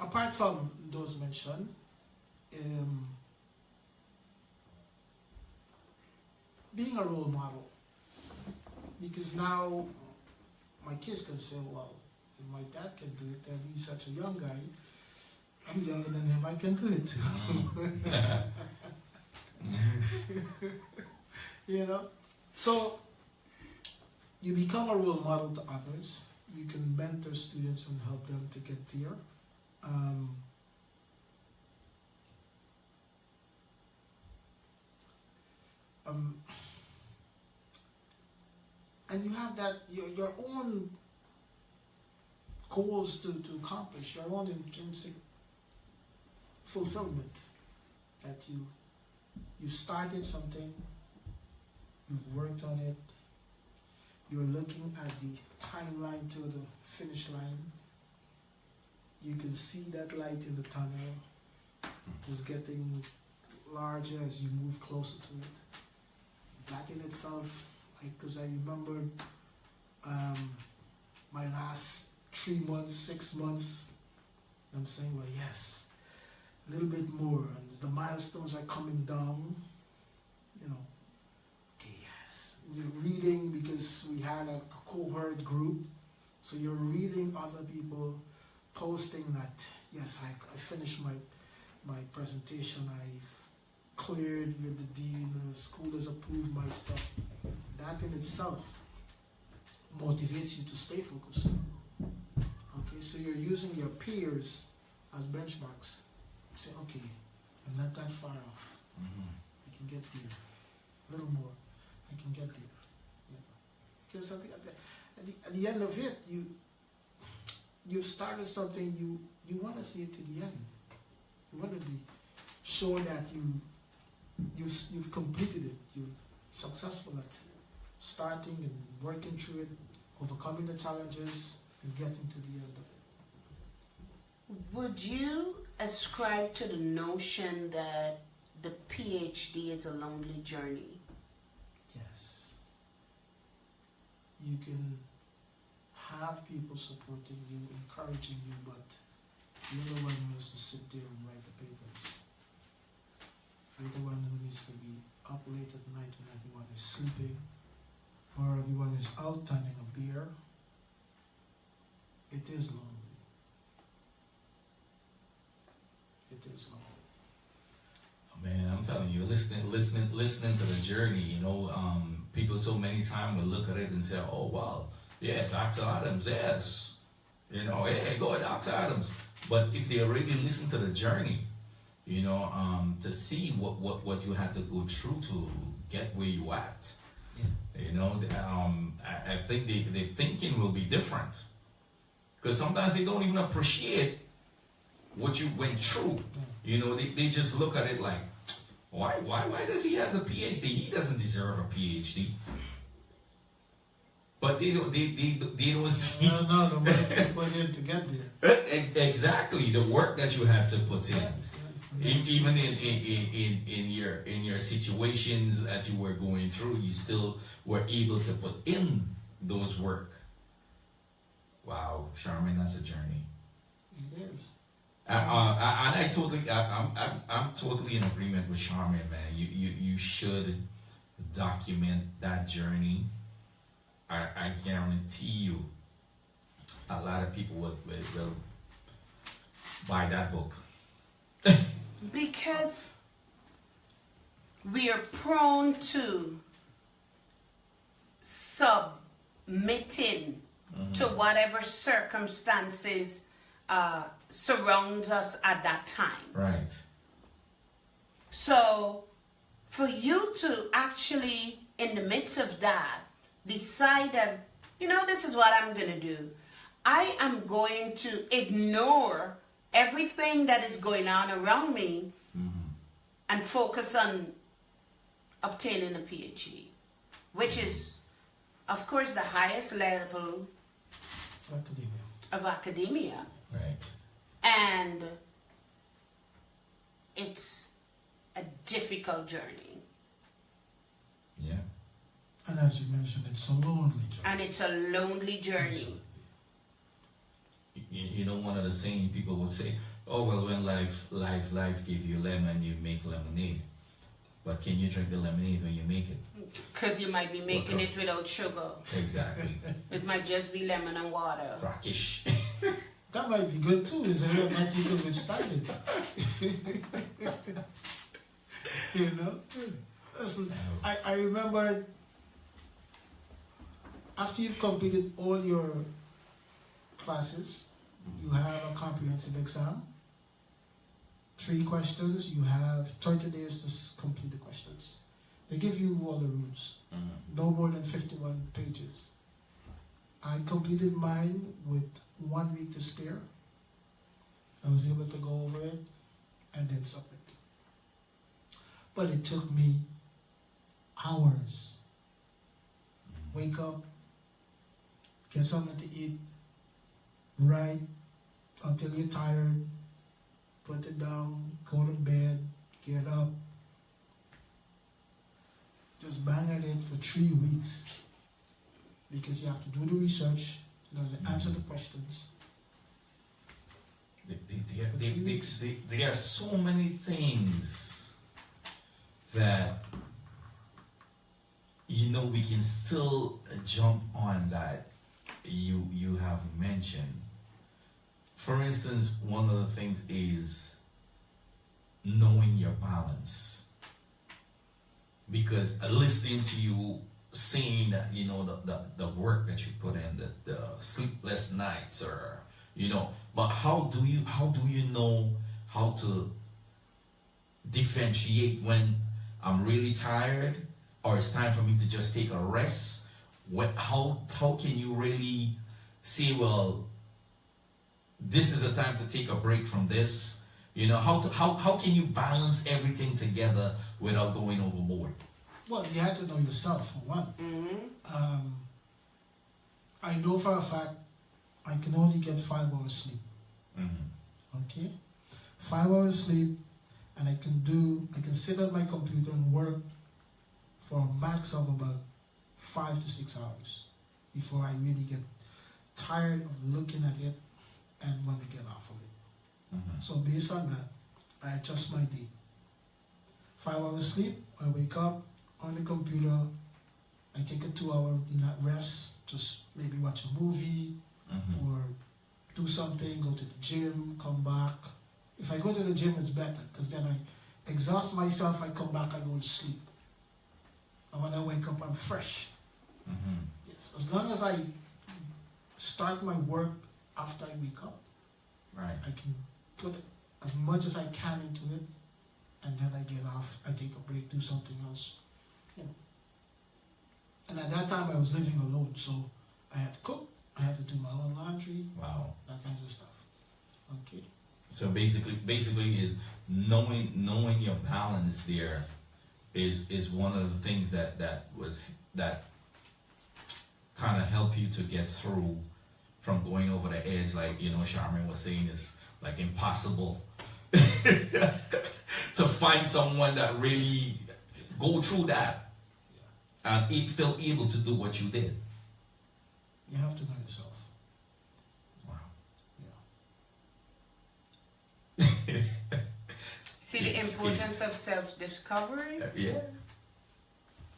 Apart from those mentioned, being a role model, because now my kids can say, well, if my dad can do it, then he's such a young guy. I'm younger than him, I can do it too. You know? So, you become a role model to others. You can mentor students and help them to get there. And you have that your own goals to accomplish, your own intrinsic fulfillment, that you started something, you've worked on it, you're looking at the timeline to the finish line, you can see that light in the tunnel is getting larger as you move closer to it. That in itself, because I remember my last 3 months, 6 months, I'm saying, well, yes, a little bit more, and the milestones are coming down, you know. Okay, yes. You're reading, because we had a cohort group, so you're reading other people posting that, yes, I finished my presentation, I've cleared with the dean, the school has approved my stuff. That in itself motivates you to stay focused. Okay, so you're using your peers as benchmarks. Say, okay, I'm not that far off. I can get there. A little more. I can get there. Because at the end of it, you've started something, you want to see it to the end. You want to be sure that you've completed it. You're successful at starting and working through it, overcoming the challenges, and getting to the end of it. Would you ascribe to the notion that the PhD is a lonely journey? Yes. You can have people supporting you, encouraging you, but you're the one who has to sit there and write the papers. You're the one who needs to be up late at night when everyone is sleeping, or everyone is out turning a beer. It is lonely. It is lonely. Man, I'm telling you, listening to the journey, you know, people so many times will look at it and say, oh, wow, yeah, Dr. Adams, yes. You know, hey, go Dr. Adams. But if they already listen to the journey, you know, to see what you had to go through to get where you at, yeah. You know, I think the thinking will be different. Because sometimes they don't even appreciate what you went through. You know, they just look at it like, why does he has a PhD? He doesn't deserve a PhD. But they don't see. No, the work you put in to get there. Exactly, the work that you had to put in. Yes. Even in your situations that you were going through, you still were able to put in those work. Wow, Sharmin, that's a journey. It is. I'm totally in agreement with Sharmin, man. You should document that journey. I guarantee you, a lot of people will buy that book. Because we are prone to submitting to whatever circumstances surrounds us at that time. Right. So, for you to actually, in the midst of that, decide that, you know, this is what I'm going to do. I am going to ignore everything that is going on around me and focus on obtaining a PhD, which is, of course, the highest level of academia. Right. And it's a difficult journey. Yeah. And as you mentioned, it's a lonely journey. And it's a lonely journey. Absolutely. You know, one of the saying people would say, "Oh well, when life give you lemon, you make lemonade." But can you drink the lemonade when you make it? Because you might be making it without sugar. Exactly. It might just be lemon and water. Brackish. That might be good too, is that not even with started. You know? Listen, I remember after you've completed all your classes, you have a comprehensive exam. 3 questions, you have 30 days to complete the questions. They give you all the rules, no more than 51 pages. I completed mine with 1 week to spare. I was able to go over it and then submit. But it took me hours. Wake up, get something to eat, write until you're tired, put it down, go to bed, get up. Just bang at it for 3 weeks. Because you have to do the research, you know, to answer the questions. There are so many things that, you know, we can still jump on that you have mentioned. For instance, one of the things is knowing your balance. Because listening to you saying that, you know, the work that you put in, the sleepless nights, or, you know, but how do you know how to differentiate when I'm really tired or it's time for me to just take a rest? How can you really say, well, this is a time to take a break from this? You know, how can you balance everything together without going overboard? Well, you had to know yourself, for one. I know for a fact I can only get 5 hours sleep. Okay? 5 hours sleep, and I can sit at my computer and work for a max of about 5 to 6 hours before I really get tired of looking at it and want to get off of it. So based on that, I adjust my day. 5 hours sleep, I wake up on the computer, I take a 2-hour rest, just maybe watch a movie or do something, go to the gym, come back. If I go to the gym, it's better because then I exhaust myself, I come back, I go to sleep. And when I wake up, I'm fresh. Yes, as long as I start my work after I wake up, Right. I can put as much as I can into it, and then I get off, I take a break, do something else. You know. And at that time I was living alone, so I had to cook, I had to do my own laundry, Wow. that kinds of stuff. Okay. So basically is knowing your balance there is one of the things that kind of help you to get through from going over the edge, like, you know, Sharmin was saying, is like impossible to find someone that really go through that and it's still able to do what you did. You have to know yourself. Wow. Yeah. See the importance of self-discovery Yeah.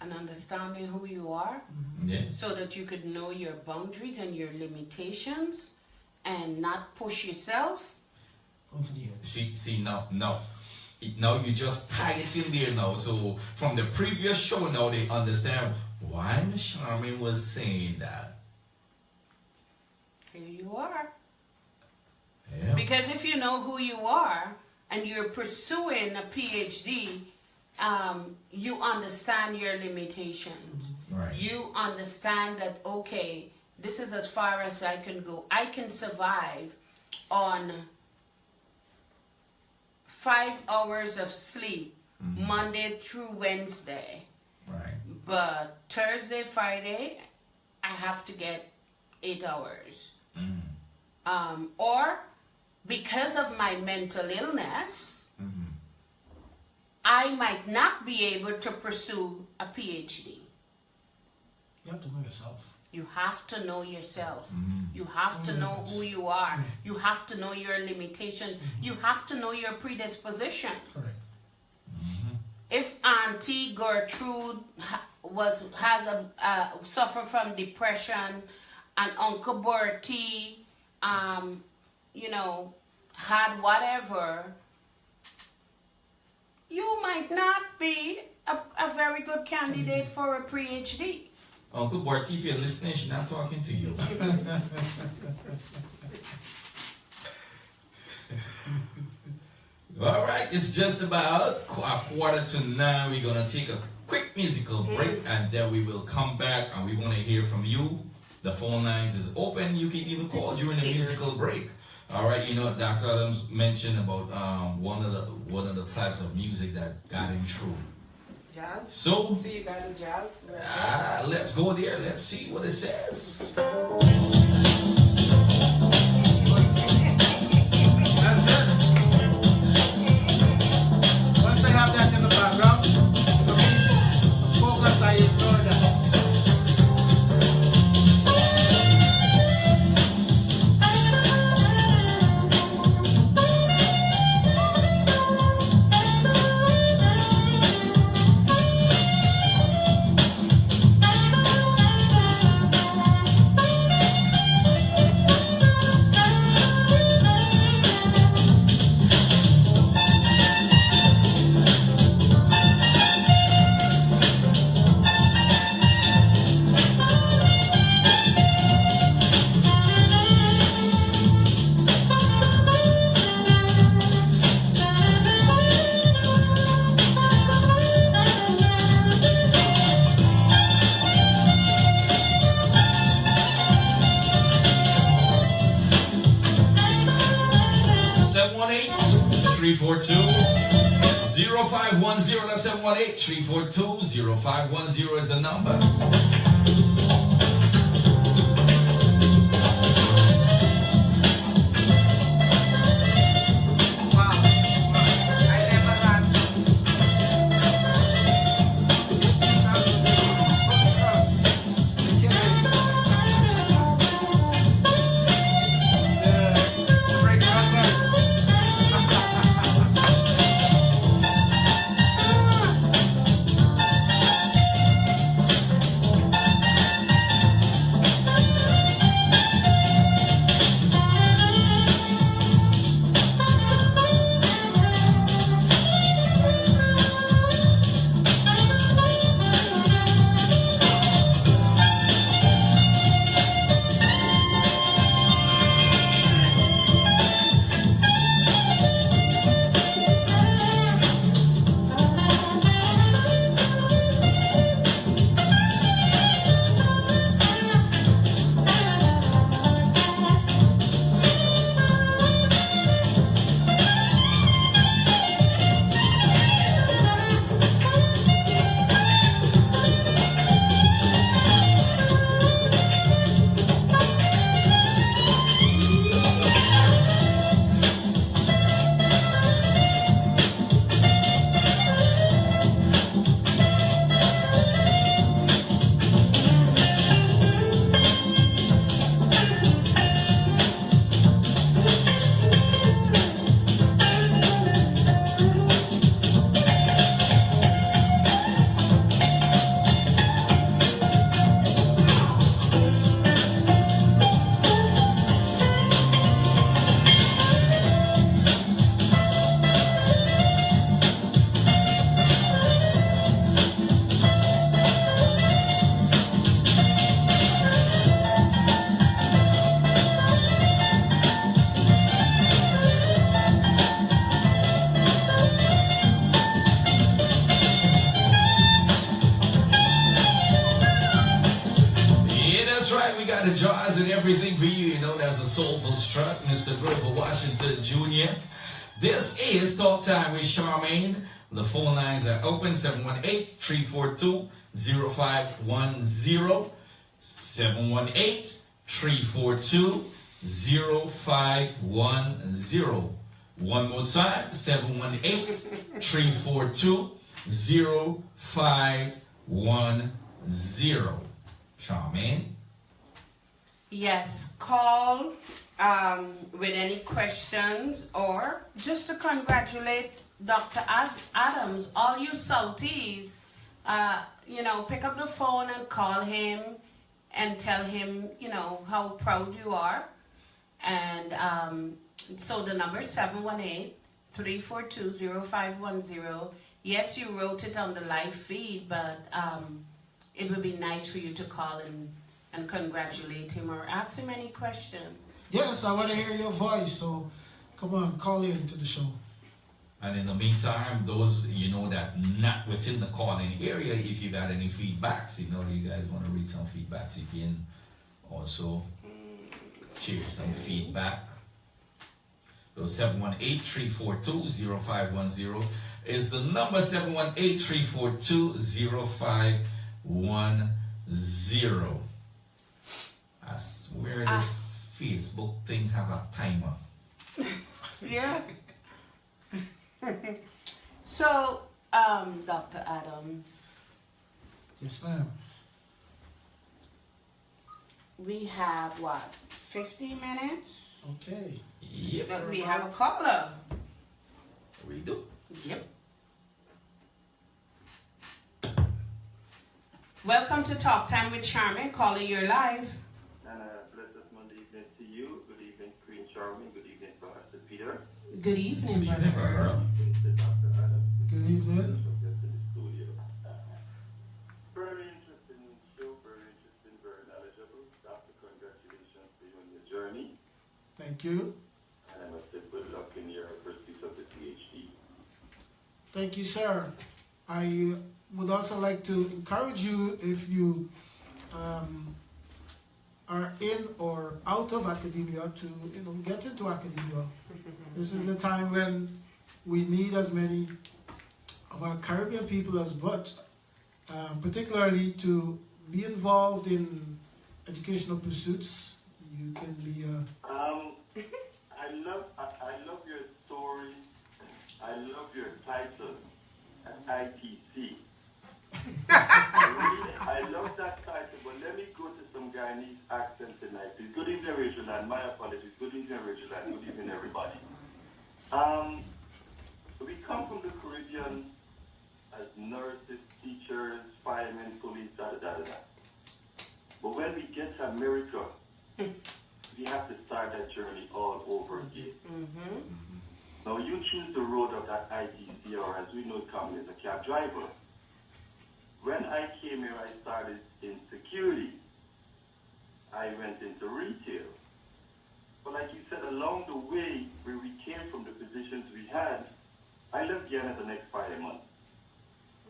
and understanding who you are, Yeah. so that you could know your boundaries and your limitations and not push yourself. Over the edge. See now you just tied it in there now. So from the previous show now they understand why Miss Sharmin was saying that. Here you are. Yeah. Because if you know who you are and you're pursuing a PhD, you understand your limitations. Right. You understand that, okay, this is as far as I can go. I can survive on 5 hours of sleep Monday through Wednesday. Right. But Thursday, Friday, I have to get 8 hours. Or because of my mental illness, I might not be able to pursue a PhD. You have to know yourself. You have to know yourself. You have to know who you are. You have to know your limitation. You have to know your predisposition. Correct. If Auntie Gertrude suffer from depression, and Uncle Bertie, had whatever, you might not be a very good candidate for a PhD. Uncle Bertie, if you're listening, she's not talking to you. All right, it's just about 8:45. We're going to take a quick musical break, and then we will come back, and we want to hear from you. The phone lines is open. You can even call during the musical break. All right, Dr. Adams mentioned about one of the types of music that got him through. Jazz? So So you got a jazz? let's go there. Let's see what it says. That's it. Once I have that in the background, for me, focus, I ignore that. $718-342-0510. That's 718-342-0510 is the number. Jazz and everything for you, that's a soulful strut, Mr. Grover Washington Jr. This is Talk Time with Sharmin. The phone lines are open, 718-342-0510, 718-342-0510. One more time, 718-342-0510. Charmaine? Yes, call with any questions or just to congratulate Dr. Adams. All you Souties, pick up the phone and call him and tell him, how proud you are. And so the number is 718-342-0510. Yes, you wrote it on the live feed, but it would be nice for you to call and congratulate him or ask him any question. Yes, I want to hear your voice, so come on, call in to the show. And in the meantime, those that not within the calling area, if you got any feedbacks, you guys want to read some feedbacks, you can also share some feedback. So 718-342-0510 is the number. 718-342-0510. I swear this Facebook thing have a timer. Yeah. So, Dr. Adams, Yes, ma'am. we have 50 minutes? Okay. Yep. But we have a caller. We do. Yep. Welcome to Talk Time with Sharmin. Calling you live. And blessed Monday evening to you. Good evening, Queen Sharmin. Good evening, Pastor Peter. Good evening, Good brother. evening, brother. To Dr. Adams. Good evening. To the studio. Very interesting show, very interesting, very knowledgeable. Dr. Congratulations to you on your journey. Thank you. And I must say good luck in your pursuit of the PhD. Thank you, sir. I would also like to encourage you, if you are in or out of academia, to get into academia. This is the time when we need as many of our Caribbean people as much, particularly to be involved in educational pursuits. You can be I love your story. I love your title at ITC. I love that title, but let me go to some Guyanese accent tonight. Good evening, Rachel, and my apologies. Good evening, Rachel, and good evening, everybody. We come from the Caribbean as nurses, teachers, firemen, police, da da da da. But when we get to America, we have to start that journey all over again. Mm-hmm. Now you choose the road of that ITC, or as we know it commonly as a cab driver. When I came here, I started in security. I went into retail. But like you said, along the way, where we came from, the positions we had, I left Guyana the next 5 months.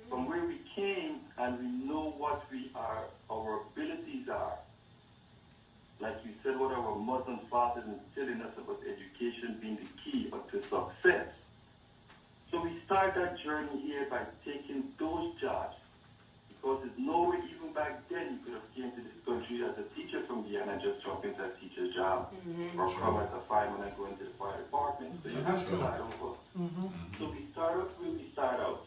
From where we came, and we know what we are, our abilities are. Like you said, what our mothers and fathers instilled in us about education being the key to success. So we start that journey here by taking those jobs. Because there's no way, even back then, you could have came to this country as a teacher from Guyana and just jump into a teacher's job, or come as a fireman and go into the fire department. So you have to start over. So we start out where we start out.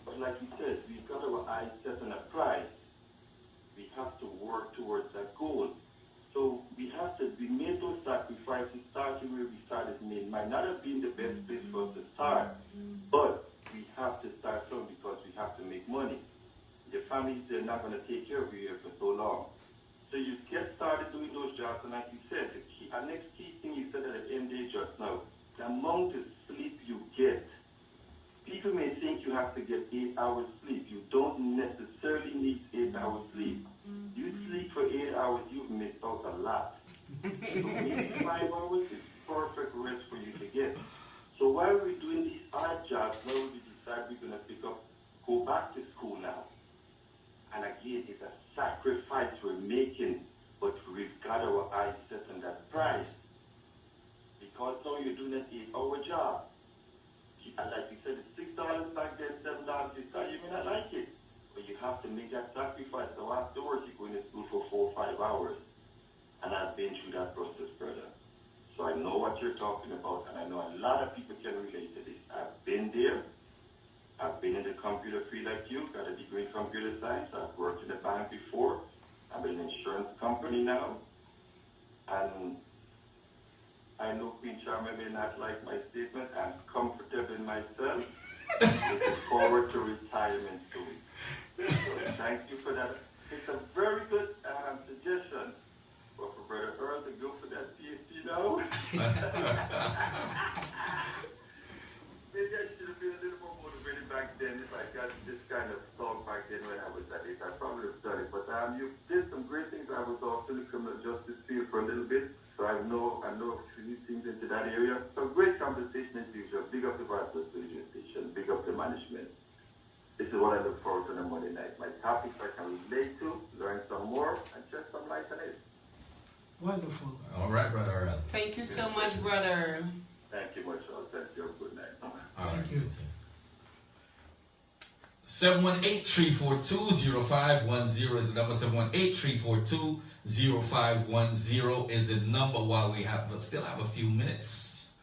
But like you said, we've got our eyes set on a prize. We have to work towards that goal. So we made those sacrifices starting where we started. It might not have been the best place for us to start, but we have to start somewhere because we have to make money. The families, they're not going to take care of you here for so long. So you get started doing those jobs, and like you said, our next key thing you said at the end day just now, the amount of sleep you get. People may think you have to get 8 hours sleep. You don't necessarily need 8 hours sleep. You sleep for 8 hours, you've missed out a lot. So maybe 5 hours is perfect rest for you to get. So while we're doing these odd jobs, now we decide we're going to go back to school now. And again, it's a sacrifice we're making, but we've got our eyes set on that price. Because now you're doing an 8-hour job. And like you said, it's $6 back then, $7 this time. You may not like it, but you have to make that sacrifice. So afterwards, you're going to school for 4 or 5 hours. And I've been through that process, brother. So I know what you're talking about, and I I know a lot of people can relate to this. I've been there. I've been in the computer field like you, got a degree in computer science. I've worked in a bank before. I'm in an insurance company now. And I know Queen Sharmin may not like my statement. I'm comfortable in myself. Looking forward to retirement soon. So thank you for that. It's a very good suggestion. But for Brother Earl to go for that PhD now, maybe I should have been a little more motivated back then. If I got this kind of thought back then when I was at it, I probably would have done it. But you did some great things. I was also in the criminal justice field for a little bit, so I know a few things into that area. So great conversation in future. Big up the Vital Radio Station. Big up the management. This is what I look forward to on a Monday night. My topics I can relate to, learn some more, and shed some light on it. Wonderful. All right, Brother Earl. Thank you so much, brother. Thank you much, all. Thank you. Good night. All right, Thank you. 718-342-0510 is the number. 718-342-0510 is the number. While we still have a few minutes.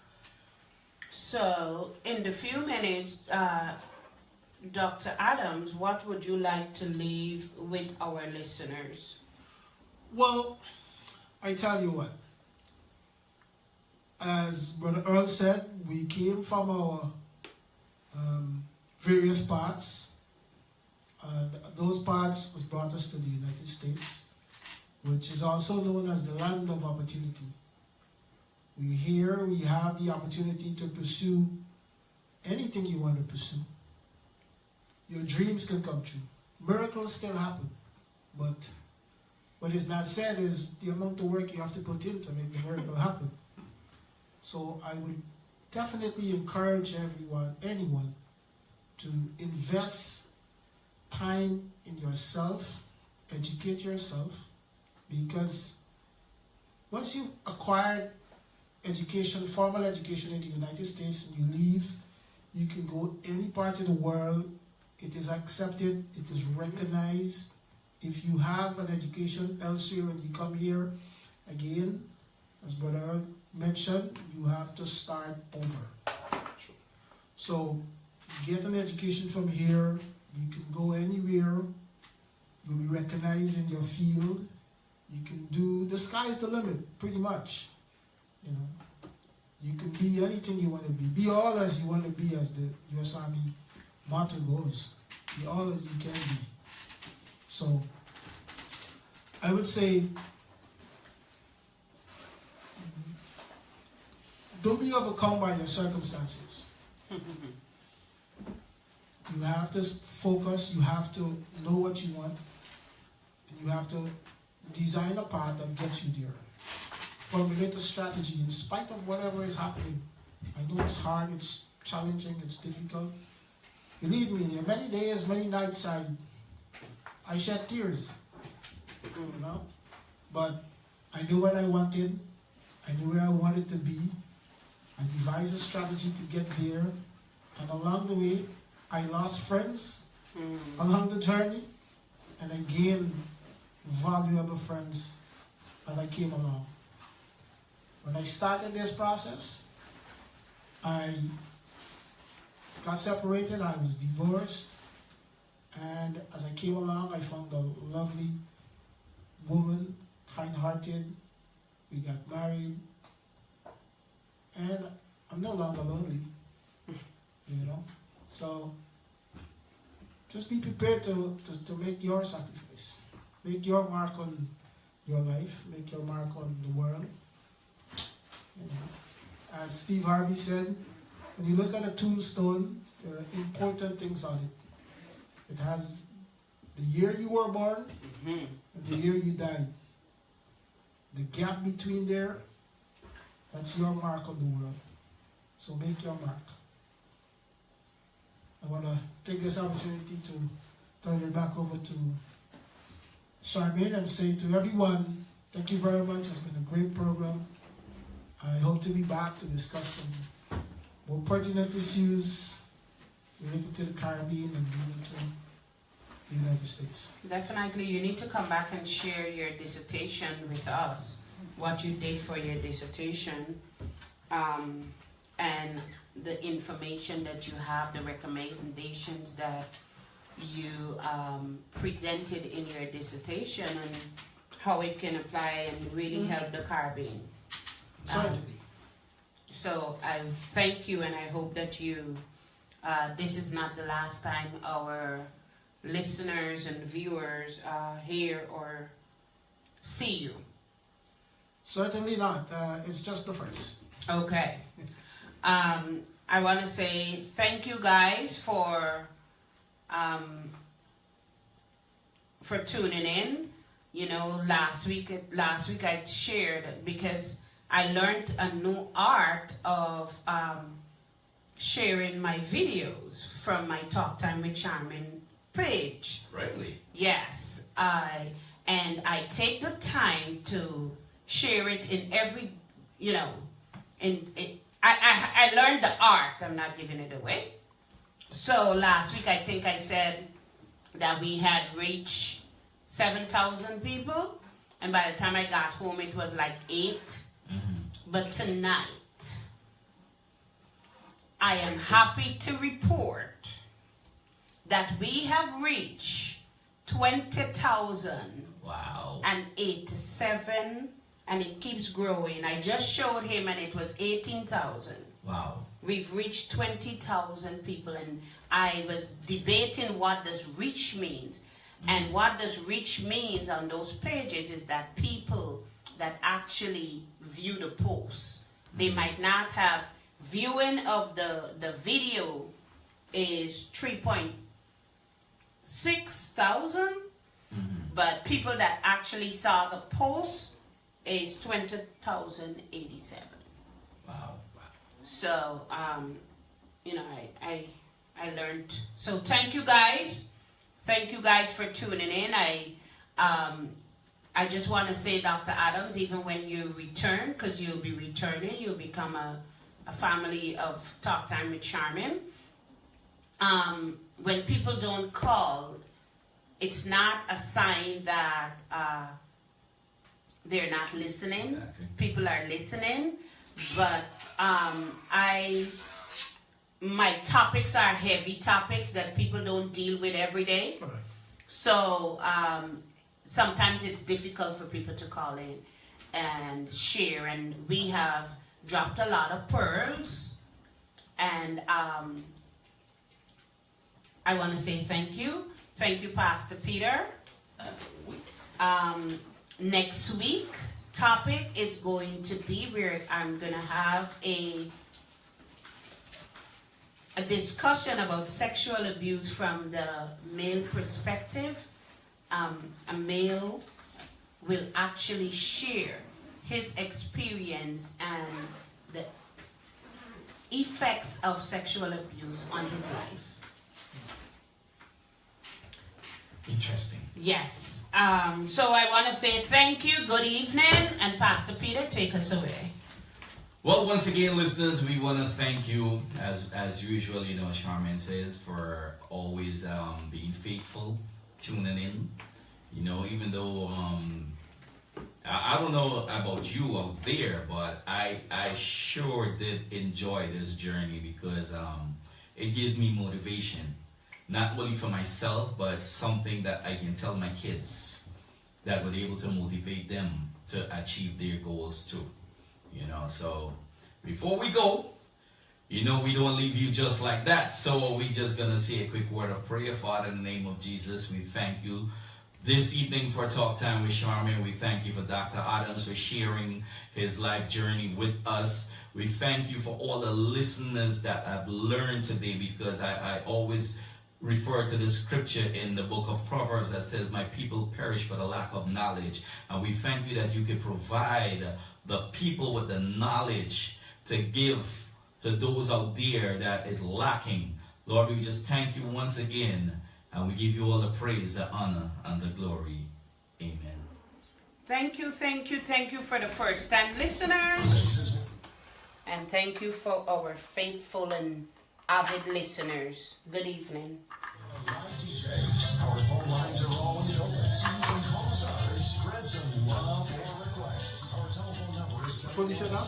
So, in the few minutes, Dr. Adams, what would you like to leave with our listeners? Well, I tell you what. As Brother Earl said, we came from our various parts. And those parts was brought us to the United States, which is also known as the land of opportunity. We here, we have the opportunity to pursue anything you want to pursue. Your dreams can come true. Miracles still happen. But what is not said is the amount of work you have to put in to make the miracle happen. So I would definitely encourage anyone to invest time in yourself, educate yourself, because once you've acquired education, formal education in the United States, and you leave, you can go any part of the world. It is accepted, it is recognized. If you have an education elsewhere and you come here, again, as Brother Earl mentioned, you have to start over. So, get an education from here, you can go anywhere, you'll be recognized in your field, you can do, the sky is the limit, pretty much. You know, you can be anything you want to be all as you want to be, as the U.S. Army motto goes. Be all as you can be. So, I would say, don't be overcome by your circumstances. You have to focus, you have to know what you want, and you have to design a path that gets you there. Formulate a strategy in spite of whatever is happening. I know it's hard, it's challenging, it's difficult. Believe me, there are many days, many nights I shed tears, you know. But I knew what I wanted, I knew where I wanted to be. I devised a strategy to get there, and along the way, I lost friends along the journey, and I gained valuable friends as I came along. When I started this process, I got separated, I was divorced, and as I came along, I found a lovely woman, kind-hearted. We got married, and I'm no longer lonely, you know. So just be prepared to make your sacrifice. Make your mark on your life, make your mark on the world. You know, as Steve Harvey said, when you look at a tombstone, there are important things on it. It has the year you were born and the year you died. The gap between there, that's your mark on the world. So make your mark. I want to take this opportunity to turn it back over to Sharmin and say to everyone, thank you very much. It's been a great program. I hope to be back to discuss some more pertinent issues related to the Caribbean and related to the United States. Definitely, you need to come back and share your dissertation with us, what you did for your dissertation. and the information that you have, the recommendations that you presented in your dissertation, and how it can apply and really help the Caribbean. Certainly. So I thank you, and I hope that you, this is not the last time our listeners and viewers hear or see you. Certainly not. It's just the first. Okay. I want to say thank you guys for tuning in. You know, last week I shared, because I learned a new art of sharing my videos from my Talk Time with Sharmin page. Rightly. Yes, I take the time to share it in every, you know, I learned the art. I'm not giving it away. So last week I think I said that we had reached 7,000 people, and by the time I got home it was like 8. But tonight I am happy to report that we have reached 20,000. Wow. And 87, and it keeps growing. I just showed him and it was 18,000. Wow. We've reached 20,000 people, and I was debating what does reach means. And what does reach means on those pages is that people that actually view the posts, they might not have viewing of the video is 3.6 thousand, but people that actually saw the post is 20,087. Wow. So, you know, I learned. So thank you guys. Thank you guys for tuning in. I just want to say, Dr. Adams, even when you return, because you'll be returning, you'll become a family of Talk Time with Sharmin. When people don't call, it's not a sign that they're not listening. Exactly. People are listening, but my topics are heavy topics that people don't deal with every day. Correct. So sometimes it's difficult for people to call in and share, and we have dropped a lot of pearls, and I want to say thank you. Thank you, Pastor Peter. Next week, topic is going to be where I'm going to have a discussion about sexual abuse from the male perspective. A male will actually share his experience and the effects of sexual abuse on his life. Interesting. Yes. So I want to say thank you, good evening, and Pastor Peter, take us away. Well, once again, listeners, we want to thank you, as usual, you know, Sharmin says, for always being faithful, tuning in. You know, even though, I don't know about you out there, but I sure did enjoy this journey, because it gives me motivation. Not only for myself, but something that I can tell my kids that will be able to motivate them to achieve their goals too. You know, so before we go, you know, we don't leave you just like that. So we just gonna say a quick word of prayer. Father, in the name of Jesus, we thank you this evening for Talk Time with Sharmin. We thank you for Dr. Adams for sharing his life journey with us. We thank you for all the listeners that have learned today, because I always refer to the scripture in the book of Proverbs that says, my people perish for the lack of knowledge. And we thank you that you can provide the people with the knowledge to give to those out there that is lacking. Lord, we just thank you once again, and we give you all the praise, the honor, and the glory. Amen. Thank you for the first time listeners. And thank you for our faithful and avid listeners. Good evening. Live DJs, our phone lines are always open, so you can call us up and spread some love or requests. Our telephone number is Felicia, now?